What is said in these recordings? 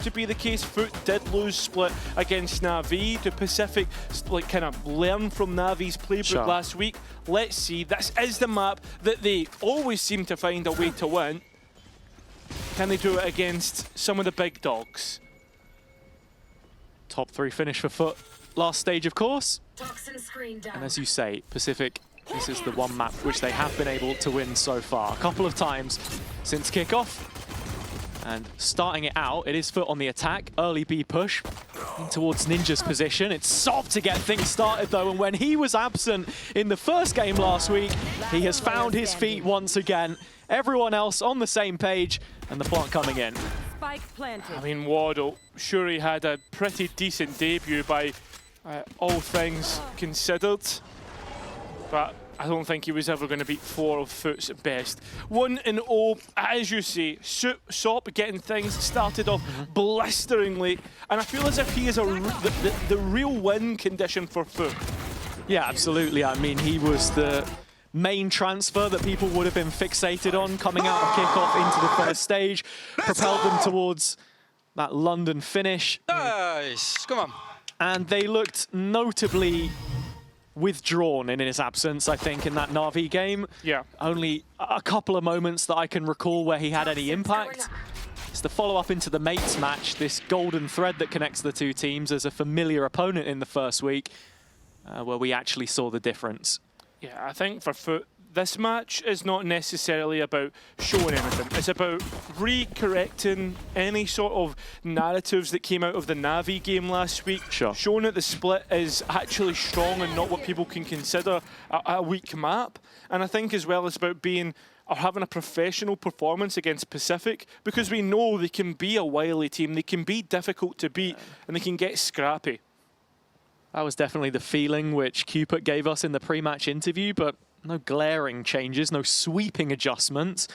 to be the case. FUT did lose split against Na'Vi. Do Pacific kind of learn from Navi's playbook last week? Let's see. This is the map that they always seem to find a way to win. Can they do it against some of the big dogs? Top 3 finish for FUT last stage, of course. And as you say, Pacific, this is the one map which they have been able to win so far. A couple of times since kickoff. And starting it out, it is FUT on the attack. Early B push in towards Ninja's position. It's SOP to get things started though, and when he was absent in the first game last week, he has found his feet once again. Everyone else on the same page, and the plant coming in. I mean, Waddle, sure he had a pretty decent debut by all things considered, but I don't think he was ever going to beat 4 of FUT's best. 1-0, as you say, SOP getting things started off blisteringly, and I feel as if he is the real win condition for FUT. Yeah, absolutely. I mean, he was the main transfer that people would have been fixated on coming out of kickoff into the first stage, propelled them towards that London finish. Nice, come on. And they looked notably withdrawn in his absence, I think, in that Na'Vi game. Yeah. Only a couple of moments that I can recall where he had any impact. It's the follow-up into the mates match, this golden thread that connects the two teams as a familiar opponent in the first week, where we actually saw the difference. Yeah, I think for FUT, this match is not necessarily about showing anything. It's about recorrecting any sort of narratives that came out of the Na'Vi game last week. Sure. Showing that the split is actually strong and not what people can consider a weak map. And I think as well it's about being or having a professional performance against Pacific, because we know they can be a wily team, they can be difficult to beat, and they can get scrappy. That was definitely the feeling which Cupid gave us in the pre-match interview, but no glaring changes, no sweeping adjustments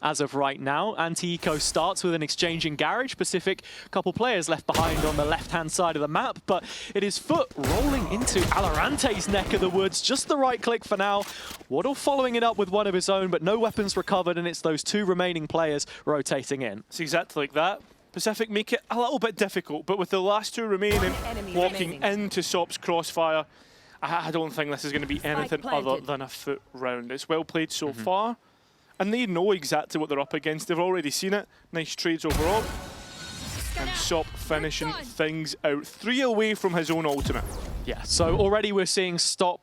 as of right now. Anti-Eco starts with an exchange in Garage. Pacific, a couple players left behind on the left-hand side of the map, but it is FUT rolling into Alarante's neck of the woods. Just the right click for now. Waddle following it up with one of his own, but no weapons recovered, and it's those 2 remaining players rotating in. It's exactly like that. Pacific make it a little bit difficult, but with the last 2 remaining, walking into SOP's crossfire, I don't think this is going to be anything other than a FUT round. It's well played so far, and they know exactly what they're up against. They've already seen it. Nice trades overall. And SOP finishing things out. 3 away from his own ultimate. Yeah, so already we're seeing SOP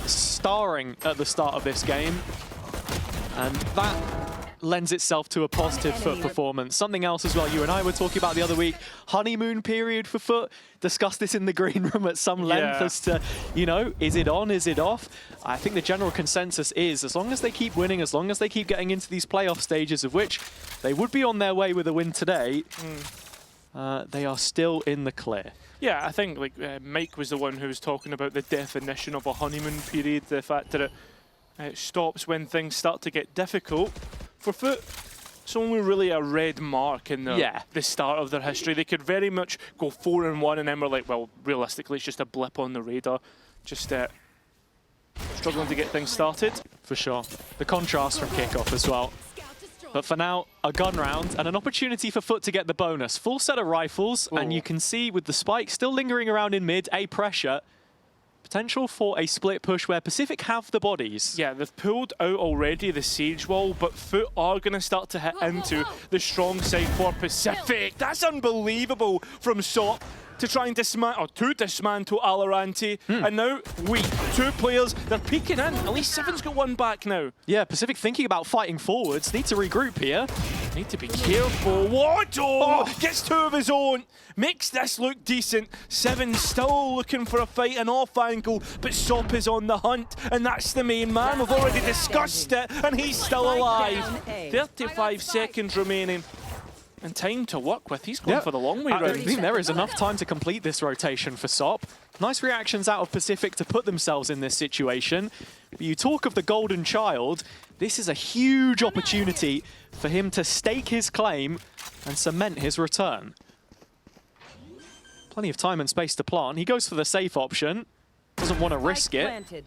starring at the start of this game, and that lends itself to a positive FUT performance. Something else as well, you and I were talking about the other week, honeymoon period for FUT. Discussed this in the green room at some length as to, you know, is it on, is it off? I think the general consensus is, as long as they keep winning, as long as they keep getting into these playoff stages, of which they would be on their way with a win today, they are still in the clear. Yeah, I think like Mike was the one who was talking about the definition of a honeymoon period, the fact that it stops when things start to get difficult. For FUT, it's only really a red mark in the start of their history. They could very much go 4-1 and then we're like, well, realistically, it's just a blip on the radar. Just struggling to get things started. For sure. The contrast from kickoff as well. But for now, a gun round and an opportunity for FUT to get the bonus. Full set of rifles, and you can see with the spike still lingering around in mid, a pressure. Potential for a split push where Pacific have the bodies. Yeah, they've pulled out already the Sage Wall, but FUT are going to start to hit into the strong side for Pacific. That's unbelievable from SOP to try and dismantle Alarante. And now we, 2 players, they're peeking in. At least 7's got 1 back now. Yeah, Pacific thinking about fighting forwards. Need to regroup here. Need to be careful. Waddle gets 2 of his own. Makes this look decent. 7 still looking for a fight, an off angle, but SOP is on the hunt, and that's the main man. We've already discussed it, and he's still alive. 35 seconds remaining. And time to work with. He's going for the long way round. I think there is enough time to complete this rotation for SOP. Nice reactions out of Pacific to put themselves in this situation. But you talk of the golden child. This is a huge opportunity for him to stake his claim and cement his return. Plenty of time and space to plant. He goes for the safe option. Doesn't want to risk it.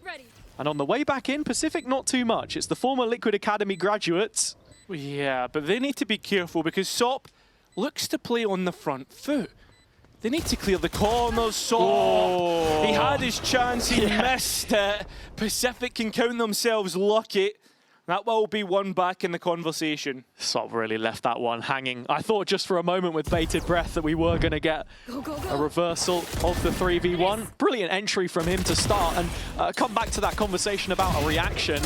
And on the way back in, Pacific not too much. It's the former Liquid Academy graduates. Yeah, but they need to be careful because SOP looks to play on the front foot. They need to clear the corners, so he had his chance, he missed it. Pacific can count themselves lucky. That will be one back in the conversation. Sop really left that one hanging. I thought just for a moment with bated breath that we were going to get a reversal of the 3v1. Brilliant entry from him to start, and come back to that conversation about a reaction.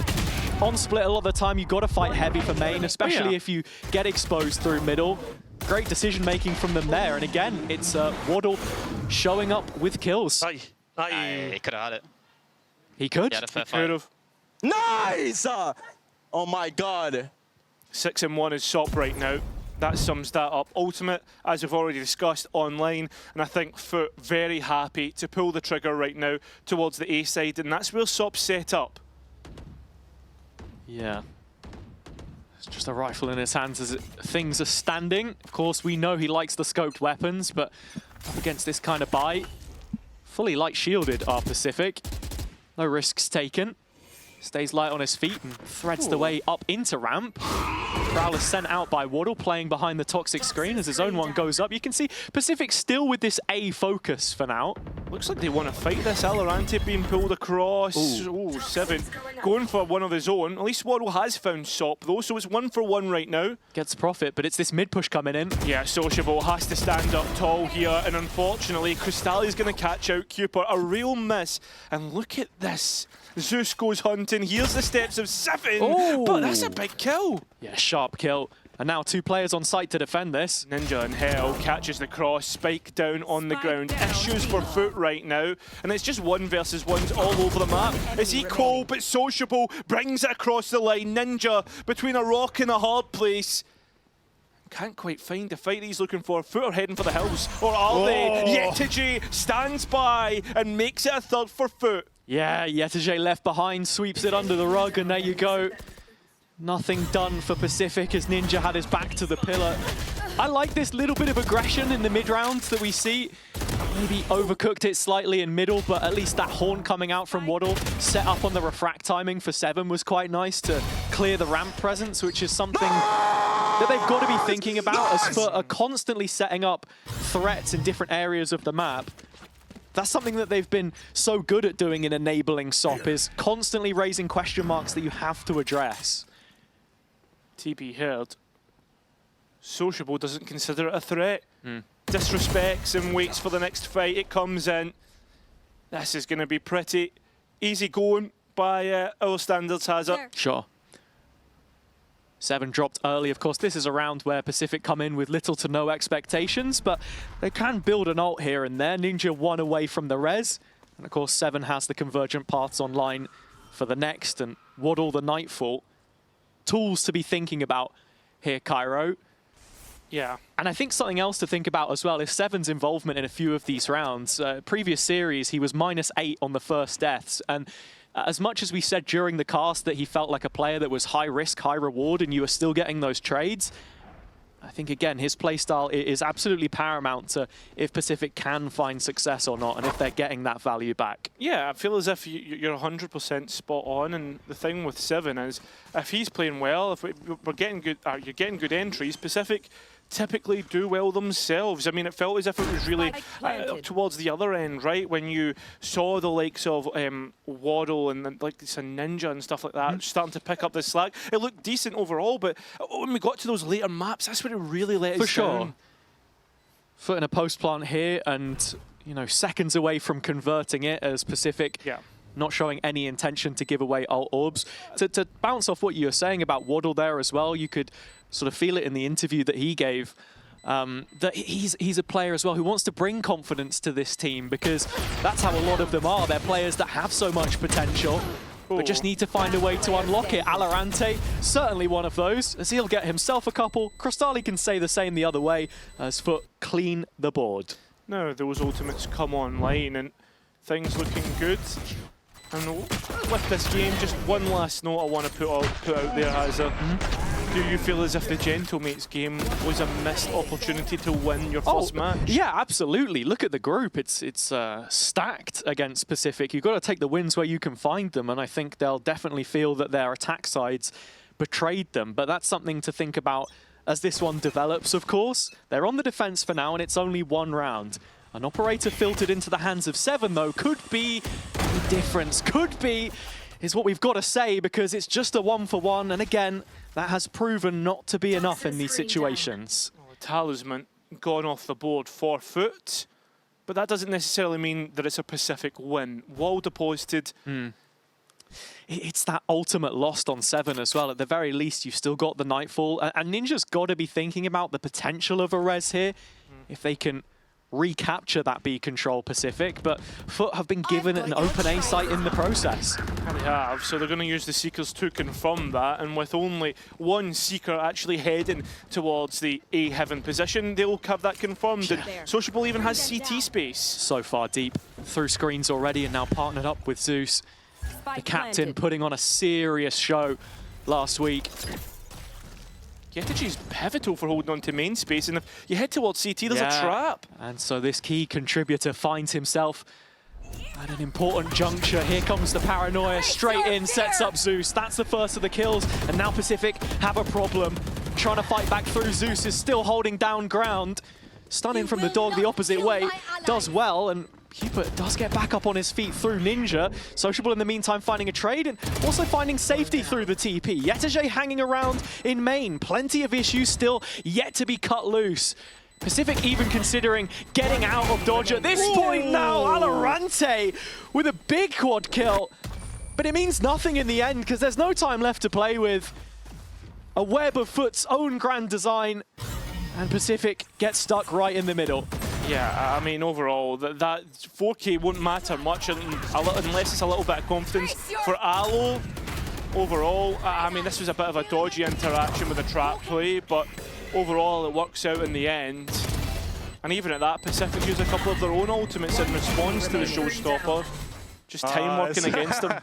On split, a lot of the time, you've got to fight heavy for main, especially if you get exposed through middle. Great decision-making from them there. And again, it's Waddle showing up with kills. He could have had it. He could? He had a fair He could fight. have. Nice! Oh my god. 6-1 is Sop right now. That sums that up. Ultimate, as we've already discussed, online. And I think FUT very happy to pull the trigger right now towards the A side. And that's where Sop's set up. Yeah. It's just a rifle in his hands as things are standing. Of course, we know he likes the scoped weapons, but up against this kind of buy, fully light shielded are Pacific. No risks taken. Stays light on his feet and threads the way up into ramp. Prowler sent out by Waddle, playing behind the toxic screen as his own one goes up. You can see Pacific still with this A focus for now. Looks like they want to fight this. Valorant being pulled across. Ooh, 7. Going for one of his own. At least Waddle has found Sop though, so it's 1 for 1 right now. Gets profit, but it's this mid push coming in. Yeah, Sociable has to stand up tall here, and unfortunately, Crystalli's going to catch out Cooper. A real miss. And look at this. Zeus goes hunting. Here's the steps of 7, but that's a big kill. Yeah, sharp kill. And now 2 players on site to defend this. Ninja in hell catches the cross, spike down on the ground. Issues for FUT right now, and it's just 1 versus 1s all over the map. It's equal, but Sociable brings it across the line. Ninja between a rock and a hard place. Can't quite find the fight he's looking for. FUT are heading for the hills, or are they? Yetiji stands by and makes it a 3rd for FUT. Yeah, Yetije left behind, sweeps it under the rug, and there you go. Nothing done for Pacific as Ninja had his back to the pillar. I like this little bit of aggression in the mid-rounds that we see. Maybe overcooked it slightly in middle, but at least that horn coming out from Waddle, set up on the refract timing for 7 was quite nice to clear the ramp presence, which is something that they've got to be thinking about as FUT are constantly setting up threats in different areas of the map. That's something that they've been so good at doing in enabling Sop, is constantly raising question marks that you have to address. TP heard. Sociable doesn't consider it a threat. Disrespects and waits for the next fight. It comes in. This is going to be pretty easy going by our standards, has it? Sure. 7 dropped early. Of course, this is a round where Pacific come in with little to no expectations, but they can build an ult here and there. Ninja 1 away from the res. And of course, 7 has the convergent paths online for the next, and Waddle the Nightfall. Tools to be thinking about here, Cairo. Yeah. And I think something else to think about as well is 7's involvement in a few of these rounds. Previous series, he was -8 on the first deaths, and as much as we said during the cast that he felt like a player that was high risk, high reward, and you were still getting those trades, I think, again, his playstyle is absolutely paramount to if Pacific can find success or not, and if they're getting that value back. Yeah, I feel as if you're 100% spot on, and the thing with 7 is, if he's playing well, if we're getting good, you're getting good entries, Pacific typically do well themselves. I mean, it felt as if it was really towards the other end, right? When you saw the likes of Waddle and like some Ninja and stuff like that starting to pick up the slack. It looked decent overall, but when we got to those later maps, that's when it really let us down. FUT in a post plant here, and you know, seconds away from converting it as Pacific. Not showing any intention to give away ult orbs. To bounce off what you were saying about Waddle there as well, you could sort of feel it in the interview that he gave, that he's a player as well who wants to bring confidence to this team, because that's how a lot of them are. They're players that have so much potential, but just need to find a way to unlock it. Alorante, certainly one of those, as he'll get himself a couple. Crystalli can say the same the other way, as FUT clean the board. Now those ultimates come online, and things looking good. And with this game, just one last note I want to put out there, Hazza. Do you feel as if the Gentlemates game was a missed opportunity to win your first match? Yeah, absolutely. Look at the group. It's stacked against Pacific. You've got to take the wins where you can find them, and I think they'll definitely feel that their attack sides betrayed them. But that's something to think about as this one develops, of course. They're on the defense for now, and it's only one round. An operator filtered into the hands of 7, though, could be the difference. Could be, is what we've got to say, because it's just a 1-for-1. And again, that has proven not to be enough in these situations. Well, Talisman gone off the board for FUT, but that doesn't necessarily mean that it's a Pacific win. Wall deposited. It's that ultimate lost on 7 as well. At the very least, you've still got the Nightfall. And Ninja's got to be thinking about the potential of a res here. If they can recapture that B control Pacific, but FUT have been given an open A site in the process. And they have, so they're going to use the Seekers to confirm that, and with only one Seeker actually heading towards the A heaven position, they'll have that confirmed. And Sociable even has CT space. So far deep through screens already, and now partnered up with Zeus. The captain putting on a serious show last week. Yetiji's pivotal for holding on to main space, and if you head towards CT, there's a trap. And so this key contributor finds himself at an important juncture. Here comes the paranoia, straight in, sets up Zeus. That's the first of the kills, and now Pacific have a problem. Trying to fight back through. Zeus is still holding down ground. Stunning from the dog the opposite way, does well, and Hubert does get back up on his feet through Ninja. Sociable in the meantime finding a trade and also finding safety through the TP. Yetije hanging around in main. Plenty of issues still yet to be cut loose. Pacific even considering getting out of dodge at this point now. Valorant with a big quad kill. But it means nothing in the end because there's no time left to play with. A web of FUT's own grand design. And Pacific gets stuck right in the middle. Yeah, I mean, overall, that 4K won't matter much unless it's a little bit of confidence. For Aloe, overall, I mean, this was a bit of a dodgy interaction with the trap play, but overall, it works out in the end. And even at that, Pacific use a couple of their own ultimates in response to the showstopper. Just time working against them.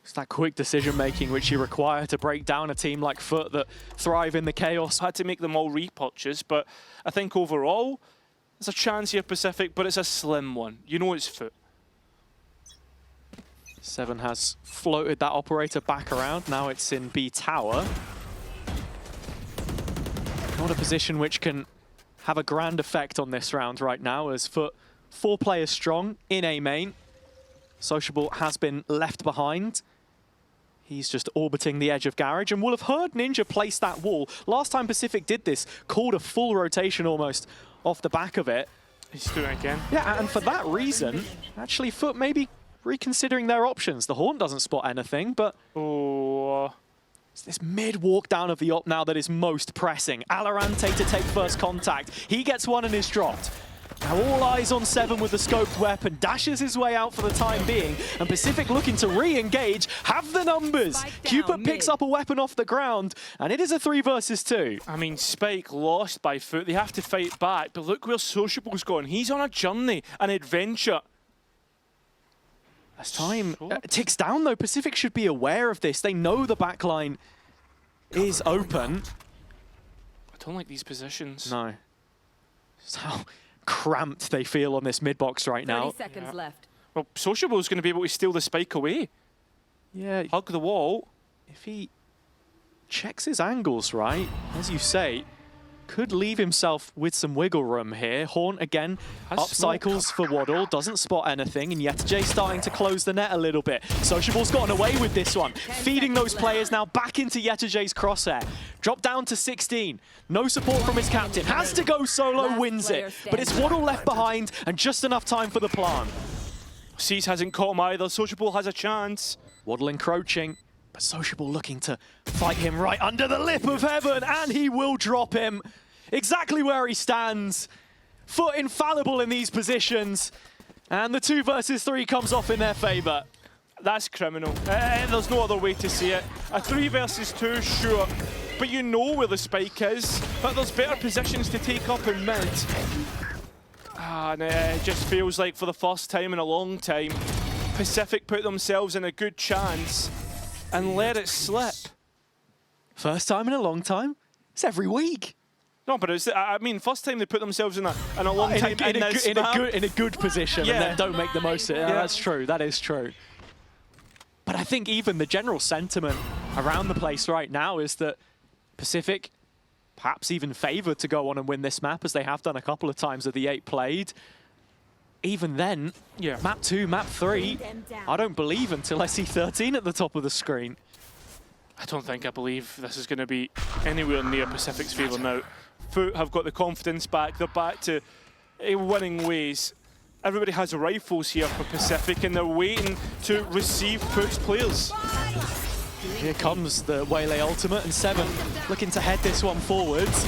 It's that quick decision-making which you require to break down a team like FUT that thrive in the chaos. Had to make them all repurchase, but I think overall, there's a chance here Pacific, but it's a slim one. You know it's FUT. 7 has floated that operator back around. Now it's in B tower. Not a position which can have a grand effect on this round right now, as FUT 4 players strong in A main. Sociable has been left behind. He's just orbiting the edge of garage, and we'll have heard Ninja place that wall. Last time Pacific did this, called a full rotation almost off the back of it. He's doing it again. Yeah, and for that reason, actually FUT may be reconsidering their options. The Horn doesn't spot anything, but it's this mid-walk down of the op now that is most pressing. Alorante to take first contact. He gets one and is dropped. Now all eyes on 7 with the scoped weapon, dashes his way out for the time being, and Pacific looking to re-engage, have the numbers. Cupid picks up a weapon off the ground, and it is a 3 versus 2. I mean, Spike lost by FUT, they have to fight back, but look where Sociable's gone. He's on a journey, an adventure. As time ticks down though, Pacific should be aware of this. They know the backline is open. I don't like these positions. No. Just how cramped they feel on this mid-box right now. 30 seconds left. Well, Sociable's going to be able to steal the spike away. Yeah. Hug the wall. If he checks his angles right, as you say, could leave himself with some wiggle room here. Horn again up cycles for Waddle, doesn't spot anything, and Yetije starting to close the net a little bit. Sociable's gotten away with this one, feeding those players now back into Yetije's crosshair. Drop down to 16, no support from his captain, has to go solo, wins it, but it's Waddle left behind and just enough time for the plant. Seas hasn't caught him either, Sociable has a chance. Waddle encroaching, but Sociable looking to fight him right under the lip of heaven, and he will drop him exactly where he stands. FUT infallible in these positions, and the 2 versus 3 comes off in their favor. That's criminal. There's no other way to see it. A 3 versus 2, sure, but you know where the spike is, but there's better positions to take up in mid. And it just feels like for the first time in a long time, Pacific put themselves in a good chance and let it slip. First time in a long time? It's every week. No, but it's, I mean, first time they put themselves in a long time in a good position, yeah, and then don't make the most of it. Yeah. That's true, that is true. But I think even the general sentiment around the place right now is that Pacific perhaps even favoured to go on and win this map, as they have done a couple of times of the 8 played. Even then, Yeah. map 2, map 3, I don't believe until I see 13 at the top of the screen. I don't think I believe this is going to be anywhere near Pacific's favour now. FUT have got the confidence back. They're back to winning ways. Everybody has rifles here for Pacific, and they're waiting to receive FUT's players. Here comes the Waylay ultimate, and 7 looking to head this one forwards.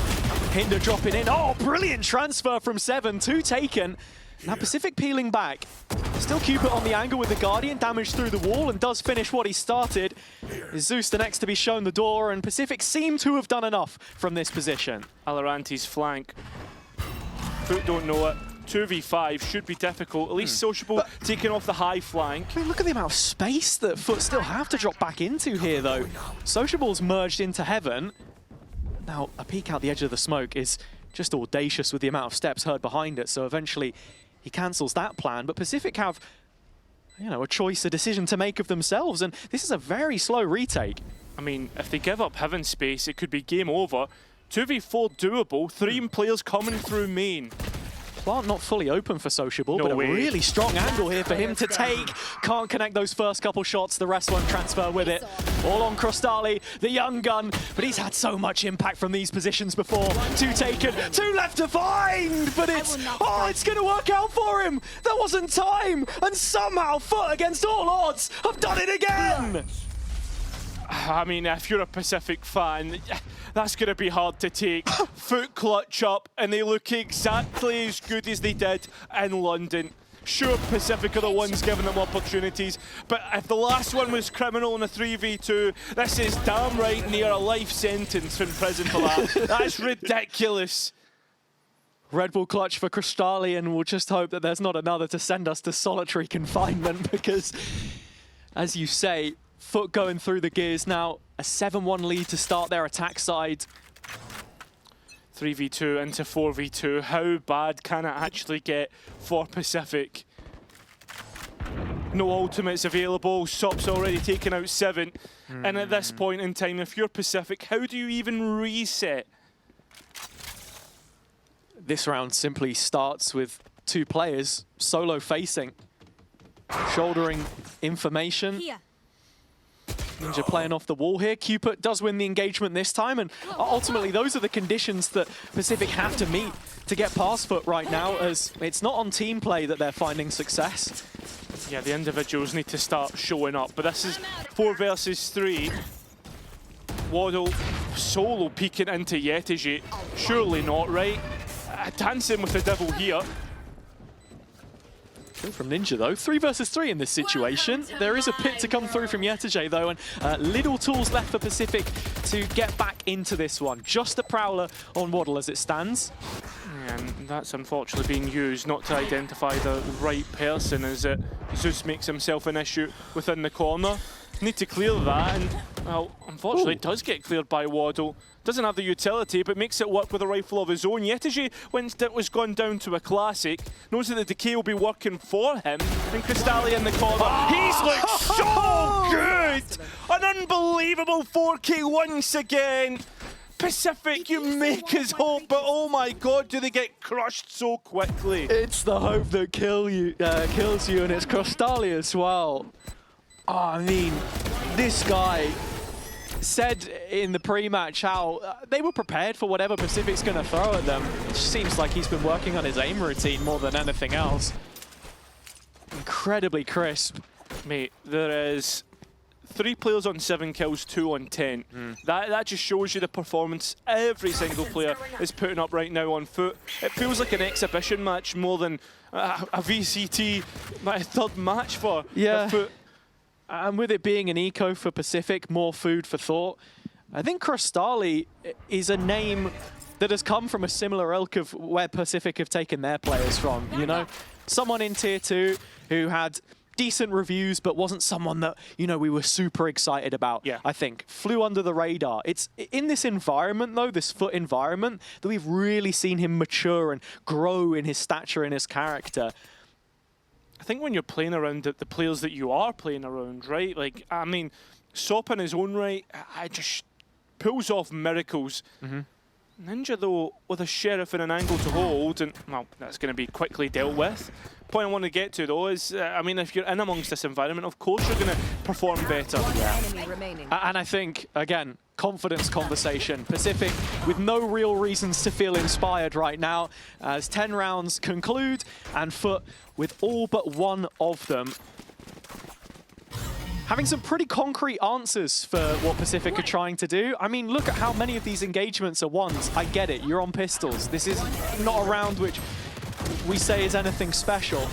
Hinder dropping in. Oh, brilliant transfer from 7, 2 taken. Now Pacific peeling back. Still Cupid on the angle with the Guardian, damage through the wall, and does finish what he started. Is Zeus the next to be shown the door, and Pacific seem to have done enough from this position. Alaranti's flank. FUT don't know it. 2v5 should be difficult. At least Sociable taking off the high flank. I mean, look at the amount of space that FUT still have to drop back into here, though. Sociable's merged into heaven. Now, a peek out the edge of the smoke is just audacious with the amount of steps heard behind it, so eventually he cancels that plan. But Pacific have, you know, a choice, a decision to make of themselves, and this is a very slow retake. I mean, if they give up heaven space, it could be game over. 2v4 doable, 3 players coming through main. Plant not fully open for Sociable, but a really strong angle here for him to take. Can't connect those first couple shots, the rest won't transfer with it. All on Crostali, the young gun, but he's had so much impact from these positions before. 2 taken, 2 left to find, but it's going to work out for him. There wasn't time, and somehow FUT, against all odds, have done it again. I mean, if you're a Pacific fan, that's going to be hard to take. FUT clutch up, and they look exactly as good as they did in London. Sure, Pacific are the ones giving them opportunities, but if the last one was criminal in a 3v2, this is damn right near a life sentence in prison for that. That's ridiculous. Red Bull clutch for Crostali, and we'll just hope that there's not another to send us to solitary confinement, because, as you say, FUT going through the gears now. A 7-1 lead to start their attack side. 3v2 into 4v2. How bad can it actually get for Pacific? No ultimates available. Sop's already taken out 7. And at this point in time, if you're Pacific, how do you even reset? This round simply starts with 2 players solo facing, shouldering information. Ninja playing off the wall here. Cupid does win the engagement this time, and ultimately those are the conditions that Pacific have to meet to get past FUT right now, as it's not on team play that they're finding success. Yeah, the individuals need to start showing up, but this is 4 versus 3. Waddle solo peeking into Yetiji. Surely not, right? Dancing with the devil here. From Ninja, though. 3 versus 3 in this situation. There is a pit to come through from Yetiji, though, and little tools left for Pacific to get back into this one. Just a Prowler on Waddle as it stands. And that's unfortunately being used not to identify the right person, as Zeus makes himself an issue within the corner. Need to clear that, and, well, unfortunately it does get cleared by Waddle. Doesn't have the utility, but makes it work with a rifle of his own. Yetiji, when it was gone down to a classic, knows that the decay will be working for him. And Crostali in the corner. He's looked so good! An unbelievable 4K once again. Pacific, you make us hope, but oh my god, do they get crushed so quickly. It's the hope that kills you, and it's Crostali as well. Oh, I mean, this guy said in the pre-match how they were prepared for whatever Pacific's going to throw at them. It just seems like he's been working on his aim routine more than anything else. Incredibly crisp. Mate, there is 3 players on 7 kills, 2 on 10. That just shows you the performance every single player is putting up right now on FUT. It feels like an exhibition match more than a VCT, my 3rd match for FUT. And with it being an eco for Pacific, more food for thought, I think Crostali is a name that has come from a similar ilk of where Pacific have taken their players from, you know? Someone in Tier 2 who had decent reviews, but wasn't someone that, you know, we were super excited about, I think. Flew under the radar. It's in this environment, though, this FUT environment, that we've really seen him mature and grow in his stature and his character. I think when you're playing around the players that you are playing around, right? Like, I mean, Sop in his own right, pulls off miracles. Ninja, though, with a Sheriff in an angle to hold, and, well, that's going to be quickly dealt with. Point I want to get to, though, is, I mean, if you're in amongst this environment, of course you're going to perform better. And I think, again, confidence conversation. Pacific with no real reasons to feel inspired right now as 10 rounds conclude, and FUT with all but one of them having some pretty concrete answers for what Pacific are trying to do. I mean, look at how many of these engagements are ones. I get it, you're on pistols. This is not a round which we say is anything special.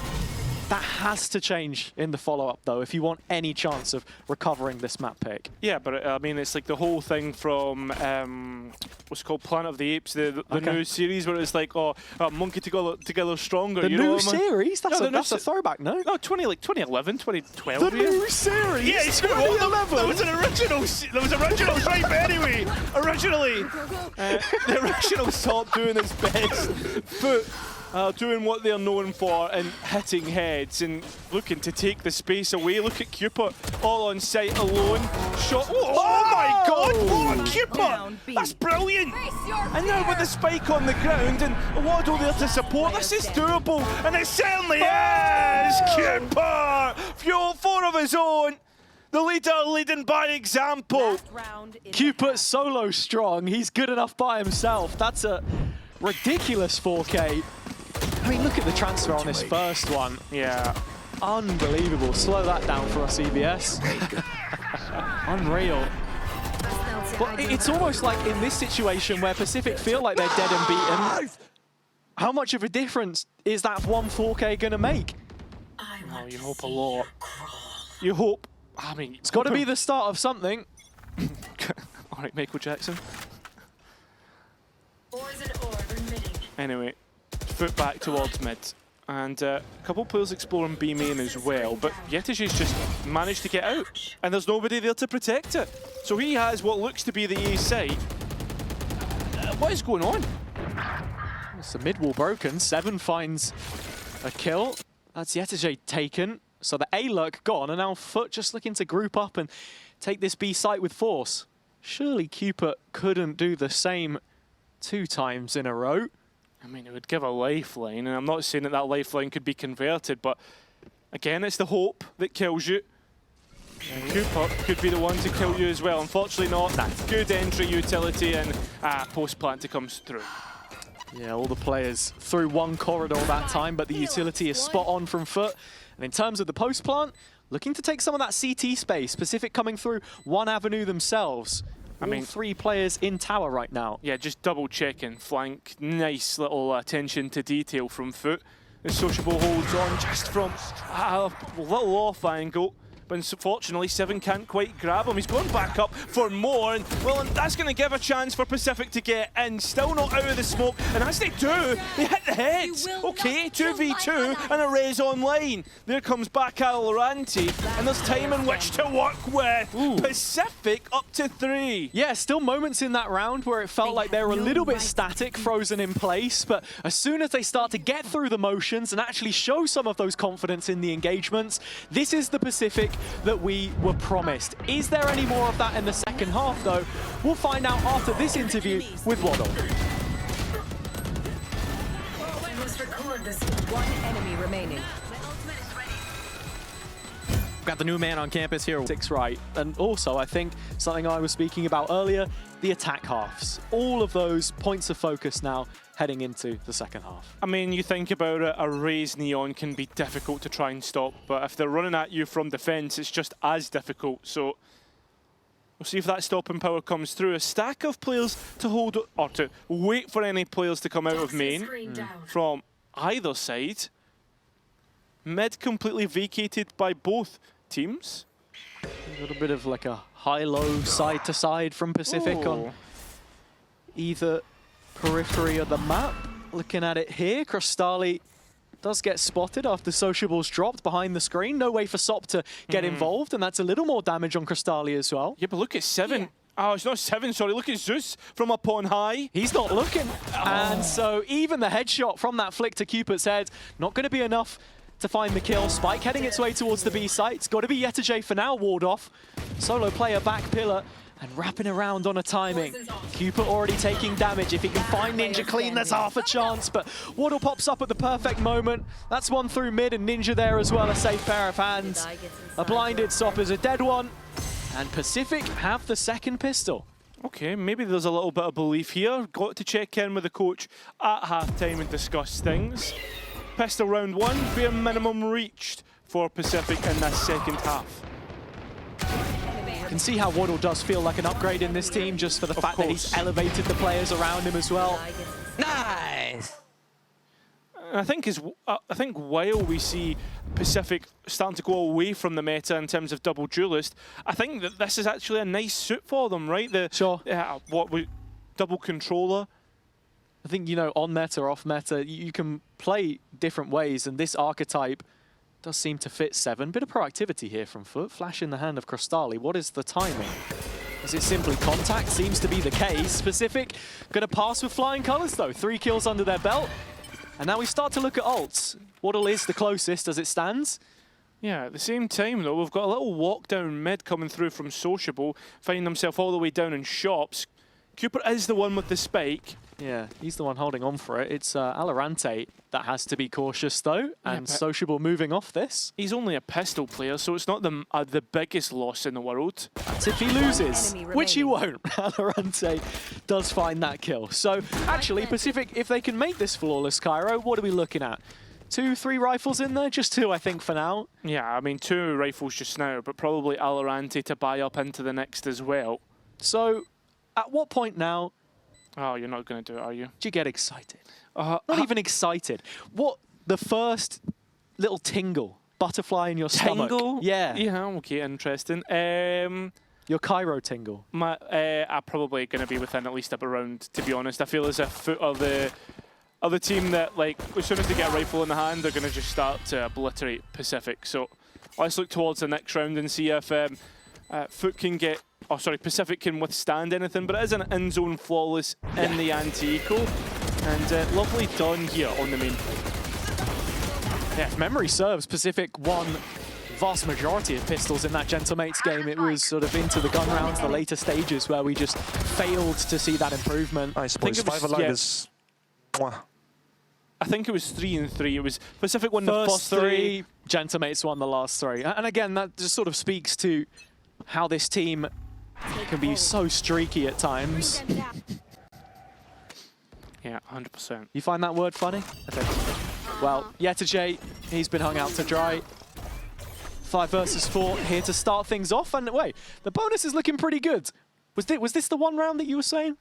That has to change in the follow-up, though, if you want any chance of recovering this map pick. Yeah, but I mean, it's like the whole thing from what's it called, Planet of the Apes, the new series where it's like, oh, monkey together stronger. The you new know series? That's, no, that's a throwback, no? No, 2011, 2012. The new series? Yeah, it's 2011. There was an original. There was originals, right? But anyway, originally, the original stopped doing its best. FUT doing what they're known for and hitting heads and looking to take the space away. Look at Cupid all on site alone. Shot. Oh my God! What a Cupid! That's brilliant! And now with the spike on the ground and Waddle there to support, this is doable, and it certainly is! Cupid! Fuel 4 of his own. The leader leading by example. Cupid solo strong. He's good enough by himself. That's a ridiculous 4K. I mean, look at the transfer on this first one. Yeah. Unbelievable. Slow that down for us, EBS. Unreal. But it's almost like in this situation where Pacific feel like they're dead and beaten, how much of a difference is that one 4K going to make? Oh, you hope a lot. You hope. I mean, it's got to be the start of something. All right, Michael Jackson. Anyway. FUT back towards mid, and a couple players exploring B main as well, but Yetiji's just managed to get out, and there's nobody there to protect it. So he has what looks to be the A site. What is going on? It's the mid wall broken. Seven finds a kill. That's Yetiji taken. So the A lurk gone, and now FUT just looking to group up and take this B site with force. Surely Cupid couldn't do the same 2 times in a row. I mean, it would give a lifeline, and I'm not saying that that lifeline could be converted, but again, it's the hope that kills you. Cooper could be the one to kill you as well. Unfortunately not. That's good entry utility, and post-plant to comes through. Yeah, all the players through one corridor that time, but the utility is spot on from FUT. And in terms of the post-plant, looking to take some of that CT space. Pacific coming through one avenue themselves. I mean, 3 players in tower right now. Yeah, just double checking flank. Nice little attention to detail from FUT. The sociable holds on just from a little off angle. But unfortunately, Seven can't quite grab him. He's going back up for more, and well, and that's going to give a chance for Pacific to get in. Still not out of the smoke, and as they do, they hit the heads. Okay, 2v2 and a raise online. There comes back Valorant, and there's time in which to work with. Ooh. Pacific up to 3. Yeah, still moments in that round where it felt like they were a little bit static, frozen in place, but as soon as they start to get through the motions and actually show some of those confidence in the engagements, this is the Pacific that we were promised. Is there any more of that in the second half, though? We'll find out after this interview with Waddle. One enemy remaining. Got the new man on campus here. 6 right. And also, I think, something I was speaking about earlier, the attack halves. All of those points of focus now heading into the second half. I mean, you think about it, a raised Neon can be difficult to try and stop, but if they're running at you from defense, it's just as difficult. So we'll see if that stopping power comes through. A stack of players to hold, or to wait for any players to come out of main from either side. Mid completely vacated by both teams. A little bit of like a high-low side-to-side from Pacific on either periphery of the map. Looking at it here, Crystali does get spotted after Sociable's dropped behind the screen. No way for Sop to get involved, and that's a little more damage on Crystali as well. Yeah, but look at Seven. Yeah. Oh, it's not Seven, sorry. Look at Zeus from up on high. He's not looking. And so even the headshot from that flick to Cupid's head, not going to be enough to find the kill. Spike heading its way towards the B site. It's got to be Yetiji for now, ward off. Solo player back pillar. And wrapping around on a timing. Cooper already taking damage. If he can find Ninja clean, there's half a chance. But Waddle pops up at the perfect moment. That's one through mid, and Ninja there as well, a safe pair of hands. A blinded Sop is a dead one. And Pacific have the second pistol. Okay, maybe there's a little bit of belief here. Got to check in with the coach at halftime and discuss things. Pistol round one, bare minimum reached for Pacific in that second half. You can see how Waddle does feel like an upgrade in this team, just for the fact that he's elevated the players around him as well. Nice. And I think while we see Pacific starting to go away from the meta in terms of double duelist, I think that this is actually a nice suit for them, right? Sure. Double controller. I think, you know, on meta, off meta, you can play different ways, and this archetype does seem to fit Seven. Bit of proactivity here from FUT. Flash in the hand of Crostali. What is the timing? Is it simply contact? Seems to be the case. Pacific going to pass with flying colors, though. 3 kills under their belt. And now we start to look at ults. Waddle is the closest as it stands. Yeah, at the same time, though, we've got a little walk down mid coming through from Sociable, finding himself all the way down in shops. Cooper is the one with the spike. Yeah, he's the one holding on for it. It's Valorant that has to be cautious, though, and Sociable moving off this. He's only a pistol player, so it's not the biggest loss in the world. That's if he loses, which he won't. Valorant does find that kill. So, actually, Pacific, if they can make this flawless, Cairo, what are we looking at? 2, 3 rifles in there? Just 2, I think, for now. Yeah, I mean, 2 rifles just now, but probably Valorant to buy up into the next as well. So, at what point now... Oh, you're not going to do it, are you? Do you get excited? Not even excited. What, the first little tingle, butterfly in your stomach? Tingle? Yeah. Yeah, okay, interesting. Your Cairo tingle. I'm probably going to be within at least up a round, to be honest. I feel as if FUT are the team that, like, as soon as they get a rifle in the hand, they're going to just start to obliterate Pacific. So let's look towards the next round and see if FUT can get... Oh, sorry, Pacific can withstand anything, but it is an in-zone flawless in the anti-eco. And lovely done here on the main. Yeah, if memory serves, Pacific won vast majority of pistols in that Gentlemates game. It was sort of into the gun rounds, the later stages, where we just failed to see that improvement. I suppose 5 alive is... Mwah. I think it was 3 and 3. It was Pacific won the first 3. Gentlemates won the last 3. And again, that just sort of speaks to how this team can be so streaky at times. Yeah, 100%. You find that word funny? Okay. Well, Yetajay, he's been hung out to dry. 5 versus 4 here to start things off. And wait, the bonus is looking pretty good. Was this the 1 round that you were saying?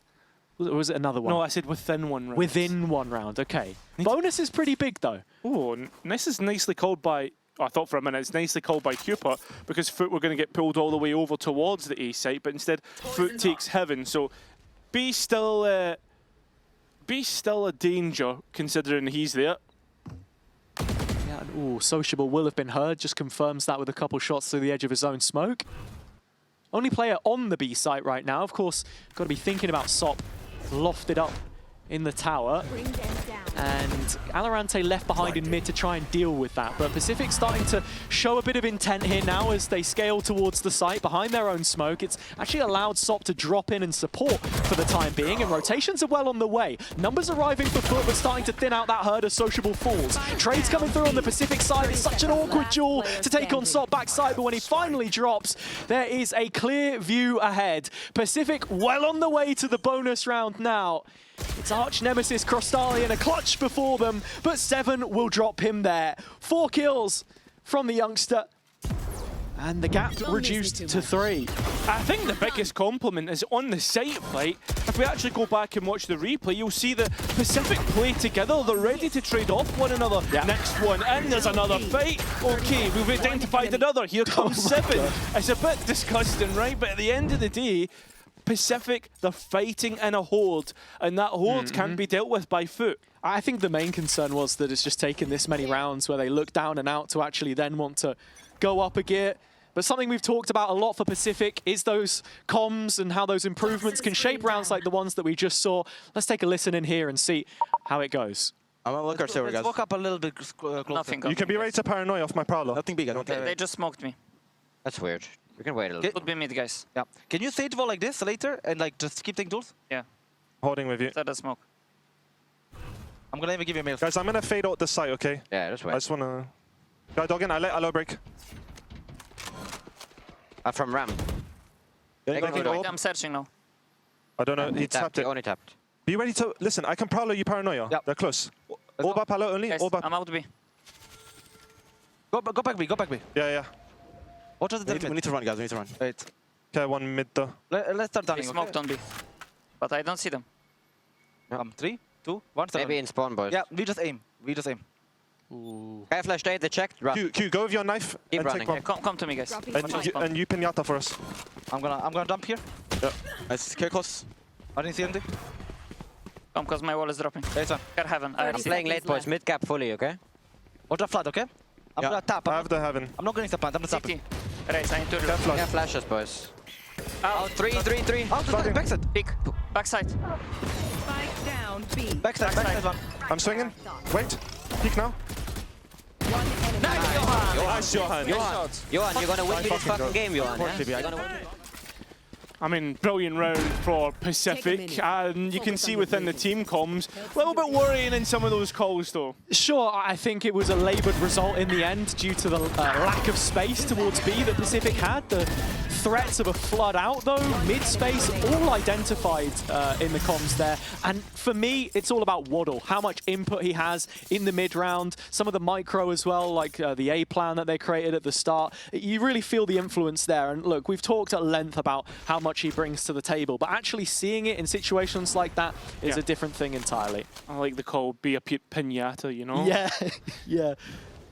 Or was it another one? No, I said within 1 round. Within 1 round, okay. Bonus is pretty big, though. Oh, this is nicely called by... I thought for a minute it's nicely called by Cooper because FUT were going to get pulled all the way over towards the A site, but instead FUT takes heaven. So be still a danger considering he's there. Yeah, and Sociable will have been heard. Just confirms that with a couple shots through the edge of his own smoke. Only player on the B site right now. Of course, got to be thinking about Sop lofted up in the tower. And Valorant left behind in mid to try and deal with that. But Pacific starting to show a bit of intent here now as they scale towards the site behind their own smoke. It's actually allowed Sop to drop in and support for the time being, and rotations are well on the way. Numbers arriving for FUT, but starting to thin out that herd as Sociable falls. Trades coming through on the Pacific side. It's such an awkward duel to take on Sop backside, but when he finally drops, there is a clear view ahead. Pacific well on the way to the bonus round now. It's arch nemesis Crostali and a clutch before them, but Seven will drop him there. 4 kills from the youngster, and the gap reduced to 3. I think the biggest compliment is on the site fight. If we actually go back and watch the replay, you'll see the Pacific play together. They're ready to trade off one another. Yeah. Next one, and there's another fight. Okay, we've identified another. Here comes Seven. It's a bit disgusting, right? But at the end of the day, Pacific, they're fighting in a horde, and that horde can't be dealt with by FUT. I think the main concern was that it's just taken this many rounds where they look down and out to actually then want to go up a gear. But something we've talked about a lot for Pacific is those comms and how those improvements can shape rounds like the ones that we just saw. Let's take a listen in here and see how it goes. I'm gonna look our server, guys. Let's walk up a little bit closer. You can be ready to paranoia off my Prowler. Nothing big, I don't think. They just smoked me. That's weird. We can wait a little. Could be mid, guys. Yeah. Can you stage wall like this later and like just keep taking tools? Yeah. Holding with you. Set the smoke. I'm gonna even give you a mail. Guys, I'm gonna fade out the site, okay? Yeah, just I wait. just wanna... Guy dogging, I low break. From Ram. Yeah, Take you it got Wait, the I'm searching now. I don't know, he He tapped it. only tapped. Be ready to... Listen, I can Paolo you Paranoia. Yeah. They're close. Let's All go. by Paolo only, Guys, all by... I'm out B. Go back B, go back B. Yeah, yeah. Watch out the We need to run, guys. We need to run. Wait. Okay, one mid though. Let's start They dunning. smoked on B. But I don't see them. 3, 2, 1, start. Maybe in spawn, boys. Yeah, we just aim. We just aim. Ooh. Guy flashed A, they checked. Run. Q, go with your knife Keep and running. take bomb. Come to me, guys. And you pinata for us. I'm gonna dump here. Nice. Kill close. I didn't see anything. Come, because my wall is dropping. Hey, son. Get heaven. I I'm playing late, boys. Mid cap fully, okay? Watch that flood, okay? I'm Yeah. gonna tap. I have the heaven. I'm not going to plant. I'm just tapping. CT. Raise, I need to Can reload. flash. Yeah, flashes, boys. Out. 3. Out to the backside. Peek. Backside. Spike down B. Backside one. I'm swinging. Wait. Peek now. One enemy. Nice, Johan. Johan, you're gonna win this fucking game, Johan. Yeah? Unfortunately, You're gonna win. I mean, brilliant round for Pacific, minute. and you can see within the team comms, a little bit worrying in some of those calls though. Sure, I think it was a laboured result in the end due to the lack of space towards B that Pacific had. The threats of a flood out though, mid-space, all identified in the comms there. And for me, it's all about Waddle, how much input he has in the mid-round, some of the micro as well, like the A plan that they created at the start. You really feel the influence there. And look, we've talked at length about how much he brings to the table, but actually seeing it in situations like that is a different thing entirely. I like the call, be a pinata, you know? Yeah, yeah.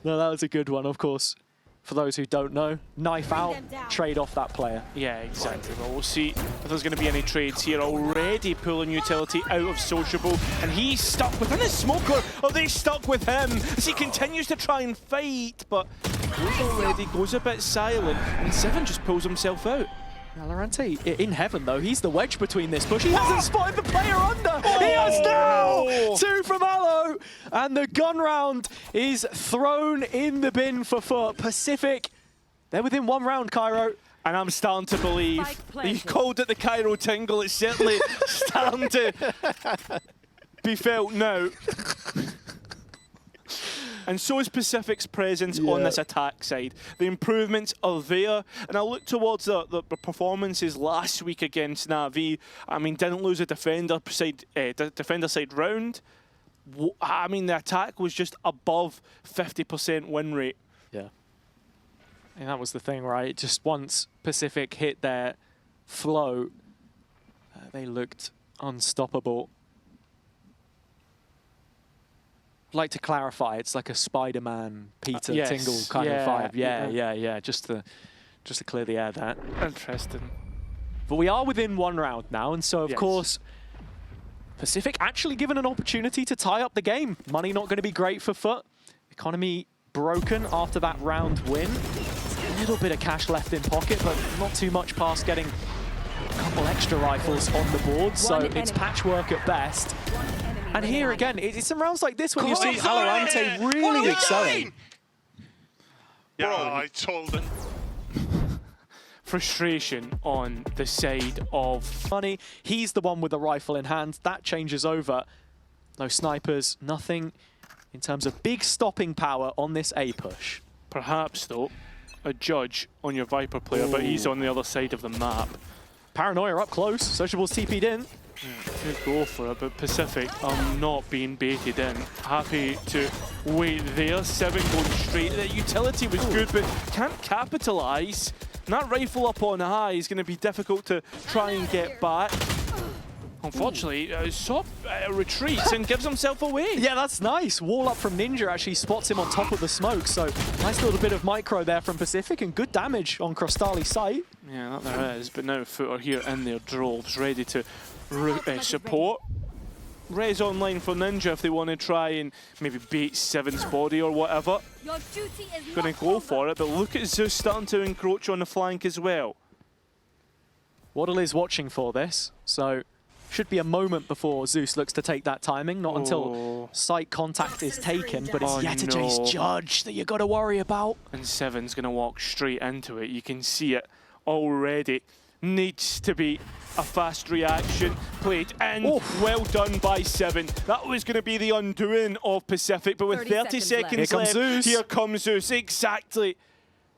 No, that was a good one, of course. For those who don't know, knife out, trade off that player. Yeah, exactly. Well, we'll see if there's going to be any trades here. Already pulling utility out of Sociable, and he's stuck within a smoker. Are they stuck with him as he continues to try and fight? But he already goes a bit silent, and Seven just pulls himself out. Valorant in heaven, though. He's the wedge between this push. He hasn't spotted the player under. He has now! 2 from Allo. And the gun round is thrown in the bin for FUT. Pacific, they're within 1 round, Cairo. And I'm starting to believe Spike that planted. you called it the Cairo tingle. It's certainly starting to be felt now. And so is Pacific's presence on this attack side. The improvements are there. And I look towards the performances last week against Na'Vi. I mean, didn't lose a defender side round. I mean, the attack was just above 50% win rate. Yeah. And that was the thing, right? Just once Pacific hit their flow, they looked unstoppable. I'd like to clarify, it's like a Spider-Man, Peter Yes, Tingle kind of yeah, vibe. yeah. Yeah. Just to clear the air there. Interesting. But we are within 1 round now, and so of Yes. course, Pacific actually given an opportunity to tie up the game. Money not going to be great for FUT. Economy broken after that round win. A little bit of cash left in pocket, but not too much past getting a couple extra rifles on the board, so One it's enemy. patchwork at best. And here again, it's in rounds like this when you see Close Valorant really excelling. Yeah, I told him. Frustration on the side of Money, he's the one with the rifle in hand. That changes over. No snipers, nothing in terms of big stopping power on this A push. perhaps, though, a judge on your Viper player, but he's on the other side of the map. Paranoia up close, Sociable's TP'd in. Could go for it, but Pacific are not being baited in. Happy to wait there. Seven going straight. The utility was good, but can't capitalise. And that rifle up on high is going to be difficult to try and get back. Unfortunately, Sop retreats and gives himself away. Yeah, that's nice. Wall up from Ninja actually spots him on top of the smoke, so nice little bit of micro there from Pacific and good damage on Crostali's sight. Yeah, that there is, but now FUT are here in their droves, ready to support. Res online for Ninja if they want to try and maybe bait Seven's body or whatever. Your duty is Going to go for it, but look at Zeus starting to encroach on the flank as well. Waddle is watching for this, so should be a moment before Zeus looks to take that timing, not until sight contact is taken, but it's Yetijay's no. judge that you got to worry about. And Seven's going to walk straight into it. You can see it already. Needs to be a fast reaction played, and well done by 7. That was going to be the undoing of Pacific, but with 30 seconds Here comes left, Zeus. here comes Zeus. Exactly.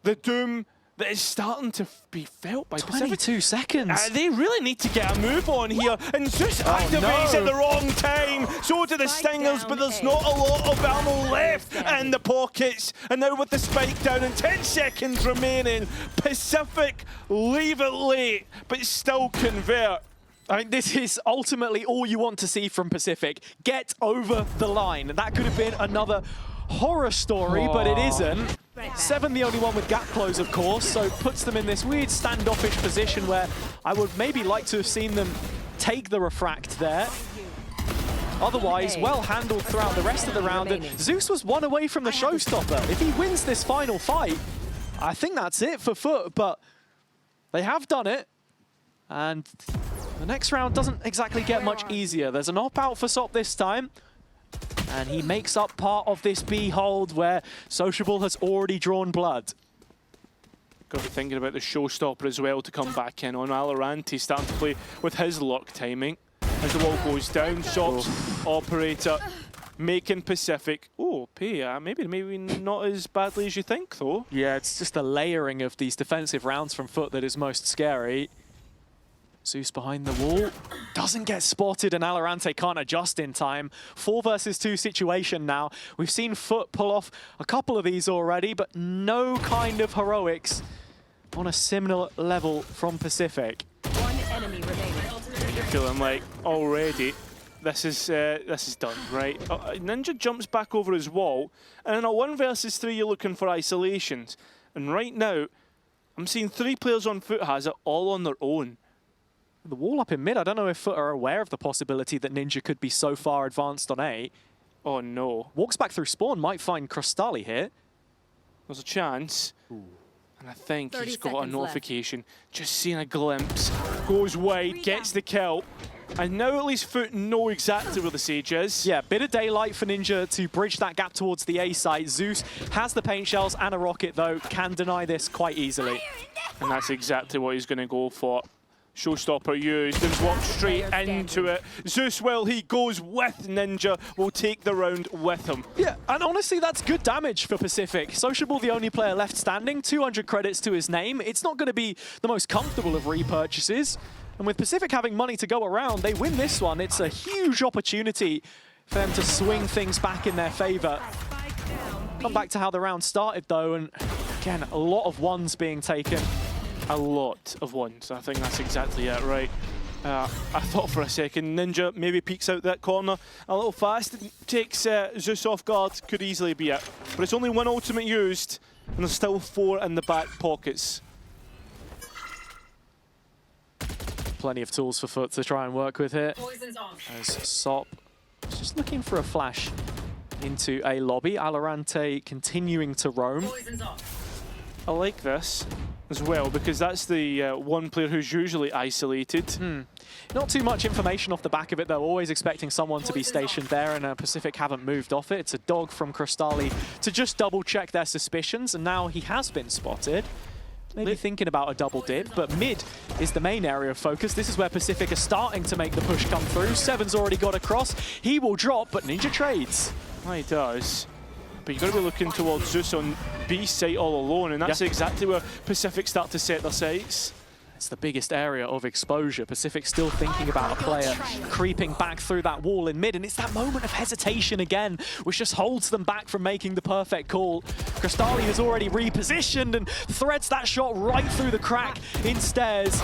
The doom that is starting to be felt by Pacific. 22 seconds. They really need to get a move on here, and Zeus activates at the wrong time. So do the Stingers, but there's not a lot of ammo left in the pockets. And now with the spike down and 10 seconds remaining, Pacific leave it late, but still convert. I mean, this is ultimately all you want to see from Pacific. Get over the line. That could have been another horror story, but it isn't. 7 the only one with gap close, of course, so puts them in this weird standoffish position where I would maybe like to have seen them take the refract there. Otherwise, well handled throughout the rest of the round. And Zeus was 1 away from the showstopper. If he wins this final fight, I think that's it for FUT, but they have done it. And the next round doesn't exactly get much easier. There's an op-out for SOP this time. And he makes up part of this B hold where Sociable has already drawn blood. Got to be thinking about the showstopper as well to come back in on Valorant. He's starting to play with his luck timing. As the wall goes down, SOP's operator making Pacific. Oh, pay, maybe not as badly as you think, though. Yeah, it's just the layering of these defensive rounds from FUT that is most scary. Zeus behind the wall, doesn't get spotted, and Alorante can't adjust in time. 4 versus 2 situation now. We've seen FUT pull off a couple of these already, but no kind of heroics on a similar level from Pacific. 1 enemy remaining. You're feeling like already this is done, right? Ninja jumps back over his wall, and in a 1 versus 3 you're looking for isolations. And right now, I'm seeing 3 players on FUT has it all on their own. The wall up in mid, I don't know if FUT are aware of the possibility that Ninja could be so far advanced on A. Oh no. Walks back through spawn, might find Crystali here. There's a chance. Ooh. And I think 30 he's got a seconds notification. Just seeing a glimpse. Goes wide, gets the kill. And now at least FUT know exactly where the Sage is. Yeah, bit of daylight for Ninja to bridge that gap towards the A site. Zeus has the paint shells and a rocket though, can deny this quite easily. And that's exactly what he's going to go for. Showstopper used and walked straight into it. Zeus, well, he goes with Ninja, will take the round with him. Yeah, and honestly, that's good damage for Pacific. Sociable, the only player left standing, 200 credits to his name. It's not going to be the most comfortable of repurchases. And with Pacific having money to go around, they win this one. It's a huge opportunity for them to swing things back in their favor. Come back to how the round started, though, and again, a lot of ones being taken. A lot of ones. I think that's exactly it, right? I thought for a second Ninja maybe peeks out that corner a little fast, takes Zeus off guard, could easily be it. But it's only 1 ultimate used, and there's still 4 in the back pockets. Plenty of tools for FUT to try and work with here. As SOP is just looking for a flash into a lobby. Alorante continuing to roam. I like this as well, because that's the 1 player who's usually isolated. Not too much information off the back of it, though. Always expecting someone to be stationed there, and Pacific haven't moved off it. It's a dog from Crystali to just double-check their suspicions, and now he has been spotted. Maybe thinking about a double dip, but mid is the main area of focus. This is where Pacific are starting to make the push come through. Seven's already got across. He will drop, but Ninja trades. Oh, he does. But you've got to be looking towards Zeus on B site all alone, and that's exactly where Pacific start to set their sights. It's the biggest area of exposure. Pacific still thinking about a player creeping back through that wall in mid, and it's that moment of hesitation again, which just holds them back from making the perfect call. Crystali has already repositioned and threads that shot right through the crack in stairs.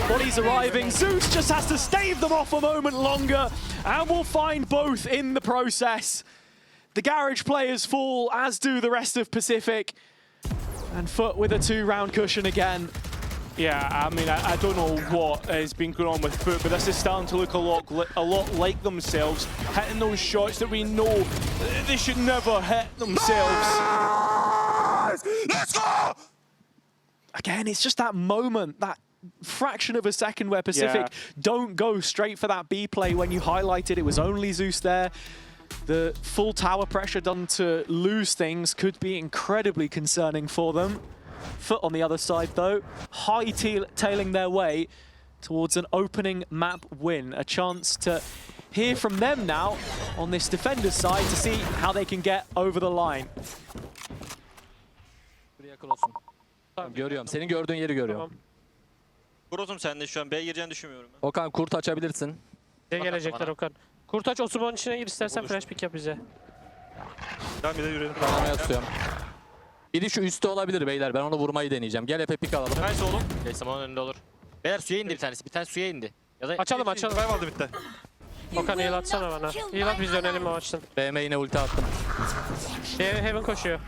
Bodies arriving. Zeus just has to stave them off a moment longer, and we'll find both in the process. The garage players fall, as do the rest of Pacific. And FUT with a 2-round cushion again. Yeah, I mean, I don't know what has been going on with FUT, but this is starting to look a lot like themselves, hitting those shots that we know they should never hit themselves. Let's go! Again, it's just that moment, that fraction of a second where Pacific don't go straight for that B play when you highlighted it was only Zeus there. The full tower pressure done to lose things could be incredibly concerning for them. FUT on the other side, though, high-tailing their way towards an opening map win. A chance to hear from them now on this defender's side to see how they can get over the line. Yakın olsun. Tamam, görüyorum. Senin gördüğün yeri görüyorum. Kurozum sen de şu an B'ye gireceğini düşünmüyorum ben. Okan kurt açabilirsin. Bize gelecekler Okan. Kurtaç Osman'ın içine gir istersen flash pick yap bize. Tamam bir de yürüyelim. Kanamaya tutuyorum. Biri şu üstte olabilir beyler. Ben onu vurmayı deneyeceğim. Gel Epe pick alalım. Nice oğlum. Neyse onun önünde olur. Beyler suya indi bir tanesi. Bir tane suya indi. Ya da Açalım. Revive aldı bitti. Okan heal atsana bana. Heal at biz dönelim amaçtan. BM yine ulti attım. Heaven koşuyor.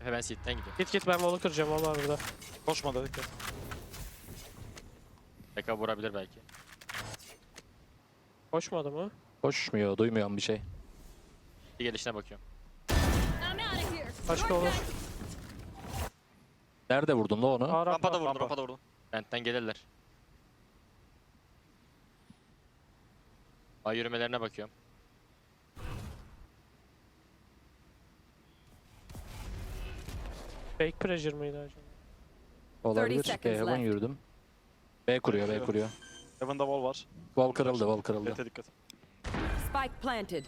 hemen seat'ten gidiyor. Git ben wall'u kıracağım valla burada. Koşmadı dikkat. Beka vurabilir belki. Koşmadı mı? Koşmuyor, duymuyorum bir şey. Bir gelişine bakıyorum. Başka olur. Nerede vurdun da onu? Rampada vurdum, rampada vurdum. Bent'ten gelirler. Ay yürümelerine bakıyorum. Fake pressure mıydı acaba? Olabilir. 30 seconds Heaven left. yürüdüm. B kuruyor, B kuruyor. Heaven'da wall var. Wall kırıldı, wall kırıldı. Bete dikkat. Spike planted.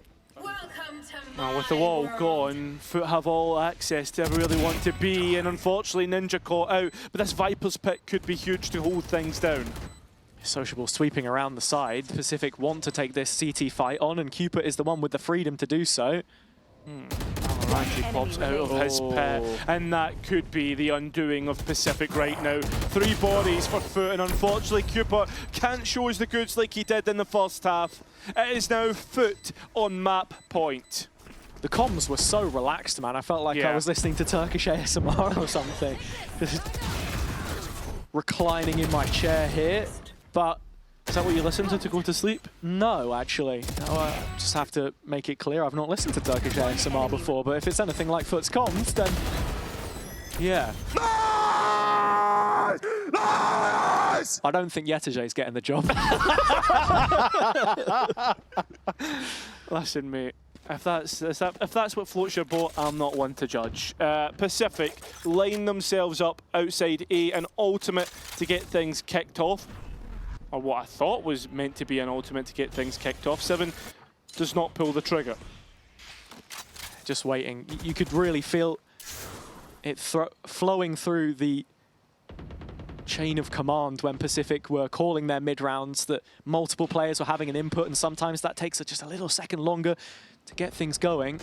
Now with the wall gone, FUT have all access to where they want to be, and unfortunately Ninja caught out. But this Viper's pick could be huge to hold things down. Sociable sweeping around the side. Pacific want to take this CT fight on, and Cupid is the one with the freedom to do so. Ranji pops out of his pit, and that could be the undoing of Pacific right now. 3 bodies for FUT, and unfortunately Cupid can't show us the goods like he did in the first half. It is now FUT on map point. The comms were so relaxed, man. I felt like I Yeah. was listening to Turkish ASMR or something. Just reclining in my chair here. But Is that what you listen to go to sleep? no, actually. No, I just have to make it clear I've not listened to Turkish ASMR before, but if it's anything like FUT's comms, then yeah. Nice! Nice! I don't think Yetajay's getting the job. Listen, mate. If that's what floats your boat, I'm not one to judge. Pacific line themselves up outside A, an ultimate to get things kicked off. Or what I thought was meant to be an ultimate to get things kicked off. 7 does not pull the trigger. Just waiting. You could really feel it flowing through the chain of command when Pacific were calling their mid-rounds, that multiple players were having an input, and sometimes that takes just a little second longer to get things going.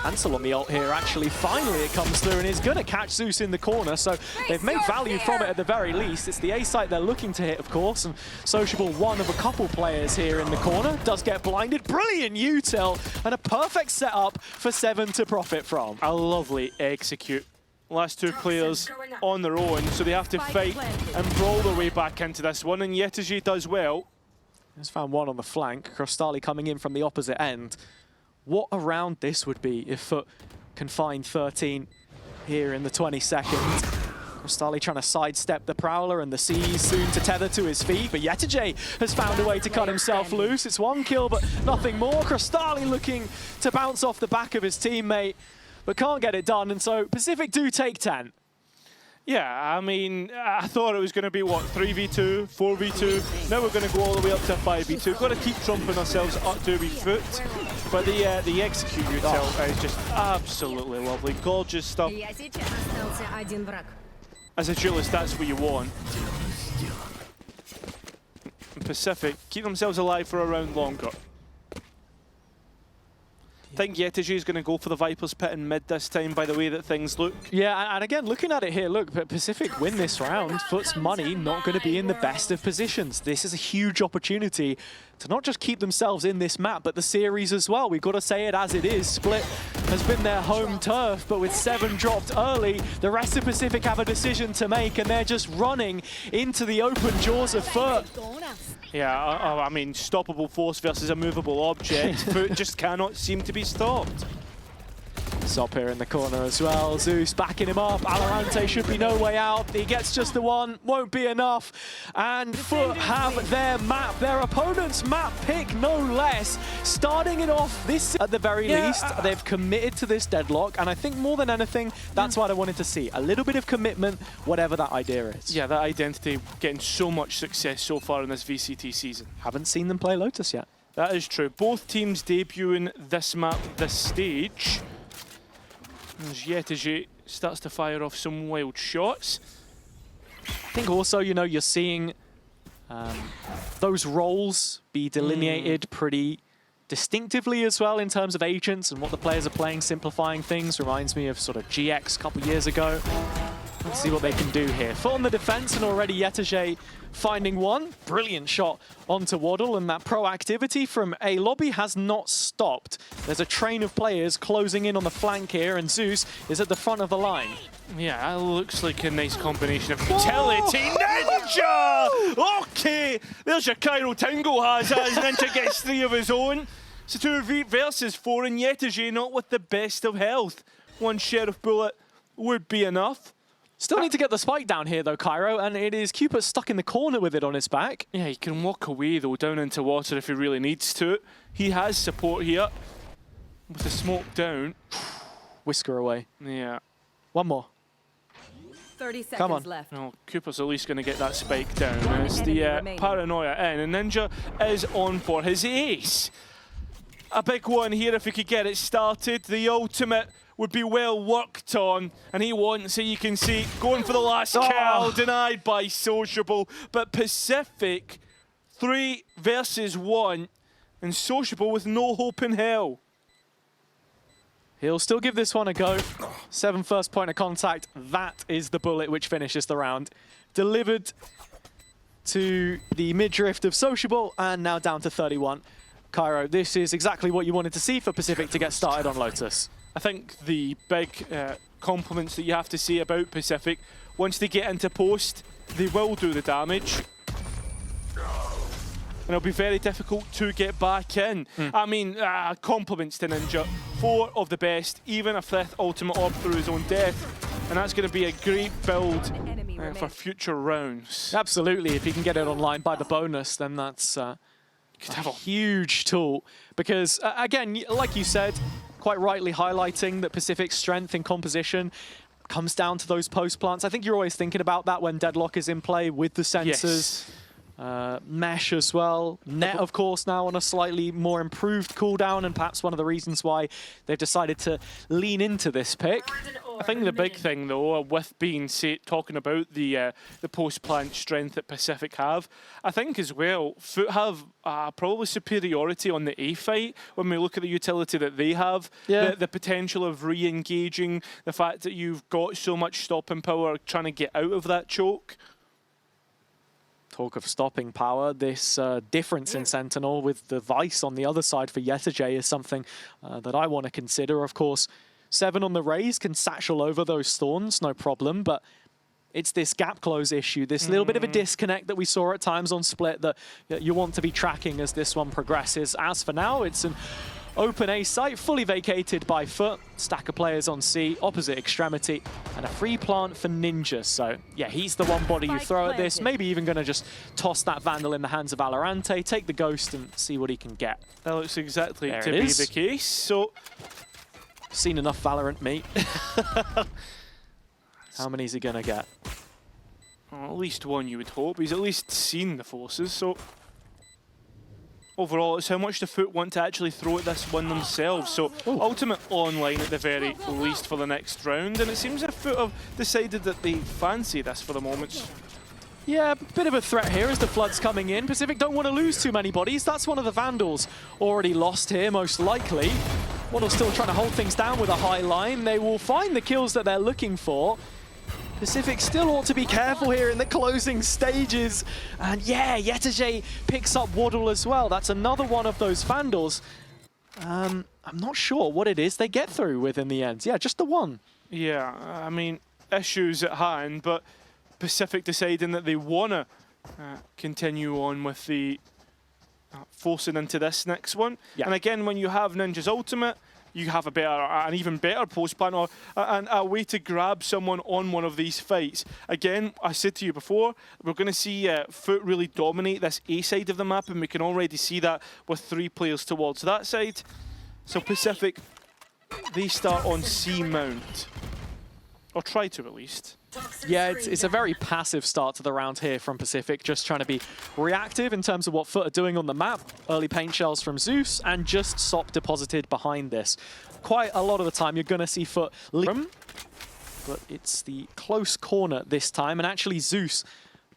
Ansel on the ult here, actually, finally it comes through and is going to catch Zeus in the corner, so they've made value from it at the very least. It's the A site they're looking to hit, of course, and Sociable, one of a couple players here in the corner, does get blinded. Brilliant util, and a perfect setup for 7 to profit from. A lovely execute. Last 2 players on their own, so they have to fight and brawl their way back into this one, and Yetajay does well. Just found one on the flank. Krostali coming in from the opposite end. What a round this would be if FUT can find 13 here in the 22nd. Krostali trying to sidestep the Prowler, and the C's soon to tether to his feet, but Yetajay has found a way to cut himself loose. It's 1 kill, but nothing more. Krostali looking to bounce off the back of his teammate, but can't get it done, and so Pacific do take 10. Yeah, I mean, I thought it was going to be, what, 3v2, 4v2. Now we're going to go all the way up to 5v2. We've got to keep trumping ourselves up to with FUT. But the execute util is just absolutely lovely. Gorgeous stuff. As a duelist, that's what you want. And Pacific keep themselves alive for a round longer. I think Yetajay is going to go for the Viper's Pit in mid this time, by the way that things look. Yeah, and again, looking at it here, look, Pacific win this round. FUT's money not going to be in the best of positions. This is a huge opportunity to not just keep themselves in this map, but the series as well. We've got to say it as it is. Split has been their home turf, but with 7 dropped early, the rest of Pacific have a decision to make, and they're just running into the open jaws of FUT. Yeah, I mean, stoppable force versus a movable object. FUT just cannot seem to be stopped. Sop here in the corner as well. Zeus backing him up. Valorant should be no way out. He gets just the one. Won't be enough. And FUT have their map. Their opponent's map pick, no less. Starting it off this, at the very least, they've committed to this deadlock. And I think more than anything, that's what I wanted to see. A little bit of commitment, whatever that idea is. Yeah, that identity getting so much success so far in this VCT season. Haven't seen them play Lotus yet. That is true. Both teams debuting this map, this stage. As Yetege starts to fire off some wild shots. I think also, you know, you're seeing those roles be delineated pretty distinctively as well in terms of agents and what the players are playing, simplifying things. Reminds me of sort of GX a couple years ago. Let's see what they can do here. FUT on the defense, and already Yetege finding one. Brilliant shot onto Waddle, and that proactivity from A Lobby has not stopped. There's a train of players closing in on the flank here, and Zeus is at the front of the line. Yeah, that looks like a nice combination of utility. Ninja! Okay, there's your Cairo Tingle has as Ninja gets 3 of his own. So 2 versus 4, and Yetege not with the best of health. 1 Sheriff Bullet would be enough. Still need to get the spike down here though, Cairo, and it is Cupid stuck in the corner with it on his back. Yeah, he can walk away though, down into water if he really needs to. He has support here. With the smoke down. Whisker away. Yeah. One more. 30 seconds Come on. left. No, Cooper's at least going to get that spike down. And it's the paranoia in, and Ninja is on for his ace. A big one here if he could get it started. The ultimate would be well worked on, and he wants it, you can see, going for the last kill, denied by Sociable. But Pacific, 3 versus 1, and Sociable with no hope in hell. He'll still give this one a go. 7 first point of contact. That is the bullet which finishes the round. Delivered to the mid-drift of Sociable, and now down to 31. Cairo, this is exactly what you wanted to see for Pacific to get started on Lotus. I think the big compliments that you have to say about Pacific, once they get into post, they will do the damage. And it'll be very difficult to get back in. I mean, compliments to Ninja. 4 of the best, even a 5th ultimate orb through his own death. And that's going to be a great build for future rounds. Absolutely, if he can get it online by the bonus, then that's a huge tool. Because, again, like you said, quite rightly highlighting that Pacific's strength in composition comes down to those post plants. I think you're always thinking about that when Deadlock is in play with the sensors. Yes. Mesh as well. Net, of course, now on a slightly more improved cooldown, and perhaps one of the reasons why they've decided to lean into this pick. I think the big thing, though, with being talking about the post-plant strength that Pacific have, I think as well, FUT have probably superiority on the A fight when we look at the utility that they have. Yeah. The potential of re-engaging, the fact that you've got so much stopping power trying to get out of that choke. Talk of stopping power, this difference in Sentinel with the Vice on the other side for Yetege is something that I want to consider. Of course, 7 on the Raze can satchel over those Thorns, no problem, but it's this gap close issue, this little bit of a disconnect that we saw at times on Split that you want to be tracking as this one progresses. As for now, it's an open A site, fully vacated by FUT. Stack of players on C, opposite extremity, and a free plant for Ninja. So, yeah, he's the one body you throw at this. Maybe even going to just toss that Vandal in the hands of Valorant, take the Ghost and see what he can get. That looks exactly There to it be is. the case. So, seen enough Valorant, mate. How many is he going to get? well, at least one you would hope. He's at least seen the forces, so... Overall, it's how much the FUT want to actually throw at this one themselves. So, ultimate online at the very least for the next round. And it seems as if FUT have decided that they fancy this for the moment. Yeah, bit of a threat here as the Flood's coming in. Pacific don't want to lose too many bodies. That's one of the Vandals already lost here, most likely. Waddle's still trying to hold things down with a high line. They will find the kills that they're looking for. Pacific still ought to be careful here in the closing stages. And yeah, Yetege picks up Waddle as well. That's another one of those Vandals. I'm not sure what it is they get through with in the end. Yeah, just the one. Yeah, I mean, issues at hand, but Pacific deciding that they want to continue on with the forcing into this next one. Yeah. And again, when you have Ninja's ultimate, you have an even better post plan or a way to grab someone on one of these fights. Again, I said to you before, we're going to see FUT really dominate this A side of the map, and we can already see that with 3 players towards that side. So Pacific, they start on C mount, or try to at least. Yeah, it's a very passive start to the round here from Pacific, just trying to be reactive in terms of what FUT are doing on the map. Early paint shells from Zeus, and just SOP deposited behind this. Quite a lot of the time you're going to see FUT lead, but it's the close corner this time, and actually Zeus,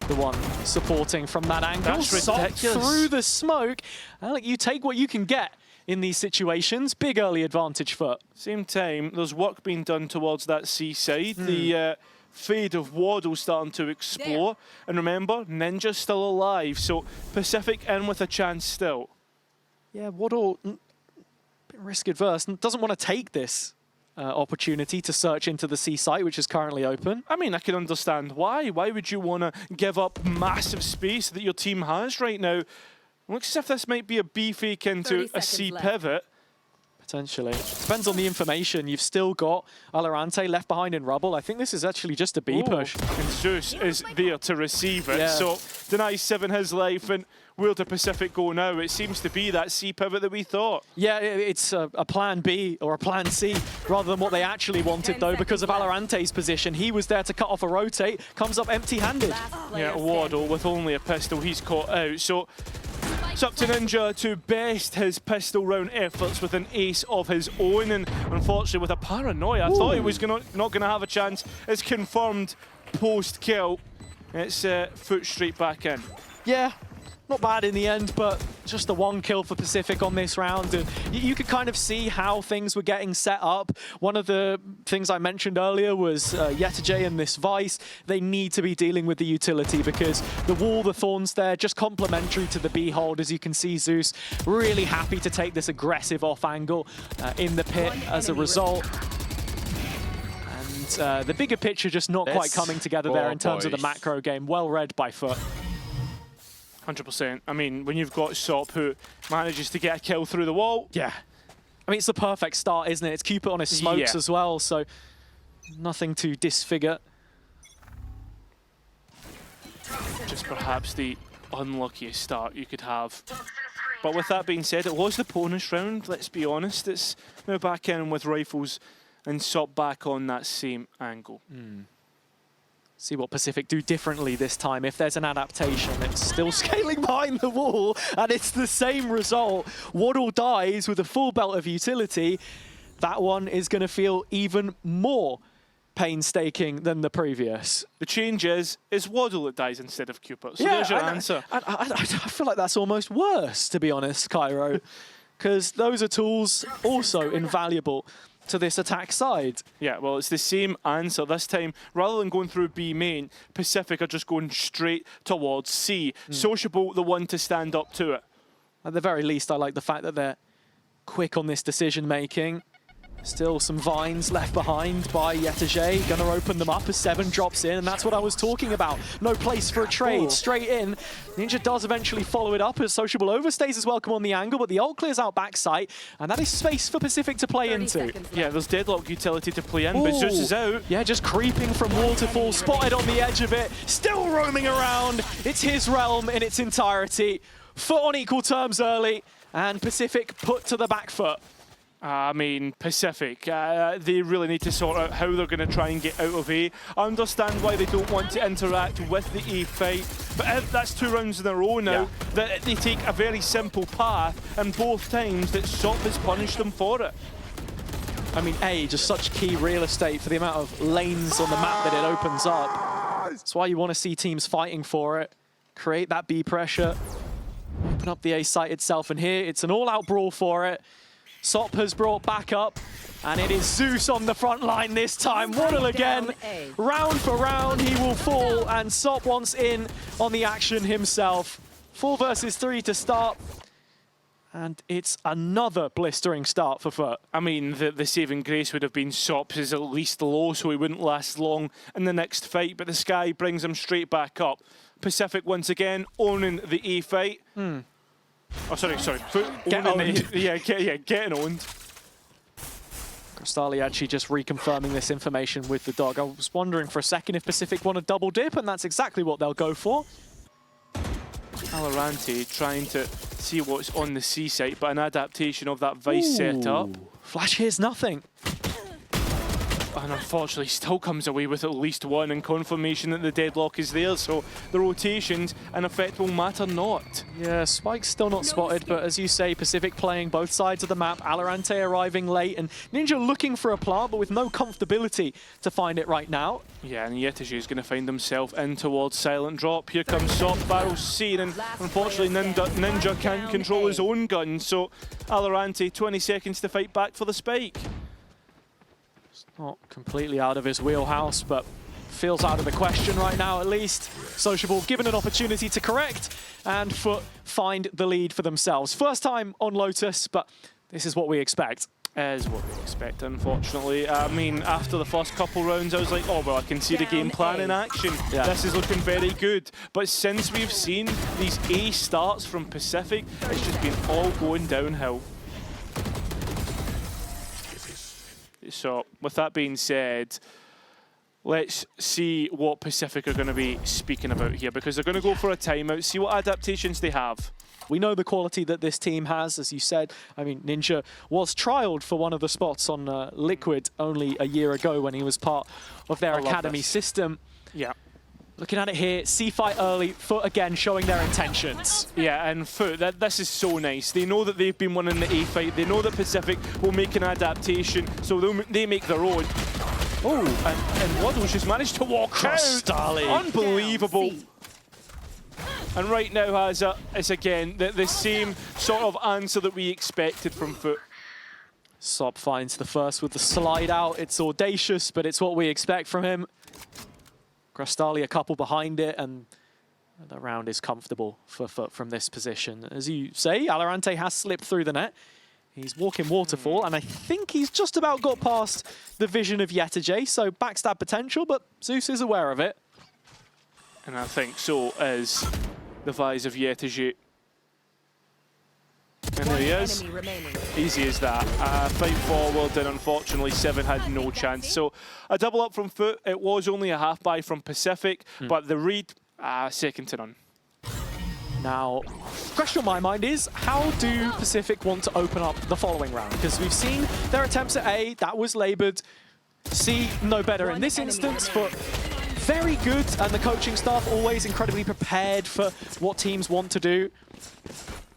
the one supporting from that angle. That's ridiculous. SOP through the smoke. Alec, you take what you can get in these situations. Big early advantage FUT. Same time, there's work being done towards that C side. The fade of Waddle starting to explore. And remember, Ninja's still alive, so Pacific in with a chance still. Yeah, Waddle, bit risk adverse, doesn't want to take this opportunity to search into the C site, which is currently open. I mean, I can understand why. Why would you want to give up massive space that your team has right now? Looks as if this might be a B fake into a C pivot. Potentially. Depends on the information. You've still got Valorant left behind in rubble. I think this is actually just a B push. And Zeus is there to receive it. So denies 7 his life, and where the Pacific go now? It seems to be that C pivot that we thought. Yeah, it's a plan B or a plan C rather than what they actually wanted though, because of Valorante's position. He was there to cut off a rotate, comes up empty-handed. Yeah, Waddle with only a pistol, he's caught out. So it's up to Ninja to best his pistol round efforts with an ace of his own, and unfortunately with a paranoia, I thought he was not going to have a chance. It's confirmed post-kill. It's FUT straight back in. Yeah, not bad in the end, but just the 1 kill for Pacific on this round. And you could kind of see how things were getting set up. One of the things I mentioned earlier was Yetajay and this Vice. They need to be dealing with the utility because the wall, the thorns there, just complementary to the B hold. As you can see, Zeus really happy to take this aggressive off angle in the pit as a result. And the bigger picture just not quite coming together there in terms of the macro game. Well read by FUT. 100%. I mean, when you've got SOP who manages to get a kill through the wall. Yeah. I mean, it's the perfect start, isn't it? It's Cupid on his smokes as well, so nothing to disfigure. Just perhaps the unluckiest start you could have. But with that being said, it was the bonus round, let's be honest. It's now back in with rifles and SOP back on that same angle. See what Pacific do differently this time. If there's an adaptation, it's still scaling behind the wall, and it's the same result. Waddle dies with a full belt of utility. That one is going to feel even more painstaking than the previous. The change is Waddle that dies instead of Cupid. So there's your answer. I feel like that's almost worse, to be honest, Cairo, because those are tools also invaluable to this attack side. Yeah, well, it's the same answer this time. Rather than going through B main, Pacific are just going straight towards C. Sociable, the one to stand up to it. At the very least, I like the fact that they're quick on this decision-making. Still some vines left behind by Yetajay. Gonna open them up as 7 drops in, and that's what I was talking about. No place for a trade, straight in. Ninja does eventually follow it up as Sociable overstays as welcome on the angle, but the ult clears out backside, and that is space for Pacific to play into. Yeah, there's Deadlock utility to play in, but Zeus is out. Yeah, just creeping from waterfall, spotted on the edge of it, still roaming around. It's his realm in its entirety. FUT on equal terms early, and Pacific put to the back foot. I mean, Pacific, they really need to sort out how they're going to try and get out of A. I understand why they don't want to interact with the A fight, but if that's 2 rounds in a row now, that they take a very simple path, and both times that SOP has punished them for it. I mean, A, just such key real estate for the amount of lanes on the map that it opens up. That's why you want to see teams fighting for it. Create that B pressure, open up the A site itself, and here it's an all-out brawl for it. SOP has brought back up, and it is Zeus on the front line this time. Waddle again, round for round he will fall, and SOP wants in on the action himself. 4 versus 3 to start, and it's another blistering start for FUT. I mean, the saving grace would have been SOP's at least low, so he wouldn't last long in the next fight, but the Sky brings him straight back up. Pacific once again owning the A fight. Oh, sorry. Get owned. Yeah, getting owned. Crystali actually just reconfirming this information with the dog. I was wondering for a second if Pacific want to double dip, and that's exactly what they'll go for. Valorant trying to see what's on the C site, but an adaptation of that Vice setup. Flash hears nothing. And unfortunately still comes away with at least one, and confirmation that the deadlock is there, so the rotations in effect will matter not. Yeah, Spike's still not spotted, but as you say, Pacific playing both sides of the map, Valorant arriving late, and Ninja looking for a plant, but with no comfortability to find it right now. Yeah, and Yetiji is going to find himself in towards Silent Drop. Here comes Sop, Barrel seen, and unfortunately Ninja can't control his own gun, so Valorant 20 seconds to fight back for the spike. Not completely out of his wheelhouse, but feels out of the question right now at least. Sociable given an opportunity to correct, and FUT find the lead for themselves. First time on Lotus, but this is what we expect. Is what we expect, unfortunately. I mean, after the first couple rounds, I was like, oh, well, I can see the game plan in action. Yeah. This is looking very good. But since we've seen these A starts from Pacific, it's just been all going downhill. So, with that being said, let's see what Pacific are going to be speaking about here, because they're going to go for a timeout, see what adaptations they have. We know the quality that this team has, as you said. I mean, Ninja was trialed for one of the spots on Liquid only a year ago when he was part of their academy system. Yeah. Looking at it here, C-fight early, FUT again showing their intentions. Yeah, and FUT, this is so nice. They know that they've been winning the A-fight. They know that Pacific will make an adaptation, so they make their own. Oh, and Waddle's just managed to walk out. Unbelievable. And right now it's again the same sort of answer that we expected from FUT. Sop finds the first with the slide out. It's audacious, but it's what we expect from him. Crystali a couple behind it, and the round is comfortable for FUT from this position. As you say, Valorant has slipped through the net. He's walking waterfall, and I think he's just about got past the vision of Yetiji, so backstab potential, but Zeus is aware of it. And I think so is the Vise of Yetiji. And there he is. Easy as that. Fight forward, and unfortunately Seven had no chance. So a double up from FUT. It was only a half buy from Pacific, but the read, second to none. Now, question on my mind is, how do Pacific want to open up the following round? Because we've seen their attempts at A, that was laboured. C, no better in this instance, but very good, and the coaching staff always incredibly prepared for what teams want to do.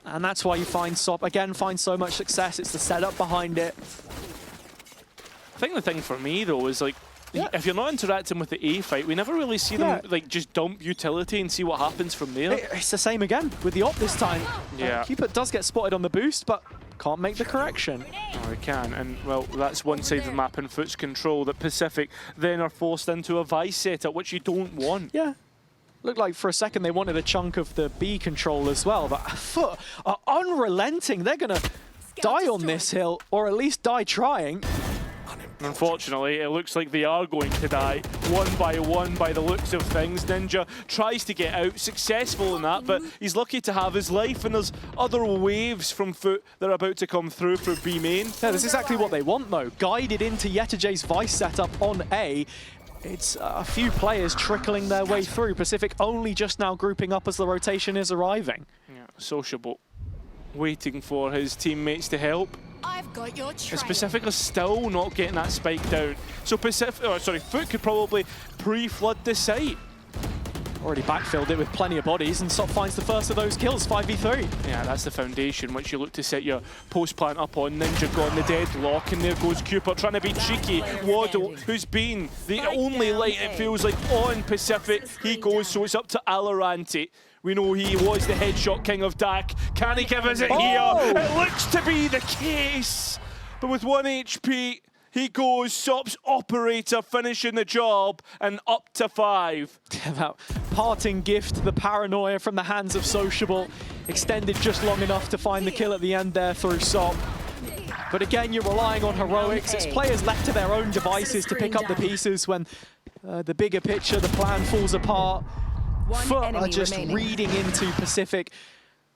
And that's why you find Sop, again, find so much success. It's the setup behind it. I think the thing for me, though, is like, if you're not interacting with the A fight, we never really see them like just dump utility and see what happens from there. It's the same again with the op this time. Yeah. Cupid does get spotted on the boost, but can't make the correction. Oh, he can, and well, that's one side of the map in FUT's control. That Pacific then are forced into a Vice setup, which you don't want. Yeah. Looked like for a second they wanted a chunk of the B control as well, but FUT are unrelenting. They're going to die on this hill, or at least die trying. Unfortunately, it looks like they are going to die one by the looks of things. Ninja tries to get out, successful in that, but he's lucky to have his life, and there's other waves from FUT that are about to come through for B main. Yeah, that's exactly what they want though. Guided into Yetiji's Vice setup on A. It's a few players trickling their way through. Pacific only just now grouping up as the rotation is arriving. Yeah, Sociable waiting for his teammates to help. I've got your trail. Pacific are still not getting that spike down. So FUT could probably pre-flood the site. Already backfilled it with plenty of bodies, and Sop finds the first of those kills, 5v3. Yeah, that's the foundation which you look to set your post plant up on. Ninja gone the deadlock, and there goes Cooper trying to be cheeky. Waddle, who's been the only light, it feels like, on Pacific. He goes, so it's up to Valorant. We know he was the headshot king of DAC. Can he give us it here? It looks to be the case. But with 1 HP, he goes, Sop's operator finishing the job, and up to 5. That parting gift, the paranoia from the hands of Sociable, extended just long enough to find the kill at the end there through Sop. But again, you're relying on heroics. It's players left to their own devices to pick up the pieces when the bigger picture, the plan falls apart. FUT are just reading into Pacific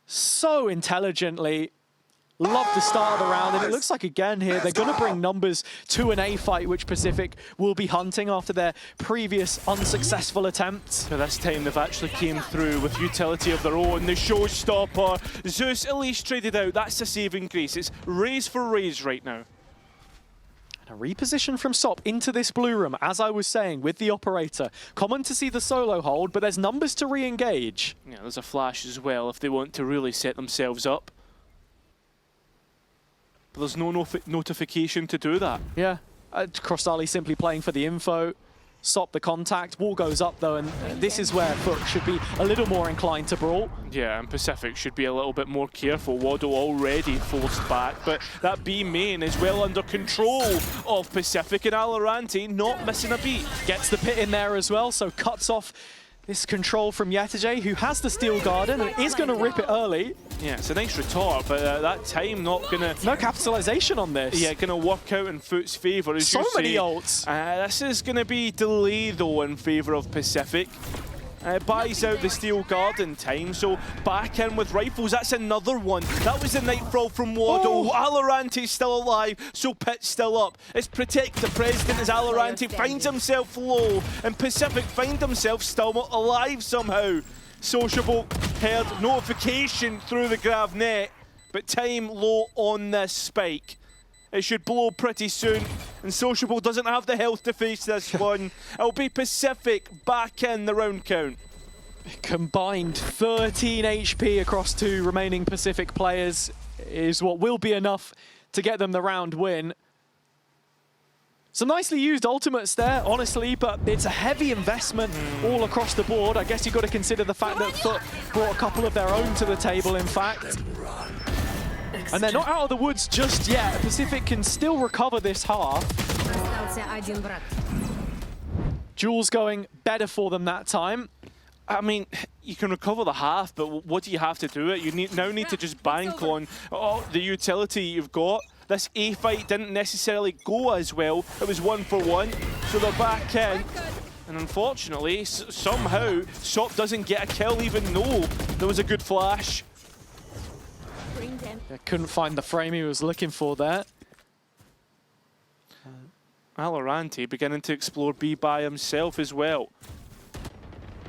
so intelligently. Love the start of the round, and it looks like again here they're going to bring numbers to an A fight, which Pacific will be hunting after their previous unsuccessful attempts. So this time they've actually came through with utility of their own. The showstopper, Zeus at least traded out. That's the saving grace. It's raise for raise right now. A reposition from SOP into this blue room, as I was saying, with the operator. Common to see the solo hold, but there's numbers to re-engage. Yeah, there's a flash as well if they want to really set themselves up. But there's no notification to do that. Yeah, Crostali simply playing for the info. SOP the contact. Wall goes up though, and this is where FUT should be a little more inclined to brawl. Yeah, and Pacific should be a little bit more careful. Waddle already forced back, but that B main is well under control of Pacific, and Valorant not missing a beat. Gets the pit in there as well, so cuts off this control from Yetije, who has the Steel Garden and is going to rip it early. Yeah, it's a nice retort, but that time not going to... No capitalization on this. Yeah, going to work out in FUT's favour, as so you say. many ults. This is going to be delay, though, in favour of Pacific. Buys out the Steel Garden time, so back in with rifles. That's another one. That was the Nightfall from Waddle. Valorant is still alive, so Pit's still up. It's protect the president as Valorant finds himself low, and Pacific find himself still alive somehow. Sociable heard notification through the grav net, but time low on this spike. It should blow pretty soon, and Sociable doesn't have the health to face this one. It'll be Pacific back in the round count. Combined 13 HP across 2 remaining Pacific players is what will be enough to get them the round win. Some nicely used ultimates there, honestly, but it's a heavy investment all across the board. I guess you've got to consider the fact that FUT brought a couple of their own to the table, in fact. And they're not out of the woods just yet. Pacific can still recover this half. Jules going better for them that time. I mean, you can recover the half, but what do you have to do it? You now need to just bank on the utility you've got. This A fight didn't necessarily go as well. It was 1-for-1, so they're back in. And unfortunately, somehow, SOP doesn't get a kill even though there was a good flash. Yeah, couldn't find the frame he was looking for there. Valorant beginning to explore B by himself as well.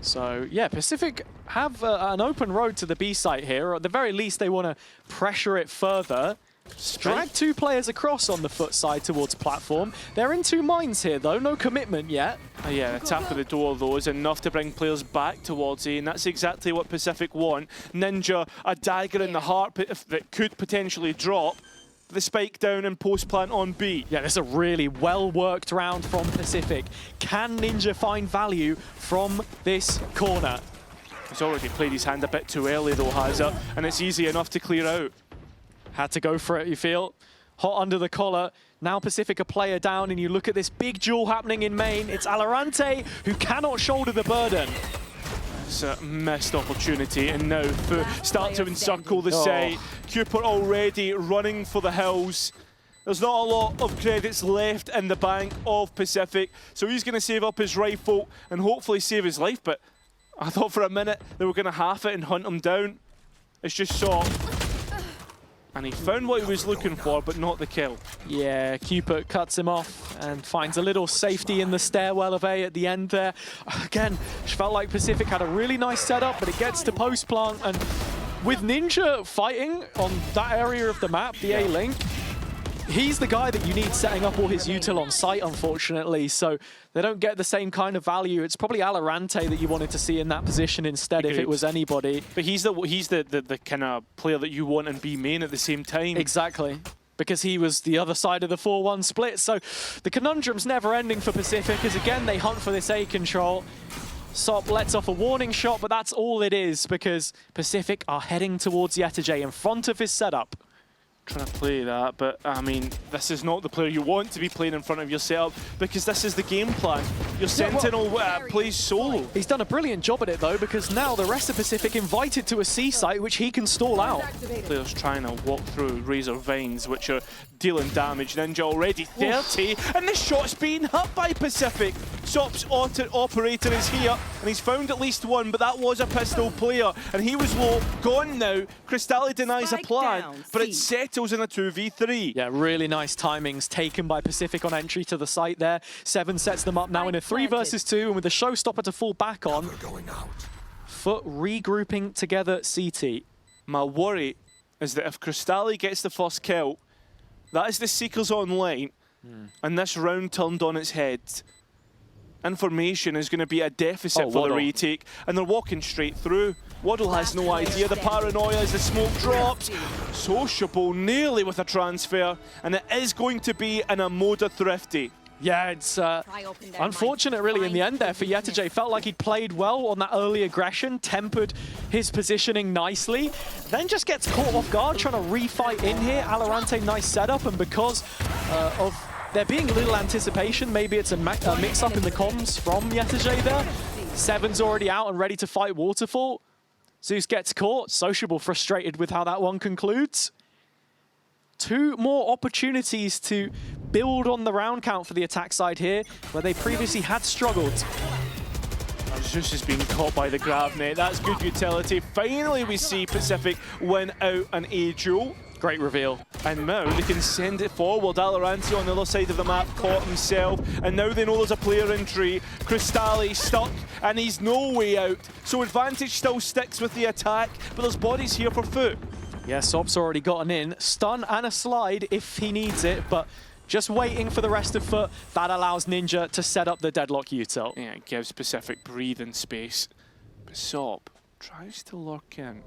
So, yeah, Pacific have an open road to the B site here, or at the very least they want to pressure it further. Drag 2 players across on the FUT side towards platform. They're in 2 mines here, though. No commitment yet. Yeah, a tap at the door, though, is enough to bring players back towards A, and that's exactly what Pacific want. Ninja, a dagger in the heart that could potentially drop. The spike down and post plant on B. Yeah, this is a really well-worked round from Pacific. Can Ninja find value from this corner? He's already played his hand a bit too early, though, Hazard, and it's easy enough to clear out. Had to go for it, you feel. Hot under the collar. Now Pacific a player down, and you look at this big duel happening in main. It's Valorant who cannot shoulder the burden. It's a missed opportunity, and now start to encircle the site. Cooper already running for the hills. There's not a lot of credits left in the bank of Pacific, so he's going to save up his rifle and hopefully save his life, but I thought for a minute they were going to half it and hunt him down. It's just SOP. And he found what he was looking for, but not the kill. Yeah, Cupid cuts him off and finds a little safety in the stairwell of A at the end there. Again, just felt like Pacific had a really nice setup, but it gets to post plant, and with Ninja fighting on that area of the map, the A-link, he's the guy that you need setting up all his util on site, unfortunately, so they don't get the same kind of value. It's probably Valorant that you wanted to see in that position instead if it was anybody. But he's the kind of player that you want in B main at the same time. Exactly, because he was the other side of the 4-1 split. So the conundrum's never ending for Pacific, as again they hunt for this A control. SOP lets off a warning shot, but that's all it is, because Pacific are heading towards Yetije in front of his setup. Trying to play that, but I mean, this is not the player you want to be playing in front of your setup, because this is the game plan. Your Sentinel plays solo. He's done a brilliant job at it though, because now the rest of Pacific invited to a C site which he can stall out. Players trying to walk through Razor Vines, which are dealing damage. Ninja already 30, and the shot's being hit by Pacific. SOP's operator is here, and he's found at least one, but that was a pistol player, and he was low, gone now. Cristali denies a plan, but it's settled Pistols in a 2v3. Yeah, really nice timings taken by Pacific on entry to the site there. Seven sets them up now in a 3 versus 2, and with the showstopper to fall back on. FUT regrouping together CT. My worry is that if Crystalli gets the first kill, that is the Seekers online, and this round turned on its head. Information is going to be a deficit for the Waddle. retake, and they're walking straight through. Waddle has no idea. The paranoia as the smoke drops. Sociable nearly with a transfer, and it is going to be an Amoda Thrifty. Yeah, it's unfortunate really in the end there for Yetijay. Felt like he'd played well on that early aggression, tempered his positioning nicely, then just gets caught off guard trying to refight in here. Alorante, nice setup, and because of there being little anticipation, maybe it's a mix-up in the comms from Yetijay there. Seven's already out and ready to fight Waterfall. Zeus gets caught, Sociable frustrated with how that one concludes. 2 more opportunities to build on the round count for the attack side here, where they previously had struggled. Zeus is being caught by the grab net. That's good utility. Finally, we see Pacific win out an A duel. Great reveal. And now they can send it forward. Alorante on the other side of the map caught himself, and now they know there's a player in tree. Crystalli stuck, and he's no way out. So advantage still sticks with the attack, but there's bodies here for FUT. Yeah, Sob's already gotten in. Stun and a slide if he needs it, but just waiting for the rest of FUT. That allows Ninja to set up the deadlock util. Yeah, it gives Pacific breathing space. But Sob tries to lurk in.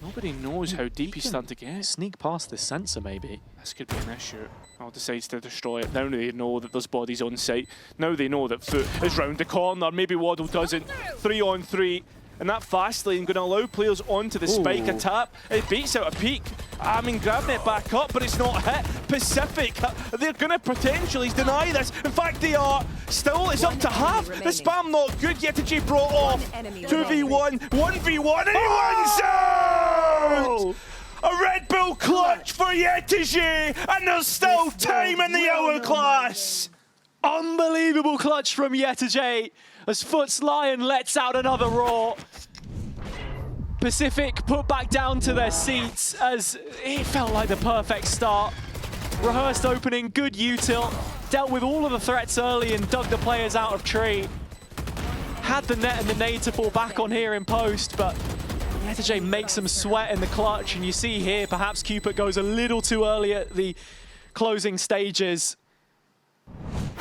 Nobody knows how deep he's starting to get. Sneak past this sensor, maybe. This could be an issue. Al decides to destroy it. Now they know that there's bodies on site. Now they know that FUT is round the corner. Maybe Waddle doesn't. 3 on 3. And that fast lane going to allow players onto the spike. A tap. It beats out a peak. I mean, grabbing it back up, but it's not hit. Pacific, they're going to potentially deny this. In fact, they are. Still, it's up to half. The spam not good. Yetijay brought off. 2v1, 1v1, and he wins out! A Red Bull clutch for Yetijay, and there's still time in the hourglass. Unbelievable clutch from Yetijay as FUT's Lion lets out another roar. Pacific put back down to their seats as it felt like the perfect start. Rehearsed opening, good util, dealt with all of the threats early and dug the players out of tree. Had the net and the nade to fall back on here in post, but Yetijay makes them sweat in the clutch, and you see here perhaps Cupid goes a little too early at the closing stages.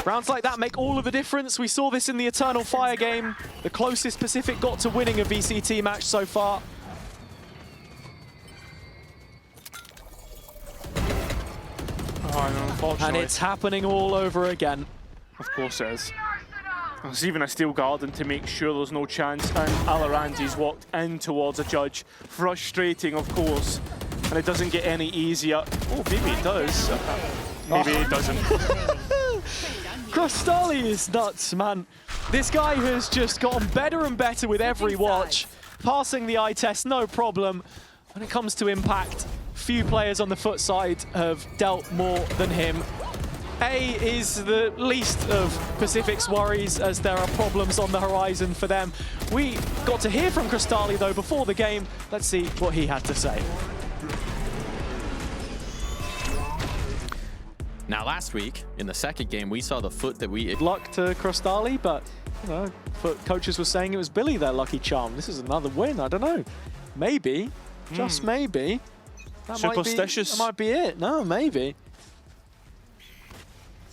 Rounds like that make all of the difference. We saw this in the Eternal Fire game, the closest Pacific got to winning a VCT match so far. Oh, unfortunately. And it's happening all over again. Of course it is. There's even a steel garden to make sure there's no chance, and Alorante's walked in towards a judge. Frustrating, of course, and it doesn't get any easier. Oh, maybe it does. Maybe it doesn't. Crystalli is nuts, man. This guy has just gotten better and better with every watch. Passing the eye test, no problem. When it comes to impact, few players on the FUT side have dealt more than him. A is the least of Pacific's worries as there are problems on the horizon for them. We got to hear from Crystalli though before the game. Let's see what he had to say. Now last week, in the second game, we saw the FUT that we... Luck to Crystalli, but you know, FUT coaches were saying it was Billy their lucky charm. This is another win, I don't know. Maybe, just maybe. That Superstitious. Might be it, no, maybe.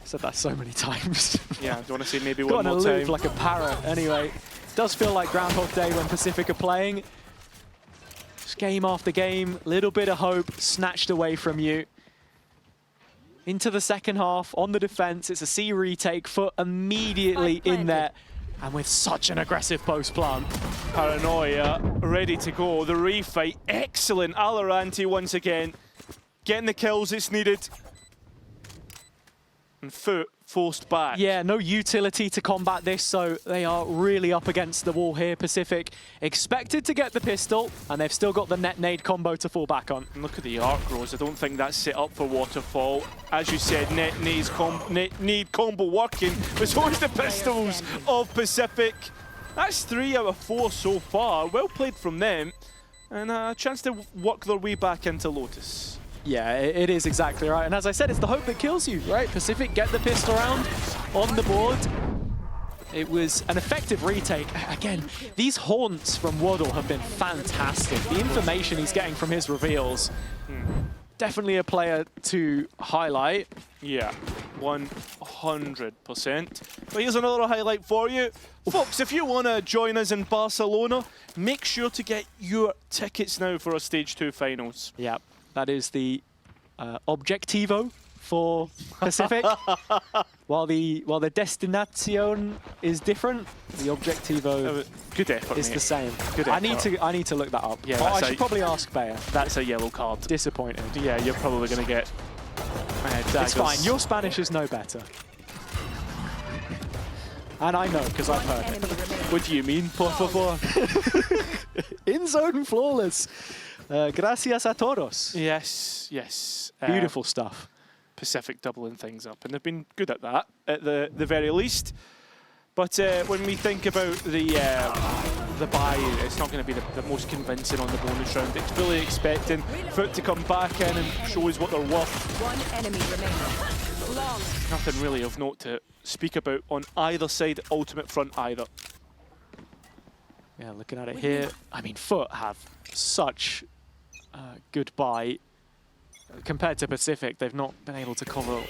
Said that so many times. Yeah, do you want to say maybe one more Got time? like a parrot. Anyway, does feel like Groundhog Day when Pacific are playing. Just game after game, little bit of hope snatched away from you. Into the second half, on the defense, it's a C retake. FUT immediately in there, and with such an aggressive post plant. Paranoia ready to go. The refight, excellent. Alorante once again getting the kills it's needed. And FUT forced back. Yeah, no utility to combat this, so they are really up against the wall here. Pacific expected to get the pistol, and they've still got the net nade combo to fall back on. And look at the arc, Rose. I don't think that's set up for Waterfall. As you said, net nade combo working, but so is the pistols of Pacific. That's 3 out of 4 so far. Well played from them. And a chance to work their way back into Lotus. Yeah, it is exactly right. And as I said, it's the hope that kills you, right? Pacific get the pistol round on the board. It was an effective retake. Again, these haunts from Waddle have been fantastic. The information he's getting from his reveals, definitely a player to highlight. Yeah, 100%. But here's another highlight for you. Folks, if you want to join us in Barcelona, make sure to get your tickets now for our Stage 2 finals. Yeah, that is the objectivo for Pacific. while the destination is different, the objectivo good effort, is mate. the same. Good effort. I need to look that up. Yeah, well, I should probably ask Bayer. That's a yellow card. Disappointed. Yeah, you're probably going to get It's fine. Your Spanish is no better. And I know, because I've heard it. What do you mean, por favor? In zone flawless. Gracias a todos. Yes, yes. Beautiful stuff. Pacific doubling things up, and they've been good at that, at the very least. But when we think about the bye, it's not going to be the most convincing on the bonus round. It's fully expecting FUT to come back in and show us what they're worth. One enemy remaining. Long. Nothing really of note to speak about on either side, Ultimate Front either. Yeah, looking at it here, I mean, FUT have such good buy. Compared to Pacific, they've not been able to cobble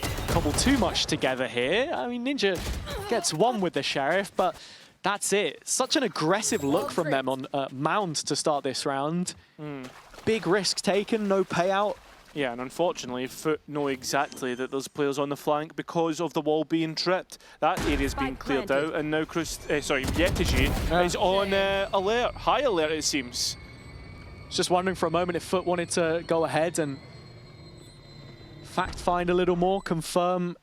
too much together here. I mean, Ninja gets one with the Sheriff, but that's it. Such an aggressive look from them on Mound to start this round. Big risk taken, no payout. Yeah, and unfortunately, FUT know exactly that there's players on the flank because of the wall being tripped. That area's been cleared out, and now Yetiji is on alert, high alert it seems. Just wondering for a moment if FUT wanted to go ahead and fact find a little more, confirm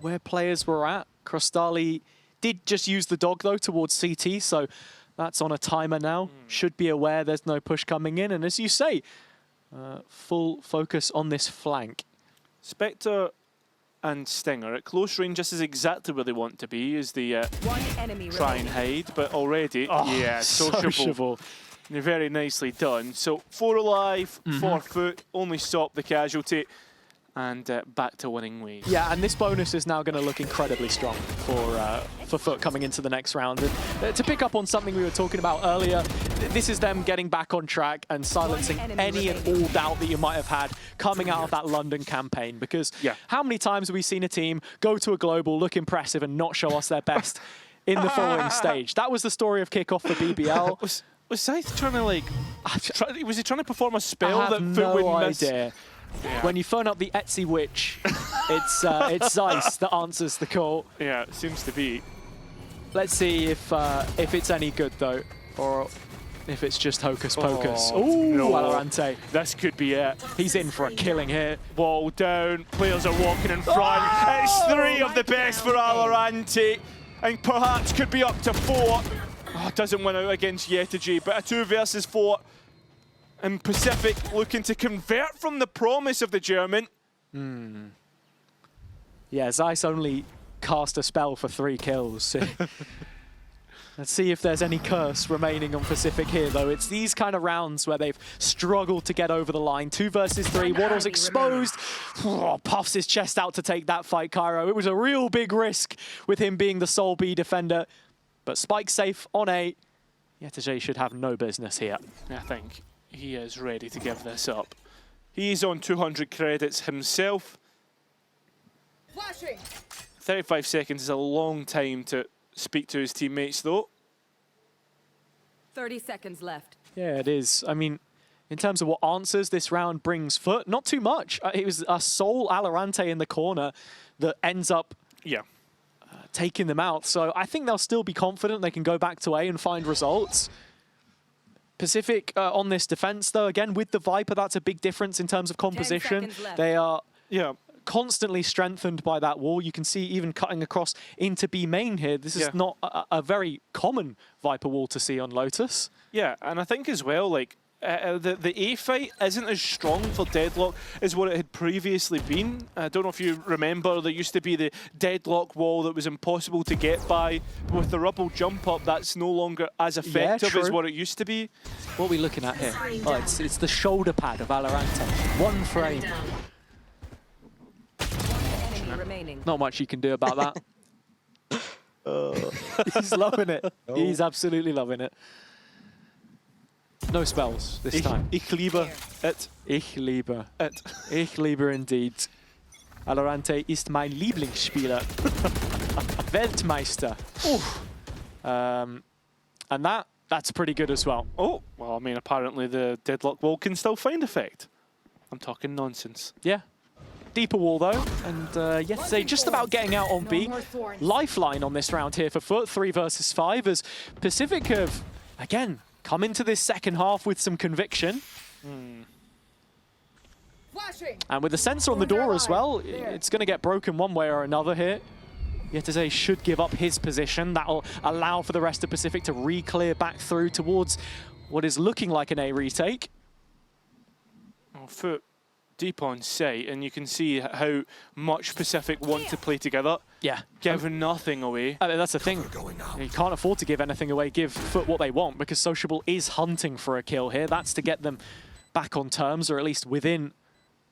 where players were at. Crostali did just use the dog though towards CT, so that's on a timer now. Should be aware there's no push coming in, and as you say, full focus on this flank. Spectre and Stinger at close range, this is exactly where they want to be, is the try and hide, but already, yeah, sociable. Very nicely done. So 4 alive, 4 FUT, only stop the casualty, and back to winning ways. Yeah, and this bonus is now going to look incredibly strong for FUT coming into the next round. And to pick up on something we were talking about earlier, this is them getting back on track and silencing any and all doubt that you might have had coming out of that London campaign. Because how many times have we seen a team go to a global, look impressive, and not show us their best in the following stage? That was the story of kickoff for BBL. Was Scythe trying to was he trying to perform a spell that FUT would miss? Idea. Yeah. When you phone up the Etsy witch, it's Zeiss that answers the call. Yeah, it seems to be. Let's see if it's any good though, or if it's just hocus pocus. Ooh, no. Valorant. This could be it. He's in for a killing here. Wall down, players are walking in front. It's 3 of the best for Valorant, and perhaps could be up to 4. Oh, doesn't win out against Yetiji, but a 2 versus 4. And Pacific looking to convert from the promise of the German. Yeah, Zeiss only cast a spell for 3 kills. Let's see if there's any curse remaining on Pacific here, though. It's these kind of rounds where they've struggled to get over the line. 2 versus 3, Waddle's exposed. Puffs his chest out to take that fight, Cairo. It was a real big risk with him being the sole B defender. But Spike safe on A. Yetiji should have no business here. I think he is ready to give this up. He's on 200 credits himself. Flashing. 35 seconds is a long time to speak to his teammates, though. 30 seconds left. Yeah, it is. I mean, in terms of what answers this round brings FUT, not too much. It was a sole Alorante in the corner that ends up taking them out. So I think they'll still be confident they can go back to A and find results. Pacific on this defense, though, again, with the Viper, that's a big difference in terms of composition. They are constantly strengthened by that wall. You can see even cutting across into B main here. This is not a very common Viper wall to see on Lotus. Yeah, and I think as well, like, the A fight isn't as strong for Deadlock as what it had previously been. I don't know if you remember, there used to be the Deadlock wall that was impossible to get by. But with the Rubble jump up, that's no longer as effective as what it used to be. What are we looking at here? Oh, it's the shoulder pad of Valorant. One frame. Remaining. Not much you can do about that. He's loving it. Oh. He's absolutely loving it. No spells this time. Ich liebe it. Ich liebe. It. Ich liebe indeed. Valorant ist mein Lieblingsspieler. Weltmeister. And that's pretty good as well. Oh, well, I mean, apparently the Deadlock wall can still find effect. I'm talking nonsense. Yeah. Deeper wall though, and yesterday just about getting out on B. Lifeline on this round here for FUT, 3 versus 5, as Pacific have, again, come into this second half with some conviction. And with the sensor on the door as well, it's going to get broken one way or another here. Yeteze should give up his position. That'll allow for the rest of Pacific to re-clear back through towards what is looking like an A retake. Oh, FUT deep on site, and you can see how much Pacific want to play together. Yeah. Give nothing away. I mean, that's the thing. You can't afford to give anything away. Give FUT what they want, because Sociable is hunting for a kill here. That's to get them back on terms, or at least within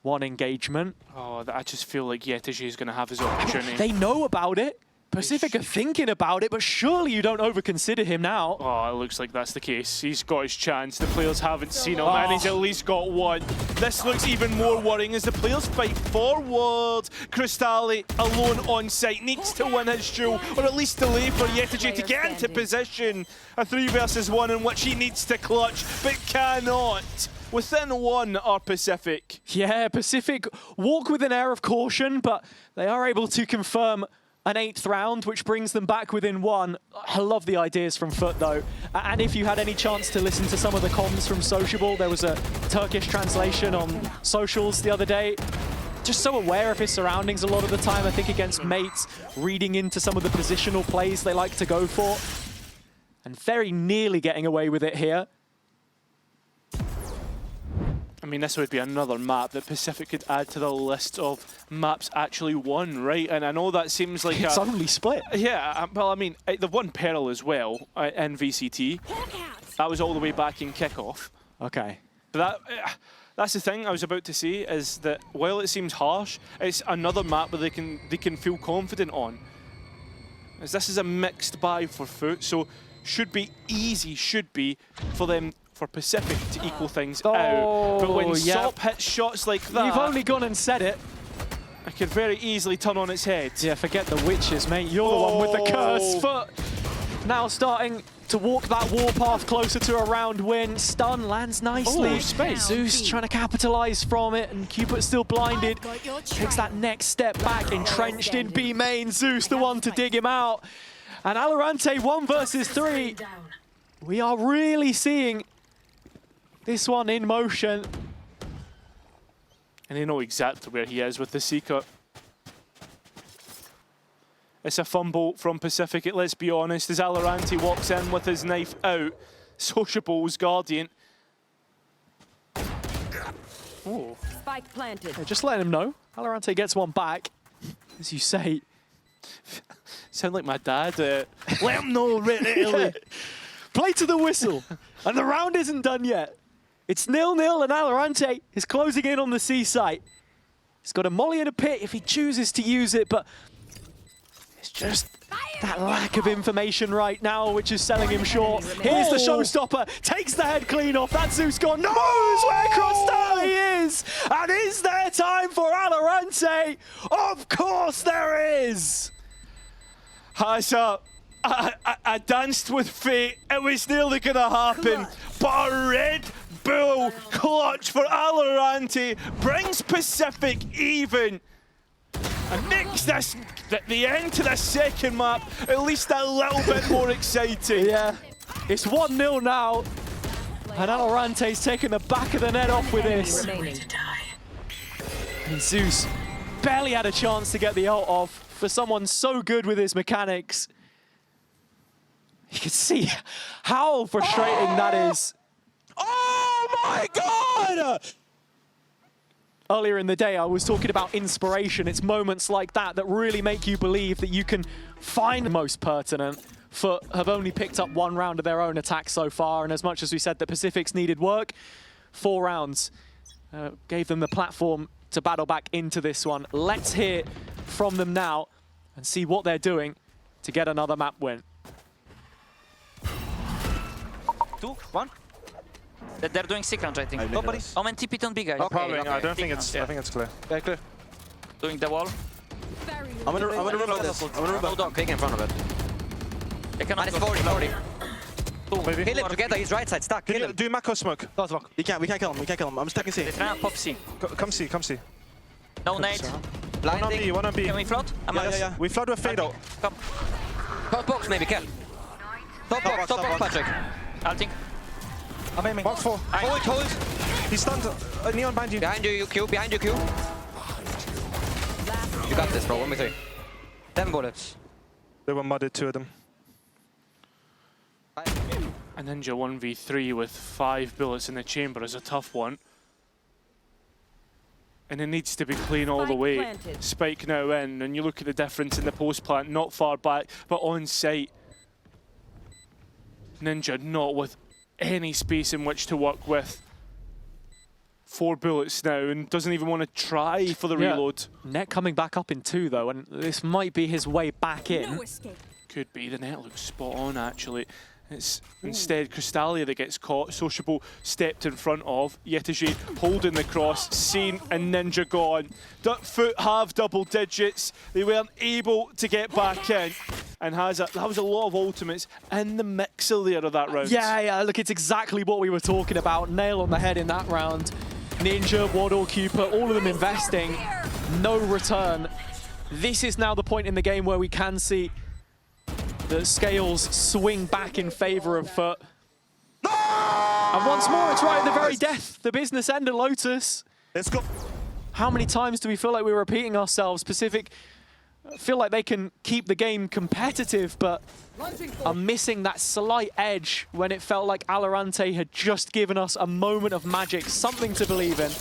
one engagement. Oh, I just feel like Yetege is going to have his opportunity. They know about it. Pacific are thinking about it, but surely you don't overconsider him now. Oh, it looks like that's the case. He's got his chance. The players haven't seen him, and he's at least got one. This looks even more worrying as the players fight forward. Cristali, alone on site, needs to win his duel, or at least delay for Yetege to get into position. A 3 versus 1 in which he needs to clutch, but cannot. Within one are Pacific. Yeah, Pacific walk with an air of caution, but they are able to confirm an 8th round, which brings them back within 1. I love the ideas from FUT, though. And if you had any chance to listen to some of the comms from Sociable, there was a Turkish translation on socials the other day. Just so aware of his surroundings a lot of the time, I think, against mates, reading into some of the positional plays they like to go for. And very nearly getting away with it here. I mean, this would be another map that Pacific could add to the list of maps actually won, right? And I know that seems like it's only split. Yeah, well, I mean, they've won Peril as well in VCT. That was all the way back in kickoff. Okay. But that's the thing I was about to say, is that while it seems harsh, it's another map where they can feel confident on. As this is a mixed buy for FUT, so should be easy, for them. For Pacific to equal things out. But when Sop hits shots like that... You've only gone and said it. I could very easily turn on its head. Yeah, forget the witches, mate. You're the one with the curse. FUT now starting to walk that warpath closer to a round win. Stun lands nicely. Space. Zeus trying to capitalize from it, and Cupid's still blinded. Takes that next step back, entrenched in B main. Zeus the one to dig him out. And Alorante 1 versus 3. We are really seeing this one in motion. And they know exactly where he is with the Seeker. It's a fumble from Pacific, let's be honest, as Alorante walks in with his knife out. Sociable's Guardian. Oh. Spike planted. Yeah, just letting him know. Alorante gets one back, as you say. Sound like my dad. Let him know, really. Play to the whistle. And the round isn't done yet. It's 0-0, and Alorante is closing in on the C site. He's got a molly in a pit if he chooses to use it, but it's just that lack of information right now which is selling him short. Here's the showstopper, takes the head clean off. That Zeus gone, knows where Crostali is! And is there time for Alorante? Of course there is! I danced with fate. It was nearly going to happen, but a Red Bull clutch for Alorante brings Pacific even. And makes this, the end to the second map, at least a little bit more exciting. Yeah, it's 1-0 now. And Alorante's taking the back of the net off with this. And Zeus barely had a chance to get the ult off for someone so good with his mechanics. You can see how frustrating that is. Oh my God! Earlier in the day, I was talking about inspiration. It's moments like that that really make you believe that you can find the most pertinent. FUT have only picked up 1 round of their own attack so far, and as much as we said that Pacific's needed work, 4 rounds gave them the platform to battle back into this one. Let's hear from them now and see what they're doing to get another map win. 2, 1. They're doing secret, I think. Nobody. Oh, man, TP on B, guys. Probably. Okay. I don't think it's. I think it's clear. Yeah, clear. Doing the wall. I'm gonna reload this. I'm gonna reload dog. Pick in front of it. They cannot Minus go. 40. Maybe. Kill him together. He's right side. Stuck. Kill him. Do Mako smoke. We can't kill him. We can't kill him. I'm stuck in C. They try and pop C. Come see. Come see. No nade. One on B. One on B. Can we float? Yeah. We flood with fade out. Come. Top box maybe. Kill. Top box. Patrick. I'll think. I'm aiming. Box 4. Hold. He's stunned. Neon behind you. Behind you, Q. Behind you, Q. You got this, bro. 1v3. 7 bullets. They were mudded, 2 of them. A Ninja 1v3 with 5 bullets in the chamber is a tough one. And it needs to be clean all the way. Planted. Spike now in, and you look at the difference in the post plant, not far back, but on site. Ninja not with any space in which to work with. 4 bullets now, and doesn't even want to try for the reload. Net coming back up in 2 though, and this might be his way back in. Could be. The net looks spot on, actually. It's instead Crystalia that gets caught. Sociable stepped in front of. Yetiji holding the cross. Seen and Ninja gone. FUT have double digits. They weren't able to get back in. And that was a lot of ultimates in the mixer there of that round. Yeah, look, it's exactly what we were talking about. Nail on the head in that round. Ninja, Waddle, Cooper, all of them investing. No return. This is now the point in the game where we can see the scales swing back in favor of FUT. And once more, it's right at the very death. The business end of Lotus. Let's go. How many times do we feel like we're repeating ourselves? Pacific feel like they can keep the game competitive, but are missing that slight edge when it felt like Valorant had just given us a moment of magic, something to believe in.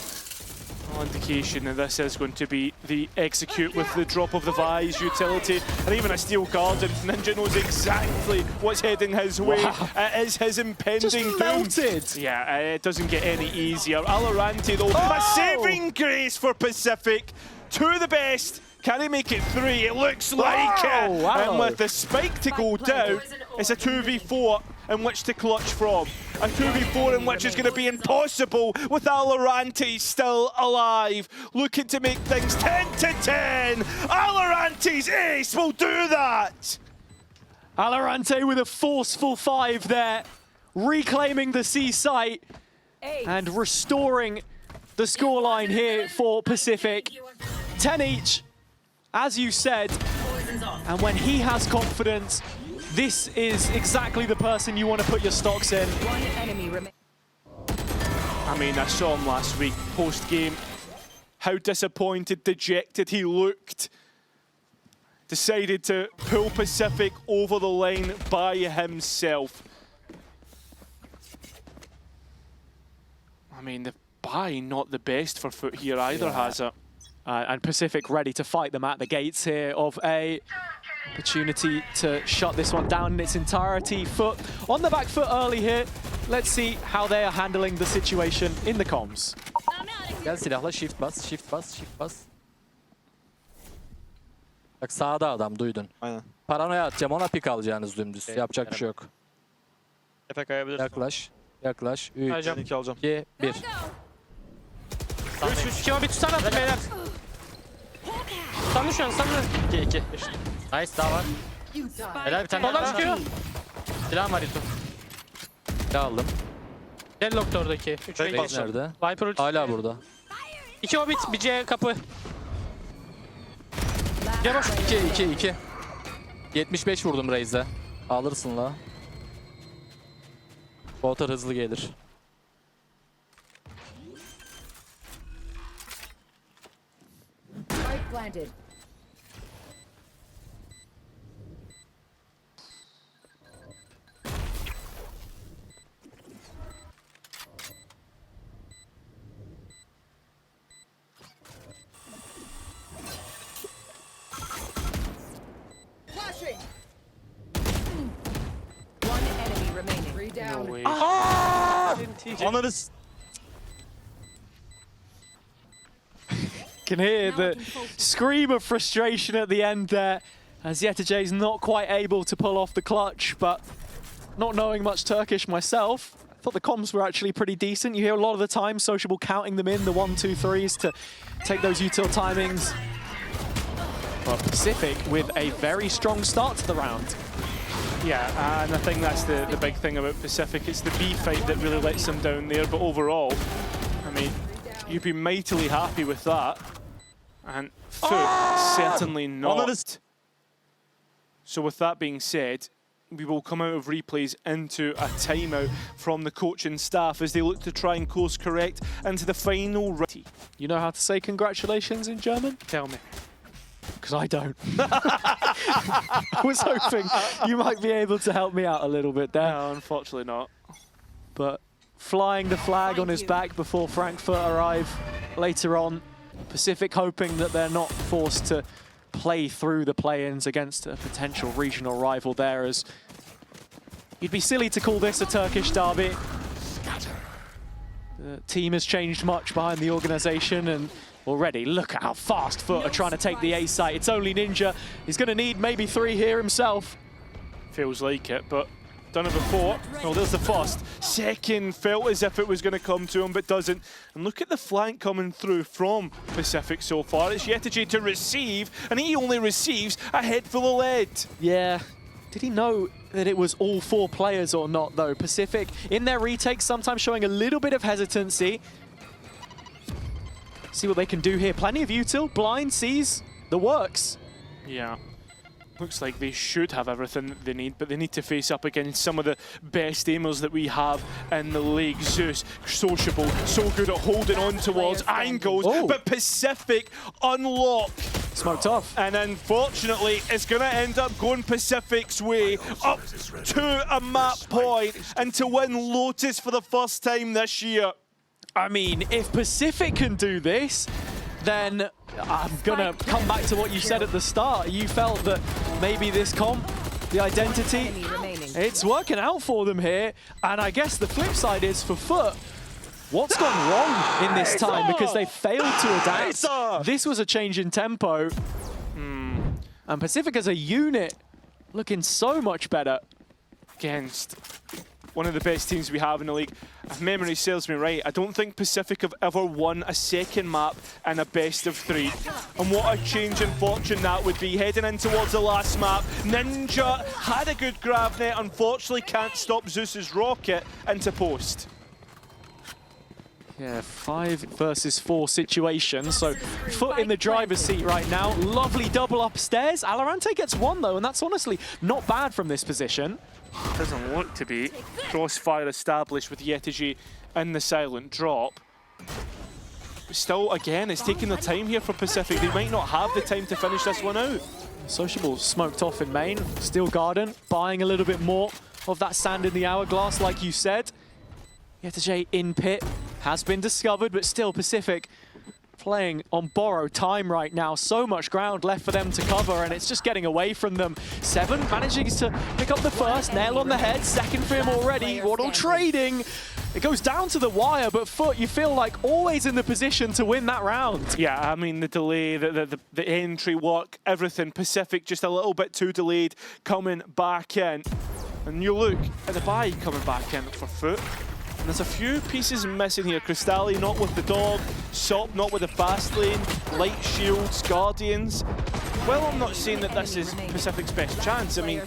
All indication that this is going to be the execute with the drop of the Vise utility, and even a Steel Garden. Ninja knows exactly what's heading his way. Wow. It is his impending Just doom. melted. Yeah, it doesn't get any easier. Valorant though, a saving grace for Pacific. 2 of the best. Can he make it 3? It looks like it. Wow. And with the spike to go down, it's a 2v4 in which to clutch from. A 2v4 in which is going to be impossible with Valorant still alive. Looking to make things 10-10. Valorante's ace will do that. Valorant with a forceful 5 there, reclaiming the C site and restoring the scoreline here for Pacific. 10 each, as you said, and when he has confidence, this is exactly the person you want to put your stocks in. One enemy remains. I mean, I saw him last week, post-game, how disappointed, dejected he looked. Decided to pull Pacific over the line by himself. I mean, the buy not the best for FUT here either, has it? And Pacific ready to fight them at the gates here of a opportunity to shut this one down in its entirety. FUT on the back foot early here. Let's see how they are handling the situation in the comms. Gel silahla shift bas, shift bas, shift bas. Bak sağda adam duydun. Aynen. Paranoya atacağım ona pik alacağınız dümdüz. Yapacak bir şey yok. Efe kayabilirsin. Yaklaş. Yaklaş. 3, Kayacağım. 2 alacağım. 2, 1. 3 2 bir tutsana beyler. Sandı şu an sandı. 2. Nice daha var. Helal bir tane Soldan daha. çıkıyor. Silahım var Yusuf. Silah aldım. Deadlock'ta oradaki. 3 Tek ve bas. Nerede? Viper ultisi. Hala burada. 2 Hobbit, bir C kapı. C boş. 2. 75 vurdum Raze'e. Alırsın la. Water hızlı gelir. Spike planted. down. No way. Honor is. Can hear the scream of frustration at the end there, as Yetajay's not quite able to pull off the clutch, but not knowing much Turkish myself, I thought the comms were actually pretty decent. You hear a lot of the time Sociable counting them in, the 1, 2, 3s to take those util timings. But Pacific with a very strong start to the round. Yeah, and I think that's the big thing about Pacific. It's the B fight that really lets them down there, but overall, I mean, you'd be mightily happy with that. And FUT, certainly not. So with that being said, we will come out of replays into a timeout from the coaching staff as they look to try and course correct into the final round. You know how to say congratulations in German? Tell me. Because I don't. I was hoping you might be able to help me out a little bit there. No, unfortunately not. But flying the flag on his back before Frankfurt arrive later on, Pacific hoping that they're not forced to play through the play-ins against a potential regional rival there, as you'd be silly to call this a Turkish derby. The team has changed much behind the organization, and already look at how fast FUT are trying to take the A site. It's only Ninja. He's going to need maybe 3 here himself. Feels like it, but done it before. Well, there's the first. Second felt as if it was going to come to him, but doesn't. And look at the flank coming through from Pacific so far. It's Yetajay to receive, and he only receives a head full of lead. Yeah. Did he know that it was all 4 players or not, though? Pacific, in their retakes, sometimes showing a little bit of hesitancy. See what they can do here. Plenty of util. Blind sees the works. Yeah. Looks like they should have everything that they need, but they need to face up against some of the best aimers that we have in the league. Zeus, Sociable, so good at holding on towards angles, but Pacific unlock. Smoked off. And unfortunately, it's going to end up going Pacific's way up to a map point and to win Lotus for the first time this year. I mean, if Pacific can do this, then I'm going to come back to what you said at the start. You felt that maybe this comp, the identity, it's working out for them here. And I guess the flip side is for FUT, what's gone wrong in this time? Because they failed to adapt. This was a change in tempo. And Pacific as a unit looking so much better. Against one of the best teams we have in the league. If memory serves me right, I don't think Pacific have ever won a second map in a best of 3. And what a change in fortune that would be. Heading in towards the last map, Ninja had a good grab net, unfortunately can't stop Zeus's rocket into post. Yeah, 5 versus 4 situation, so FUT in the driver's seat right now. Lovely double upstairs. Alorante gets 1 though, and that's honestly not bad from this position. Doesn't look to be. Crossfire established with Yetajay in the silent drop. But still, again, it's taking the time here for Pacific. They might not have the time to finish this one out. Sociable smoked off in main. Steel Garden buying a little bit more of that sand in the hourglass, like you said. Yetajay in pit has been discovered, but still Pacific playing on borrowed time right now. So much ground left for them to cover, and it's just getting away from them. 7 managing to pick up the first, nail on the head, second for him already. Waddle trading. It goes down to the wire, but FUT, you feel like always in the position to win that round. Yeah, I mean, the delay, the entry work, everything. Pacific just a little bit too delayed coming back in. And you look at the buy coming back in for FUT. And there's a few pieces missing here. Crystalli not with the dog, Sop not with the fast lane, Light Shields, Guardians. Well, I'm not saying that this is Pacific's best chance. I mean,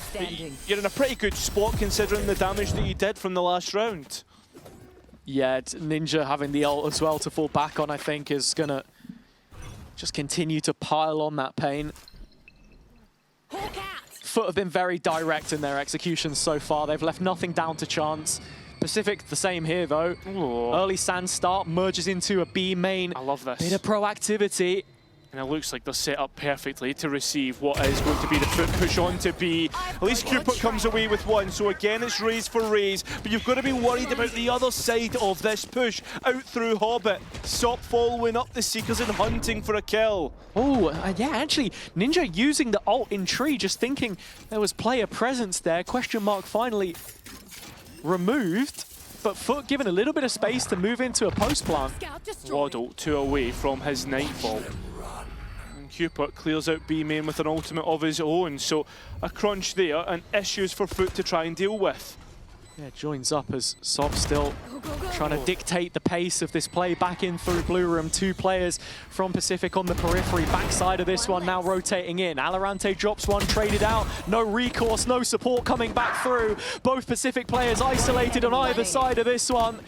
you're in a pretty good spot considering the damage that you did from the last round. Yeah, Ninja having the ult as well to fall back on, I think, is going to just continue to pile on that pain. FUT have been very direct in their executions so far. They've left nothing down to chance. Pacific, the same here, though. Ooh. Early sand start, merges into a B main. I love this. Bit of proactivity. And it looks like they're set up perfectly to receive what is going to be the FUT push on to B. At least Cupid comes away with 1, so again it's raise for raise. But you've got to be worried about the other side of this push, out through Hobbit. Sop following up the Seekers and hunting for a kill. Oh, yeah, actually, Ninja using the ult in tree, just thinking there was player presence there. Question mark finally removed, but FUT given a little bit of space to move into a post plant. Waddle 2 away from his Nightfall. And Cupid clears out B main with an ultimate of his own, so a crunch there and issues for FUT to try and deal with. Yeah, joins up as Sob still trying to dictate the pace of this play back in through Blue Room. 2 players from Pacific on the periphery. Backside of this one now rotating in. Alorante drops one, traded out. No recourse, no support coming back through. Both Pacific players isolated on either side of this one.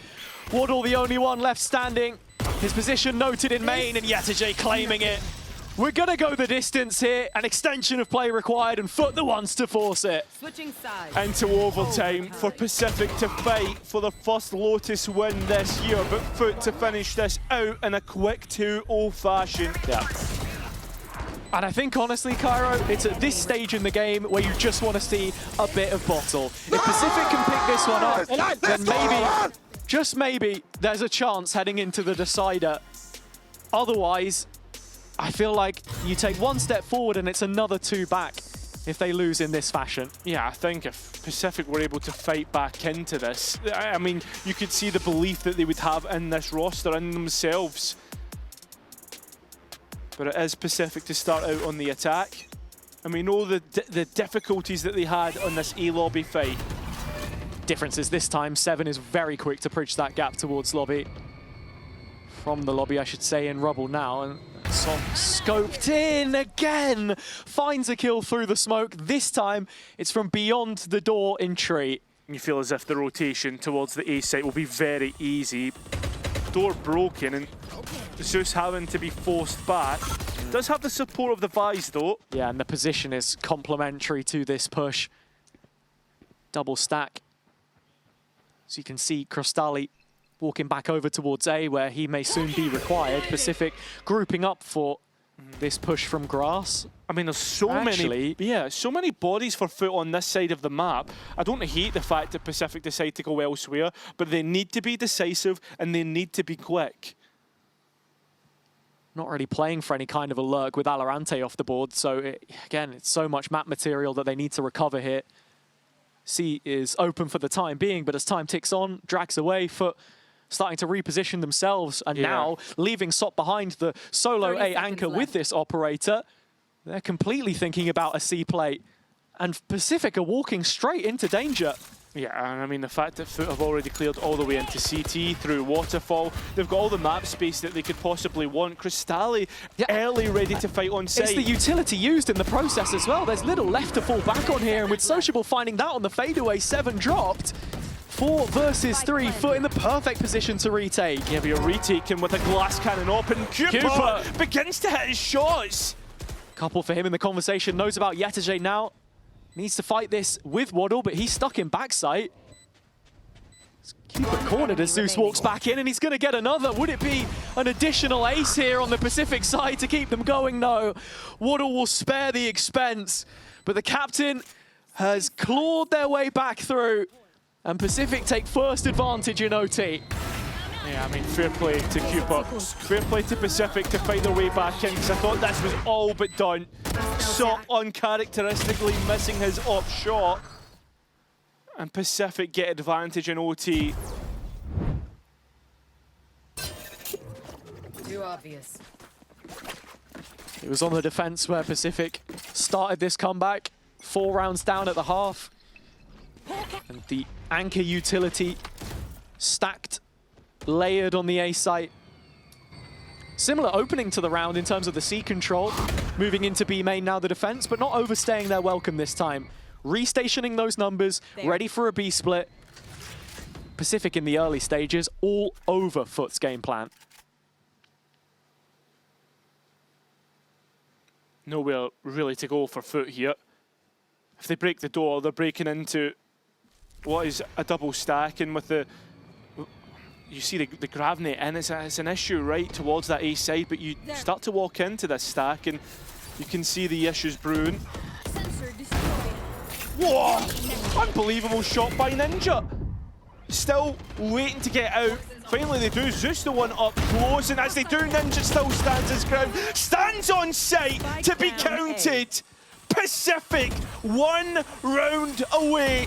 Waddle the only one left standing. His position noted in main and Yetijay claiming it. We're going to go the distance here. An extension of play required and FUT the ones to force it. Switching sides. Into overtime for Pacific to fight for the first Lotus win this year, but FUT to finish this out in a quick 2-0 fashion. Yeah. And I think, honestly, Cairo, it's at this stage in the game where you just want to see a bit of bottle. If Pacific can pick this one up, then maybe, just maybe, there's a chance heading into the decider. Otherwise, I feel like you take one step forward and it's another 2 back if they lose in this fashion. Yeah, I think if Pacific were able to fight back into this, I mean, you could see the belief that they would have in this roster, in themselves. But it is Pacific to start out on the attack. And we know the difficulties that they had on this E-lobby fight. Difference is this time, 7 is very quick to bridge that gap towards lobby. From the lobby, I should say, in rubble now. And Sob scoped in again, finds a kill through the smoke. This time, it's from beyond the door in tree. You feel as if the rotation towards the A site will be very easy. Door broken and Zeus having to be forced back. Does have the support of the Vise though. Yeah, and the position is complementary to this push. Double stack. So you can see Crostali walking back over towards A, where he may soon be required. Pacific grouping up for this push from grass. I mean, there's so many bodies for FUT on this side of the map. I don't hate the fact that Pacific decide to go elsewhere, but they need to be decisive and they need to be quick. Not really playing for any kind of a lurk with Alorante off the board, so again, it's so much map material that they need to recover here. C is open for the time being, but as time ticks on, drags away, FUT starting to reposition themselves, and now leaving Sop behind the solo A anchor with this operator. They're completely thinking about a C plate, and Pacific are walking straight into danger. Yeah, and I mean, the fact that FUT have already cleared all the way into CT through Waterfall, they've got all the map space that they could possibly want. Crystali early ready to fight on site. It's the utility used in the process as well. There's little left to fall back on here, and with Sociable finding that on the fadeaway, 7 dropped. 4 versus 3, FUT in the perfect position to retake. Yeah, but you're retaking with a glass cannon open. Cupid begins to hit his shots. Couple for him in the conversation, knows about Yetijay now. Needs to fight this with Waddle, but he's stuck in backside. Cupid cornered as Zeus walks back in, and he's going to get another. Would it be an additional ace here on the Pacific side to keep them going? No. Waddle will spare the expense, but the captain has clawed their way back through, and Pacific take first advantage in OT. Yeah, I mean, fair play to Cupid. Fair play to Pacific to find their way back in, because I thought this was all but done. Sop uncharacteristically missing his op shot. And Pacific get advantage in OT. Too obvious. It was on the defense where Pacific started this comeback. 4 rounds down at the half. And the anchor utility stacked, layered on the A site. Similar opening to the round in terms of the C control. Moving into B main now the defense, but not overstaying their welcome this time. Restationing those numbers, ready for a B split. Pacific in the early stages, all over FUT's game plan. Nowhere really to go for FUT here. If they break the door, they're breaking into what is a double stack, and with the... You see the Gravnet, and it's an issue right towards that A side, but you start to walk into this stack and you can see the issues brewing. Whoa! Unbelievable shot by Ninja. Still waiting to get out. Finally they do. Zeus the one up close, and as they do, Ninja still stands his ground. Stands on site to be counted. Pacific 1 round away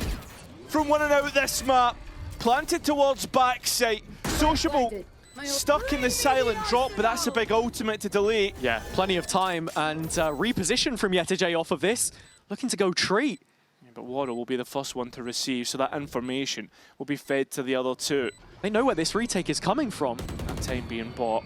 from winning out this map. planted towards backside. Sociable stuck in the silent drop, but that's a big ultimate to delay. Yeah, plenty of time and reposition from Yetijay off of this. Looking to go treat. Yeah, but Waddle will be the first one to receive, so that information will be fed to the other two. They know where this retake is coming from. That time being bought.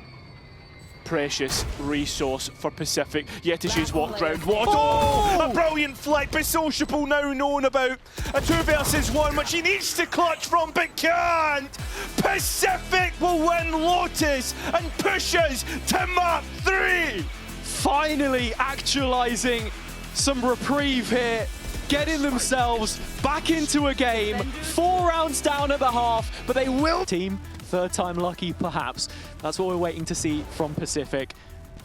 Precious resource for Pacific. Yetijay's walked round. Waddle! A brilliant flick, but Sociable now known about. A 2 versus 1, which he needs to clutch from, but can't! Pacific will win Lotus and pushes to map 3! Finally actualizing some reprieve here. Getting themselves back into a game. 4 rounds down at the half, but they will... Team. Third time lucky, perhaps. That's what we're waiting to see from Pacific.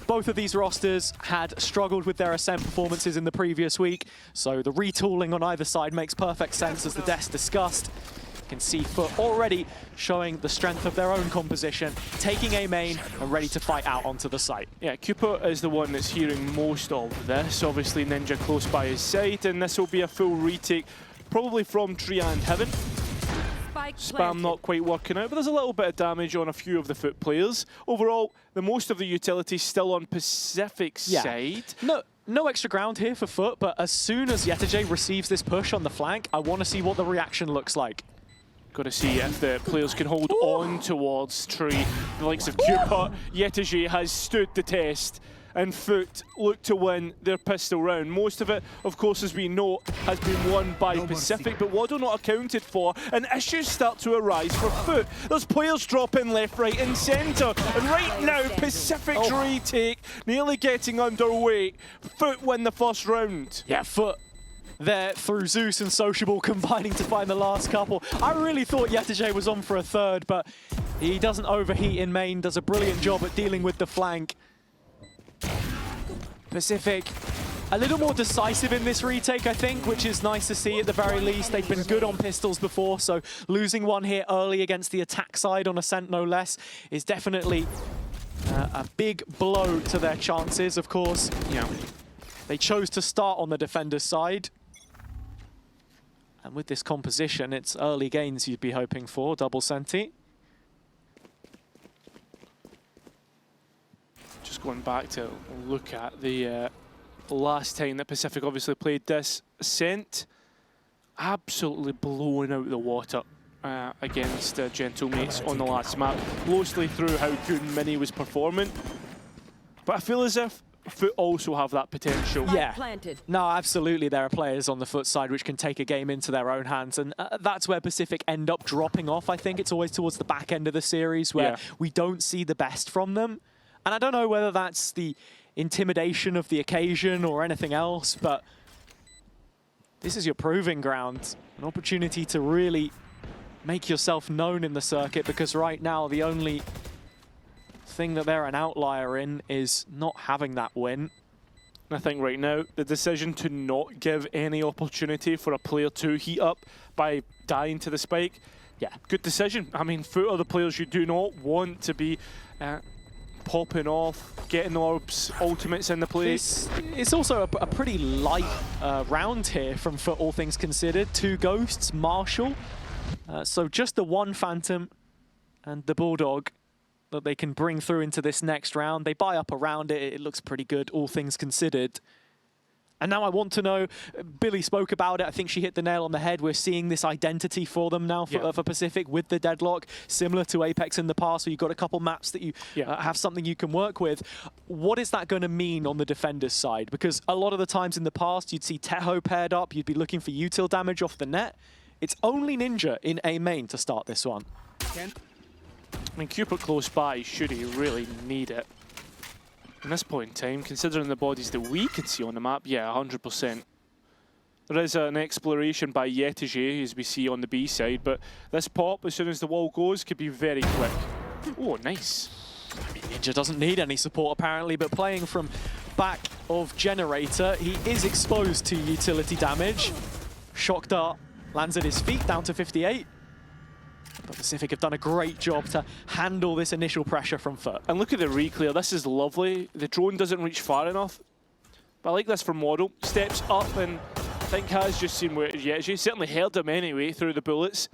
Both of these rosters had struggled with their Ascent performances in the previous week, so the retooling on either side makes perfect sense, as the Des discussed. You can see FUT already showing the strength of their own composition, taking a main and ready to fight out onto the site. Yeah, Cooper is the one that's hearing most of this. Obviously, Ninja close by his side, and this will be a full retake, probably from Tree and Heaven. Spam not quite working out, but there's a little bit of damage on a few of the FUT players. Overall, the most of the utility still on Pacific's side. No extra ground here for FUT, but as soon as Yetijay receives this push on the flank, I want to see what the reaction looks like. Got to see if the players can hold on towards Tree. The likes of Cooper, Yetijay has stood the test, and FUT look to win their pistol round. Most of it, of course, as we know, has been won by Pacific, but Waddle not accounted for, and issues start to arise for FUT. There's players dropping left, right, and centre, and right now, Pacific's retake nearly getting underway. FUT win the first round. Yeah, FUT there through Zeus and Sociable combining to find the last couple. I really thought Yetijay was on for a third, but he doesn't overheat in main, does a brilliant job at dealing with the flank. Pacific a little more decisive in this retake, I think, which is nice to see at the very least. They've been good on pistols before, so losing one here early against the attack side on Ascent no less is definitely a big blow to their chances, of course. Yeah. They chose to start on the defender's side. And with this composition, it's early gains you'd be hoping for, double Senti. Just going back to look at the last time that Pacific obviously played this Ascent, absolutely blowing out the water against Gentlemates on the last map. Mostly through how good Mini was performing. But I feel as if FUT also have that potential. Yeah, no, absolutely. There are players on the FUT side which can take a game into their own hands, and that's where Pacific end up dropping off. I think it's always towards the back end of the series where we don't see the best from them. And I don't know whether that's the intimidation of the occasion or anything else, but this is your proving ground, an opportunity to really make yourself known in the circuit, because right now the only thing that they're an outlier in is not having that win. I think right now the decision to not give any opportunity for a player to heat up by dying to the spike, good decision. I mean, FUT are the players you do not want to be popping off, getting orbs, ultimates in the place. It's also a pretty light round here from FUT, all things considered. 2 Ghosts, Marshall. So just the 1 Phantom and the Bulldog that they can bring through into this next round. They buy up around it. It looks pretty good, all things considered. And now I want to know, Billy spoke about it, I think she hit the nail on the head. We're seeing this identity for them now for Pacific with the Deadlock, similar to Apex in the past, where you've got a couple maps that you have something you can work with. What is that going to mean on the defender's side? Because a lot of the times in the past, you'd see Teho paired up, you'd be looking for util damage off the net. It's only Ninja in A main to start this one. I mean, Cooper close by, should he really need it? At this point in time, considering the bodies that we can see on the map, yeah, 100%. There is an exploration by Yetijay, as we see on the B side, but this pop, as soon as the wall goes, could be very quick. Oh, nice. I mean, Ninja doesn't need any support, apparently, but playing from back of Generator, he is exposed to utility damage. Shock Dart lands at his feet, down to 58. But Pacific have done a great job to handle this initial pressure from FUT. And look at the reclear. This is lovely. The drone doesn't reach far enough. But I like this from Waddle. Steps up and I think has just seen where Yetijay certainly held him anyway through the bullets.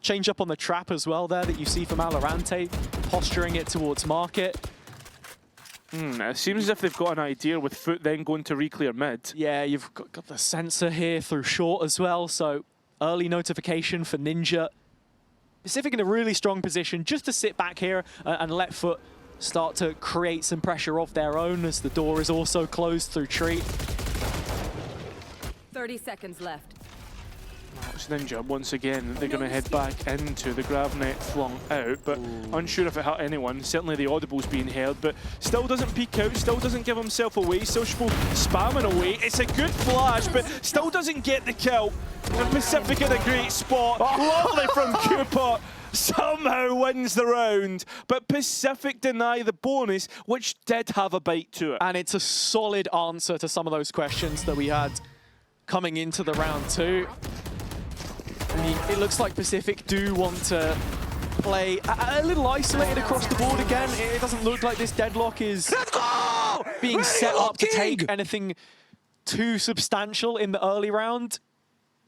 change up on the trap as well there that you see from Valorant, posturing it towards market. It seems as if they've got an idea with FUT then going to re-clear mid. Yeah, you've got the sensor here through short as well, so early notification for Ninja. Pacific in a really strong position just to sit back here and let FUT start to create some pressure of their own as the door is also closed through tree. 30 seconds left. It's Ninja once again. They're going to head back into the grav net flung out, but unsure if it hurt anyone. Certainly the audible's being heard, but still doesn't peek out, still doesn't give himself away. Sociable spamming away. It's a good flash, but still doesn't get the kill. And Pacific in a great spot. Lovely from Cooper. Somehow wins the round, but Pacific deny the bonus, which did have a bite to it. And it's a solid answer to some of those questions that we had coming into the round 2. I mean, it looks like Pacific do want to play a little isolated across the board again. It doesn't look like this deadlock is being set up to take anything too substantial in the early round.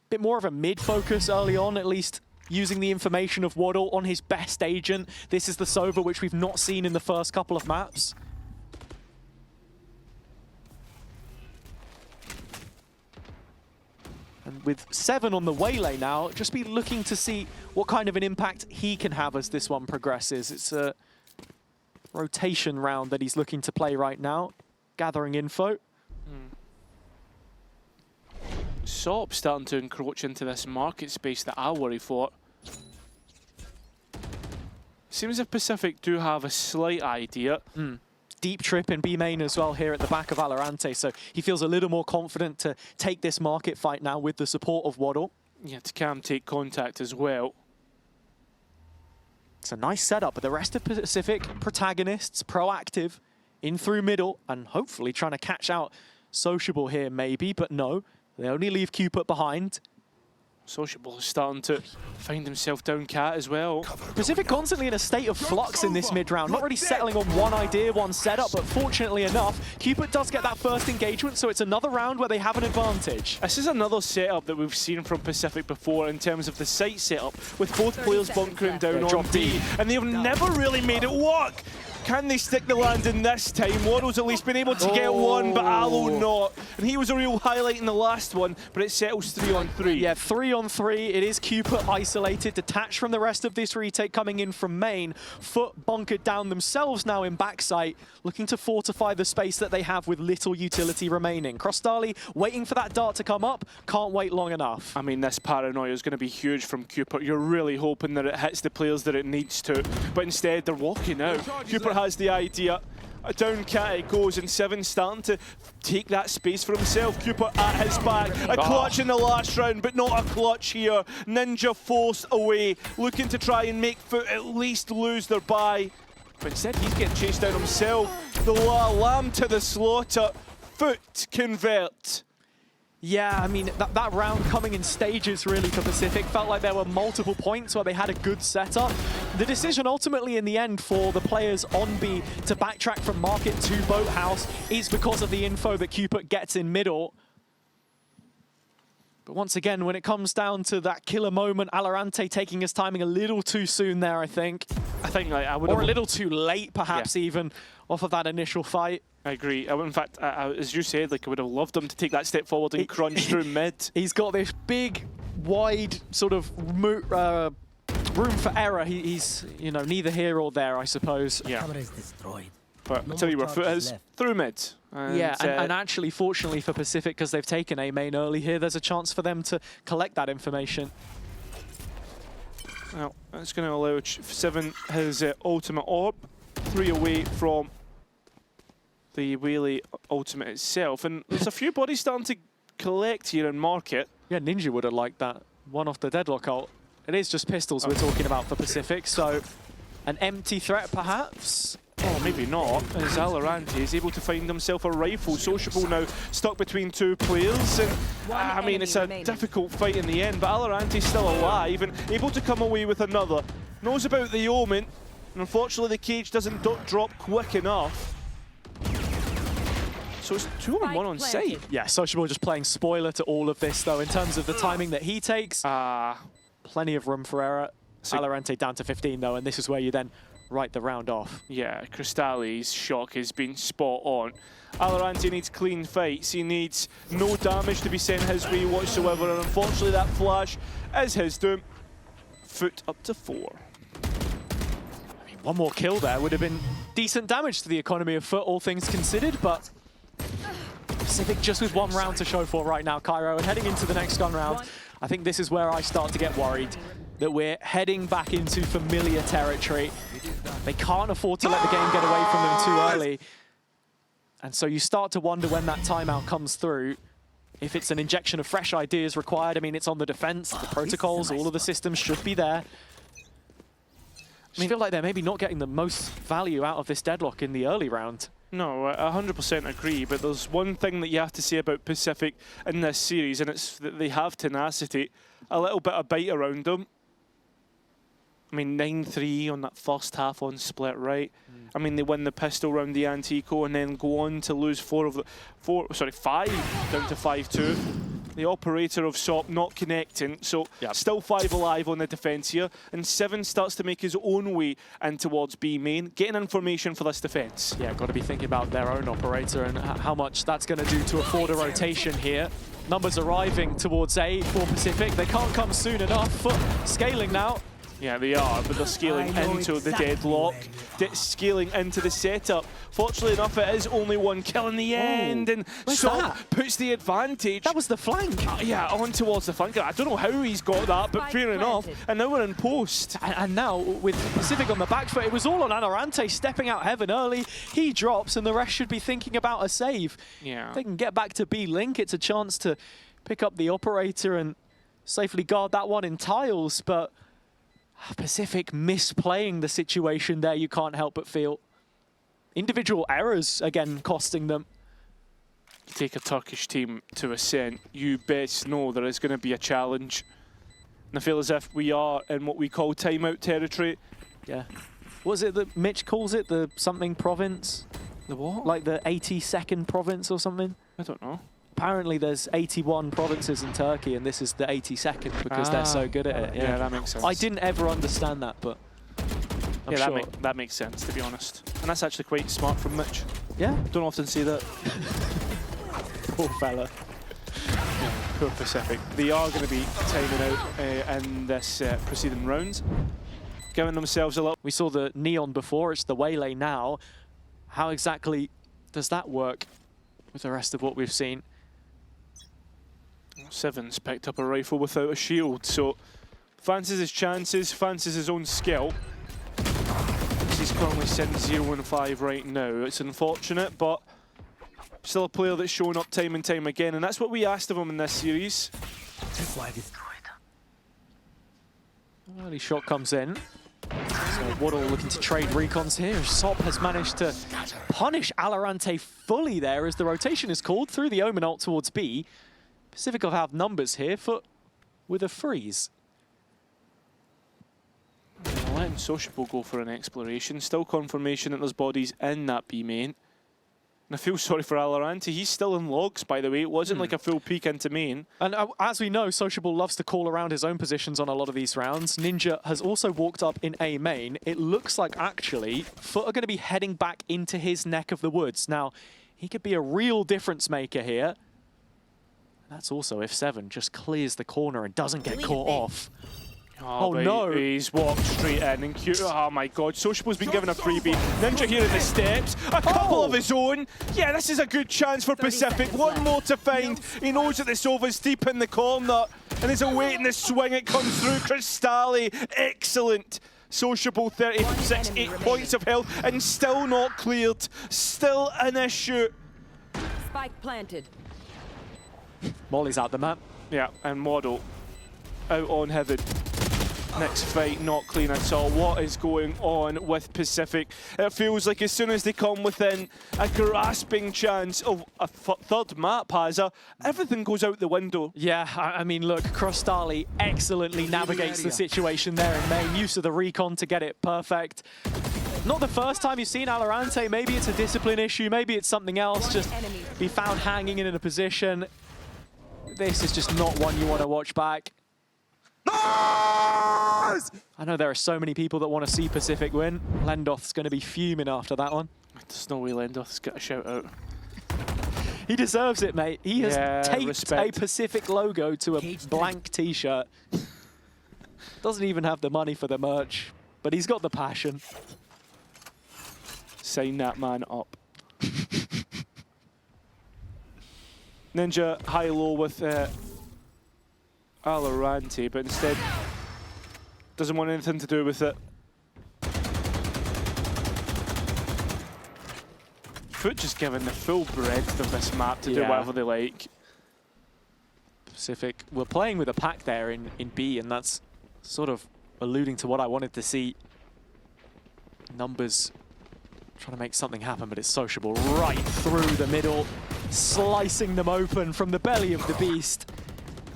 Bit more of a mid-focus early on, at least using the information of Waddle on his best agent. This is the Sova, which we've not seen in the first couple of maps. And with 7 on the waylay now, just be looking to see what kind of an impact he can have as this one progresses. It's a rotation round that he's looking to play right now, gathering info. SOP starting to encroach into this market space that I worry for. Seems as if Pacific do have a slight idea. Deep trip in B main as well here at the back of Valorant, so he feels a little more confident to take this market fight now with the support of Waddle. Yeah, to Cam take contact as well. It's a nice setup, but the rest of Pacific protagonists proactive in through middle and hopefully trying to catch out Sociable here maybe, but no, they only leave Cupid behind. Sociable is starting to find himself down cat as well. Pacific constantly in a state of flux in this mid-round, not really settling on one idea, one setup, but fortunately enough, Cupid does get that first engagement, so it's another round where they have an advantage. This is another setup that we've seen from Pacific before in terms of the site setup, with both players bunkering down on D, and they've never really made it work. Can they stick the landing this time? Waddle's at least been able to get one, but Aloe not. And he was a real highlight in the last one, but it settles 3 on 3. Yeah, 3 on 3. It is Cupid isolated, detached from the rest of this retake coming in from main. FUT bunkered down themselves now in backside, looking to fortify the space that they have with little utility remaining. Crostali waiting for that dart to come up. Can't wait long enough. I mean, this paranoia is going to be huge from Cupid. You're really hoping that it hits the players that it needs to, but instead they're walking out. Cupid has the idea. A down cat it goes, and 7 starting to take that space for himself. Cupid at his back. A clutch in the last round, but not a clutch here. Ninja forced away, looking to try and make FUT at least lose their buy. But instead, he's getting chased down himself. The lamb to the slaughter. FUT convert. Yeah, I mean, that round coming in stages really for Pacific. Felt like there were multiple points where they had a good setup. The decision ultimately in the end for the players on B to backtrack from market to boathouse is because of the info that Cupid gets in middle. But once again, when it comes down to that killer moment, Alorante taking his timing a little too soon there, I think. Like, I would or a little too late, perhaps, even, off of that initial fight. I agree. In fact, as you said, like, I would have loved him to take that step forward and crunch through mid. He's got this big, wide sort of room for error. He's, you know, neither here or there, I suppose. Yeah. But I'll tell you where FUT is, through mid. And, yeah, and actually, fortunately for Pacific, because they've taken A main early here, there's a chance for them to collect that information. Well, that's going to allow 7 his ultimate orb, 3 away from the Whaley ultimate itself. And there's a few bodies starting to collect here in market. Yeah, Ninja would have liked that one off the deadlock ult. It is just pistols we're talking about for Pacific, so an empty threat perhaps. Oh, maybe not, as Alorante is able to find himself a rifle. Sociable now stuck between 2 players, and I mean, it's a difficult fight in the end, but Alorante's still alive and able to come away with another. Knows about the omen, and unfortunately the cage doesn't drop quick enough. So it's 2 on 1 on site. Yeah, Sociable just playing spoiler to all of this, though, in terms of the timing that he takes. Plenty of room for error. Valorant down to 15 though, and this is where you then write the round off. Yeah, Crystalli's shock has been spot on. Valorant needs clean fights. He needs no damage to be sent his way whatsoever, and unfortunately that flash is his doom. FUT up to 4. I mean, one more kill there would have been decent damage to the economy of FUT, all things considered, but Pacific just with one round to show for right now, Cairo, and heading into the next gun round, I think this is where I start to get worried that we're heading back into familiar territory. They can't afford to let the game get away from them too early. And so you start to wonder when that timeout comes through, if it's an injection of fresh ideas required. I mean, it's on the defense, the protocols, all of the systems should be there. I feel like they're maybe not getting the most value out of this deadlock in the early round. No, I 100% agree, but there's one thing that you have to say about Pacific in this series, and it's that they have tenacity, a little bit of bite around them. I mean, 9-3 on that first half on split, right? I mean, they win the pistol round the Antico and then go on to lose 5 down to 5-2. The operator of SOP not connecting, so still 5 alive on the defense here, and 7 starts to make his own way in towards B main, getting information for this defense. Yeah, got to be thinking about their own operator and how much that's going to do to afford a rotation here. Numbers arriving towards A for Pacific. They can't come soon enough. FUT scaling now. Yeah, they are, but they're scaling into the deadlock, scaling into the setup. Fortunately enough, it is only one kill in the end, and SOP puts the advantage. That was the flank. Yeah, on towards the flank. I don't know how he's got that, but fair enough. And now we're in post. And now, with Pacific on the back foot, it was all on Anorante stepping out heaven early. He drops, and the rest should be thinking about a save. Yeah. If they can get back to B-Link, it's a chance to pick up the operator and safely guard that one in tiles, but Pacific misplaying the situation there, you can't help but feel. Individual errors, again, costing them. You take a Turkish team to Ascent, you best know there is going to be a challenge. And I feel as if we are in what we call timeout territory. Yeah. What is it that Mitch calls it? The something province? The what? Like the 82nd province or something? I don't know. Apparently there's 81 provinces in Turkey, and this is the 82nd because they're so good at it. Yeah, that makes sense. I didn't ever understand that, but I'm sure. that makes sense, to be honest. And that's actually quite smart from Mitch. Yeah. Don't often see that. Poor fella. Poor Pacific. They are going to be timing out in this preceding round, giving themselves a little... We saw the Neon before, it's the Waylay now. How exactly does that work with the rest of what we've seen? Seven's picked up a rifle without a shield, so fancies his chances, fancies his own skill. He's currently sitting 0-5 right now. It's unfortunate, but still a player that's shown up time and time again, and that's what we asked of him in this series. Early shot comes in. So Waddle looking to trade recons here. SOP has managed to punish Alorante fully there as the rotation is called through the Omen ult towards B. Pacific will have numbers here. FUT with a freeze. Letting Sociable go for an exploration. Still confirmation that there's bodies in that B main. And I feel sorry for Alorante. He's still in logs, by the way. It wasn't like a full peek into main. And as we know, Sociable loves to call around his own positions on a lot of these rounds. Ninja has also walked up in A main. It looks like, actually, FUT are going to be heading back into his neck of the woods. Now, he could be a real difference maker here. That's also if Seven just clears the corner and doesn't get caught off. Oh no! He's walked straight in and oh my god, Sociable's been given a freebie. Ninja here in the steps, a couple of his own. Yeah, this is a good chance for Pacific. One more to find. He knows that the Sova's deep in the corner and is awaiting the swing. It comes through. Crystalli, excellent. Sociable 36, 8 points of health and still not cleared. Still an issue. Spike planted. Molly's out the map. Yeah, and Waddle out on heaven. Next fight, not clean at all. What is going on with Pacific? It feels like as soon as they come within a grasping chance of a third map, everything goes out the window. Yeah, I mean, look, Crostali excellently navigates the situation there in main. Use of the recon to get it perfect. Not the first time you've seen Alorante. Maybe it's a discipline issue. Maybe it's something else. Just be found hanging in a position. This is just not one you want to watch back. Nice! I know there are so many people that want to see Pacific win. Lendoth's going to be fuming after that one. There's no way Lendoth's got a shout out. He deserves it, mate. He has taped respect. a Pacific logo to a blank t-shirt. Doesn't even have the money for the merch, but he's got the passion. Sign that man up. Ninja high-low with Valorant, but instead doesn't want anything to do with it. FUT just given the full breadth of this map to do whatever they like. Pacific, we're playing with a pack there in B, and that's sort of alluding to what I wanted to see. Numbers trying to make something happen, but it's sociable right through the middle, slicing them open from the belly of the beast.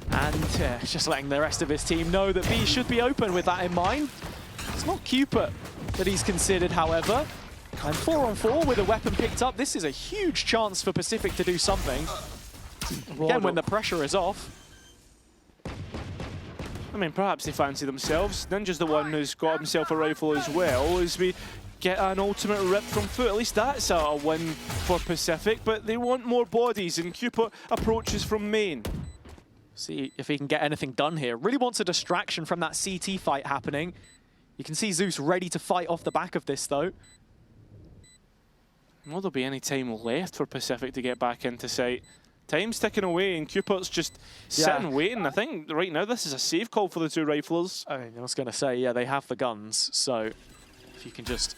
And just letting the rest of his team know that B should be open with that in mind. It's not Cupid that he's considered, however. And 4-on-4 with a weapon picked up. This is a huge chance for Pacific to do something. Again, when the pressure is off. I mean, perhaps they fancy themselves. Ninja's the one who's got himself a rifle as well, as we get an ultimate rip from FUT. At least that's a win for Pacific, but they want more bodies, and Cupid approaches from main. See if he can get anything done here. Really wants a distraction from that CT fight happening. You can see Zeus ready to fight off the back of this, though. Will there be any time left for Pacific to get back into sight? Time's ticking away, and Cupid's just sitting waiting. I think right now this is a safe call for the two riflers. I was going to say, yeah, they have the guns, so if you can just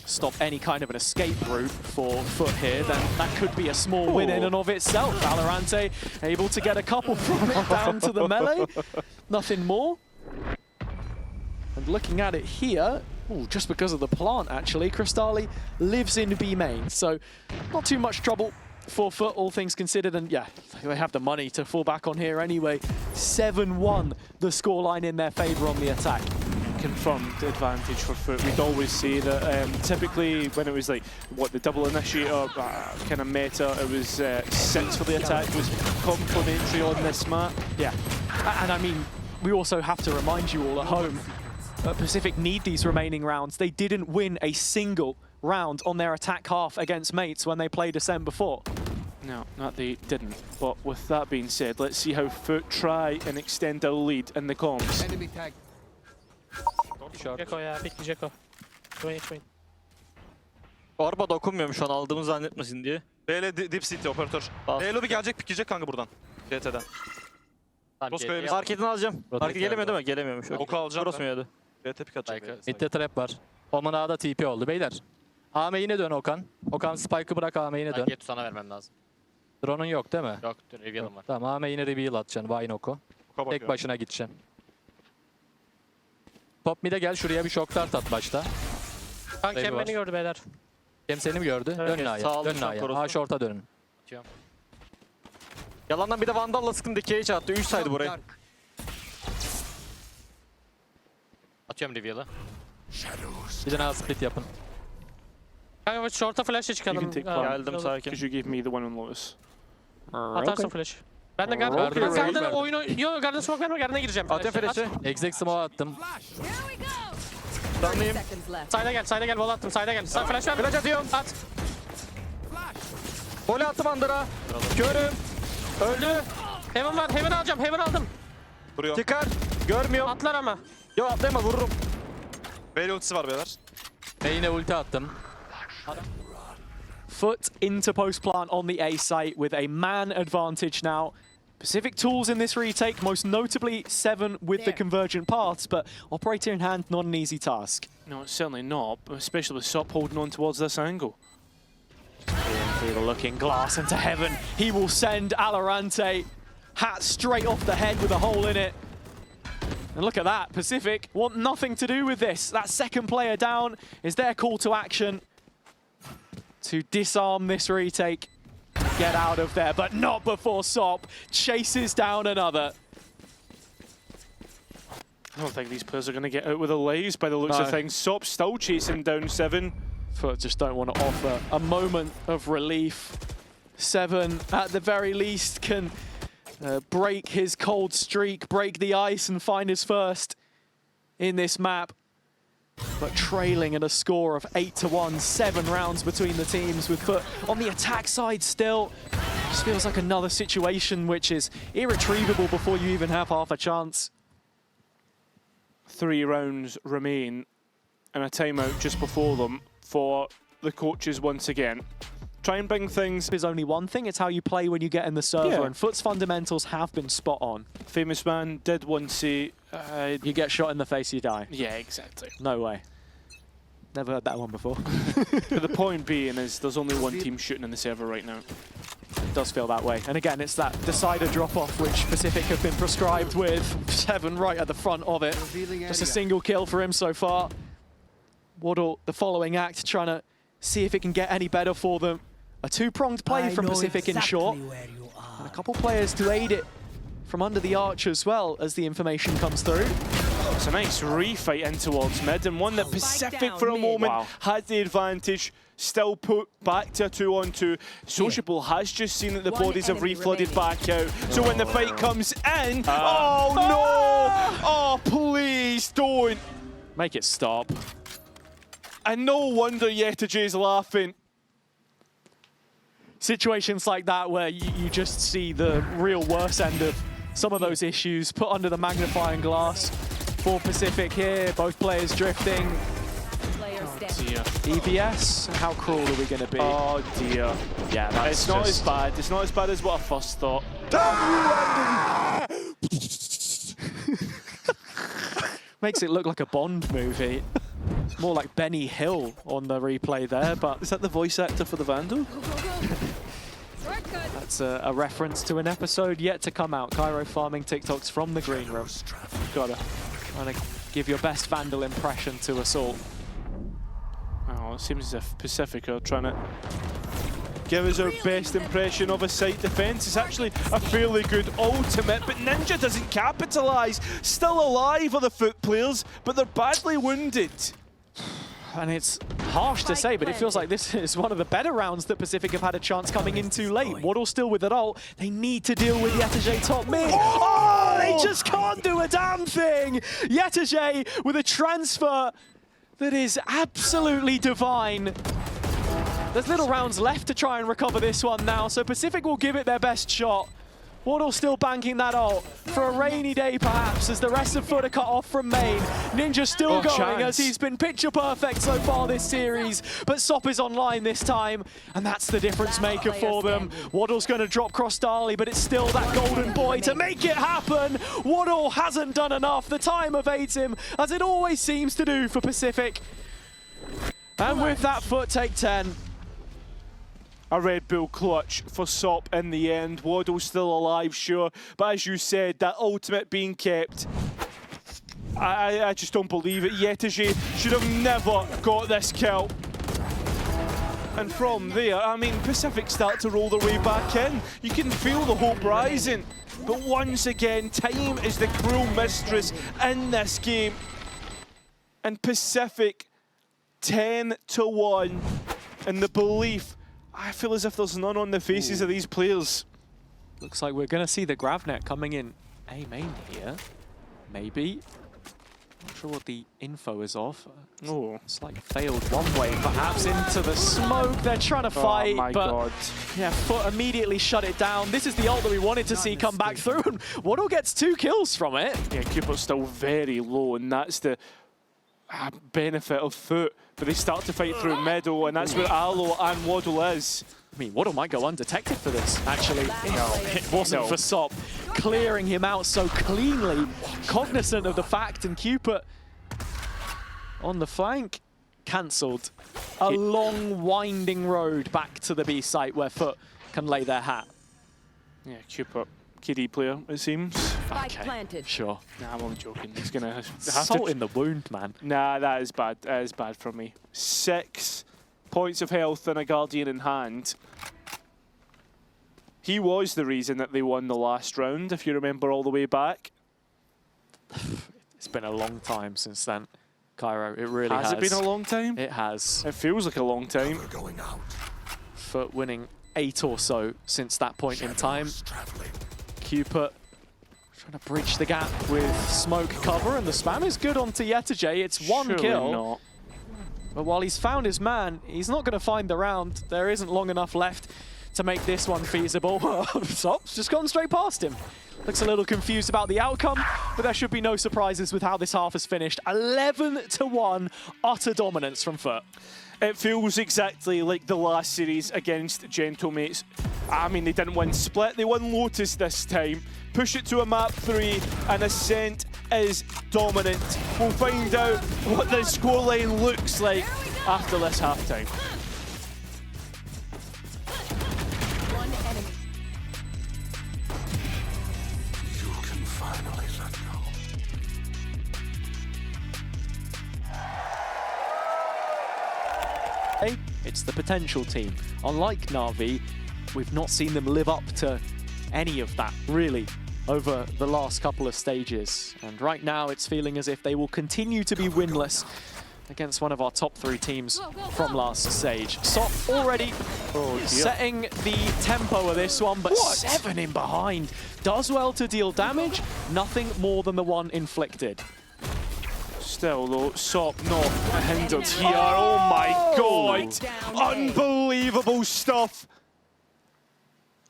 stop any kind of an escape route for FUT here, then that could be a small win in and of itself. Valorant able to get a couple from it down to the melee. Nothing more. And looking at it here, just because of the plant, actually, Crystali lives in B main, so not too much trouble for FUT, all things considered. And yeah, they have the money to fall back on here anyway. 7-1, the scoreline in their favor on the attack. Confirmed advantage for FUT. We'd always say that typically when it was like, the double initiator kind of meta, it was 6 for the attack was complementary on this map. Yeah, and I mean, we also have to remind you all at home, Pacific need these remaining rounds. They didn't win a single round on their attack half against mates when they played Ascent before. No, not they didn't. But with that being said, let's see how FUT try and extend their lead in the comms. Enemy tag. Jeko ya, pikli Jeko. Wait. Orba dokunmuyorum şu an aldığımı zannetmesin diye. B'yle Deep City operatör. B'yle bir gelecek, pikleyecek kanka buradan. GT'den. Rosko'ya bir Marketini alacağım. Market gelemiyor değil mi? Gelemiyormuş. Oku alacağım. Burası mı yedi? GT pick atacağım. Mid'de trap var. Oman A'da TP oldu beyler. A main'e dön Okan. Okan Spike'ı bırak A main'e dön. Getu sana vermem lazım. Drone'un yok değil mi? Yok, reveal'ım var. Tamam A main'e reveal atacaksın Vayne-Oku. Tek başına gideceksin. Top mid'e gel, şuraya bir shock dart at başta. Kanka Kem beni gördü beyler. Kem seni mi gördü? Dönün A'ya. Dönün A'ya. A short'a dönün. Yalandan bir de Vandal'la sıkın dikeye çattı. 3 saydı burayı. Atıyorum reveal'ı. Bir tane A split yapın. Kanka short'a flash'e You çıkalım. can take plan. Geldim sakin. Because you gave me the one on Lotus. Atarsın flash. Ben de Garden'a oyunu... Yo, Garden'a smoke verme, Garden'a gireceğim. Atayım flash'ı. Exec smoke attım. Tanıyım. Side'a gel, bol attım, side'a gel. Sen flash ver. Flash atıyorum. At. Voley attım Under'a. Körüm. Öldü. Heaven alacağım, Heaven aldım. Vuruyor. Çıkar. Görmüyorum. Atlar ama. Yo atlayama vururum. B'yle ultisi var beyler. Main'e ulti attım. FUT into post plant on the A site with a man advantage now. Pacific tools in this retake, most notably 7 with the convergent paths, but operator in hand, not an easy task. No, it's certainly not, especially with Sop holding on towards this angle. Through the looking glass into heaven, he will send Alorante hat straight off the head with a hole in it. And look at that, Pacific want nothing to do with this. That second player down is their call to action to disarm this retake. Get out of there, but not before Sop chases down another. I don't think these players are going to get out with their lives by the looks of things. Sop's still chasing down 7. FUT just don't want to offer a moment of relief. 7, at the very least, can break his cold streak, break the ice and find his first in this map. But trailing at a score of 8-1, 7 rounds between the teams with FUT on the attack side still. Just feels like another situation which is irretrievable before you even have half a chance. 3 rounds remain and a timeout just before them for the coaches once again. Try and bring things... Is only one thing, it's how you play when you get in the server, Yeah. and FUT's fundamentals have been spot on. Famous man did once say... you get shot in the face, you die. Yeah, exactly. No way. Never heard that one before. But the point being is there's only one team shooting in the server right now. It does feel that way. And again, it's that decider drop-off which Pacific have been prescribed with. 7 right at the front of it. Just a single kill for him so far. Waddle, the following act, trying to see if it can get any better for them. A 2-pronged play from Pacific in short. And a couple players to aid it from under the arch as well as the information comes through. It's a nice refight in towards mid, and one that Pacific for a moment had the advantage. Still put back to a 2-on-2. Sociable has just seen that the bodies have reflooded back out. So when the fight comes in, oh no! Oh, please don't! Make it stop. And no wonder Yetajay's laughing. Situations like that where you just see the real worst end of some of those issues put under the magnifying glass for Pacific here. Both players drifting. Dear. EBS, how cruel are we going to be? Oh dear. Yeah, that's it's not as bad. It's not as bad as what I first thought. Makes it look like a Bond movie. It's more like Benny Hill on the replay there, but... Is that the voice actor for the Vandal? That's a reference to an episode yet to come out. Cairo farming TikToks from the green room. Gotta. Trying to give your best Vandal impression to Assault. Oh, it seems as if Pacific are trying to give us our best impression of a site defense. It's actually a fairly good ultimate, but Ninja doesn't capitalize. Still alive are the FUT players, but they're badly wounded. And it's harsh to say, but it feels like this is one of the better rounds that Pacific have had a chance coming in too late. Waddle still with it ult. They need to deal with Yetajay top mid. Oh, they just can't do a damn thing. Yetajay with a transfer that is absolutely divine. There's little rounds left to try and recover this one now, so Pacific will give it their best shot. Waddle still banking that ult for a rainy day perhaps as the rest of FUT are cut off from main. Ninja still going as he's been picture perfect so far this series, but Sop is online this time and that's the difference maker for them. Waddle's going to drop cross Dali, but it's still that golden boy to make it happen. Waddle hasn't done enough. The time evades him as it always seems to do for Pacific. And with that, FUT take 10. A Red Bull clutch for Sop in the end. Waddle's still alive, sure, but as you said, that ultimate being kept. I just don't believe it. Yetajay should have never got this kill. And from there, I mean, Pacific start to roll their way back in. You can feel the hope rising. But once again, time is the cruel mistress in this game. And Pacific 10-1. And the belief, I feel as if there's none on the faces of these players. Looks like we're going to see the Gravnet coming in A main here. Maybe. Not sure what the info is of. It's like failed one way, perhaps into the smoke. They're trying to fight, oh my but God. yeah, FUT immediately shut it down. This is the ult that we wanted to see come back through, and Waddle gets 2 kills from it. Yeah, Cooper's still very low, and that's the benefit of FUT. But they start to fight through middle, and that's where Aloe and Waddle is. I mean, Waddle might go undetected for this, actually. No, it wasn't for Sop. Clearing him out so cleanly, cognizant of the fact, and Cupid on the flank, cancelled. A long, winding road back to the B site where FUT can lay their hat. Yeah, Cupid, KD player, it seems. Spike planted. Sure. Nah, I'm only joking. He's gonna have Salt to... in the wound, man. Nah, that is bad. That is bad from me. 6 points of health and a Guardian in hand. He was the reason that they won the last round, if you remember all the way back. It's been a long time since then, Cairo. It really has. Has it been a long time? It has. It feels like a long time. FUT winning 8 or so since that point in time. Cupid trying to bridge the gap with smoke cover, and the spam is good onto Yetajay. It's one Surely kill. not. But while he's found his man, he's not going to find the round. There isn't long enough left to make this one feasible. Sop's just gone straight past him. Looks a little confused about the outcome, but there should be no surprises with how this half has finished. 11-1, utter dominance from FUT. It feels exactly like the last series against Gentlemates. I mean, they didn't win Split, they won Lotus this time. Push it to a map 3, and Ascent is dominant. We'll find out what the scoreline looks like after this halftime. One enemy. You can finally let go. Hey, it's the potential team. Unlike Na'Vi, we've not seen them live up to any of that, really, over the last couple of stages. And right now, it's feeling as if they will continue to be winless against one of our top 3 teams from last stage. Sop already setting the tempo of this one, but 7 in behind. Does well to deal damage, nothing more than the one inflicted. Still though, Sop not hindered here. Oh my god! Unbelievable stuff!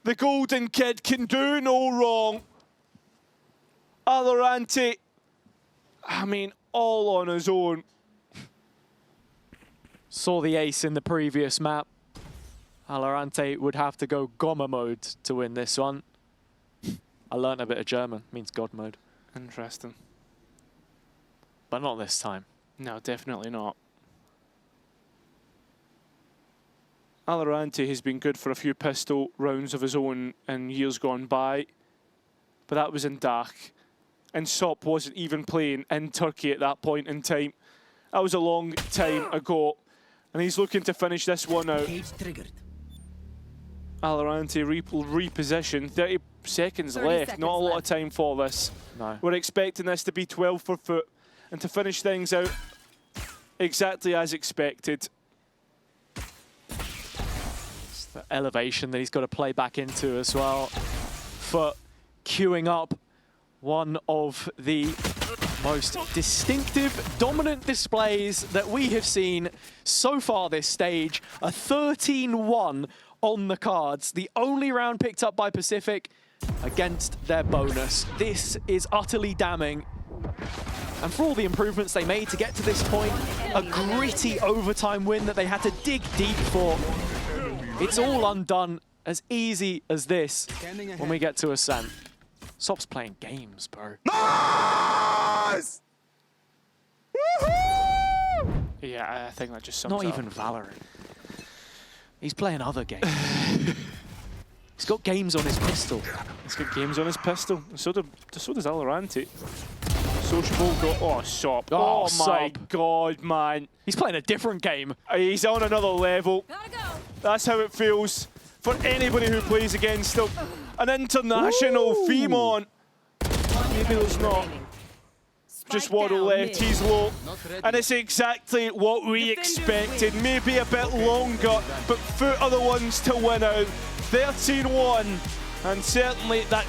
The Golden Kid can do no wrong. Valorant, I mean, all on his own. Saw the ace in the previous map. Valorant would have to go Gomma mode to win this one. I learned a bit of German, means God mode. Interesting. But not this time. No, definitely not. Valorant has been good for a few pistol rounds of his own in years gone by, but that was in Dark. And Sop wasn't even playing in Turkey at that point in time. That was a long time ago, and he's looking to finish this one out. Valorant reposition, 30 seconds left, not a lot of time for this. No. We're expecting this to be 12 for FUT, and to finish things out exactly as expected. It's the elevation that he's got to play back into as well. FUT queuing up one of the most distinctive, dominant displays that we have seen so far this stage. A 13-1 on the cards. The only round picked up by Pacific against their bonus. This is utterly damning. And for all the improvements they made to get to this point, a gritty overtime win that they had to dig deep for. It's all undone as easy as this when we get to Ascent. Sop's playing games, bro. Nice! Woohoo! Yeah, I think that just sums Not it even up. Valorant. He's playing other games. He's got games on his pistol. He's got games on his pistol. So does Valorant. Sociable go. Oh, Sop. Oh, my Sop. god, man. He's playing a different game. He's on another level. Gotta go. That's how it feels for anybody who plays against him. An international Femon. Maybe there's not. Just Waddle left, he's low. And it's exactly what we expected. Maybe a bit longer, but FUT are the ones to win out. 13-1, and certainly that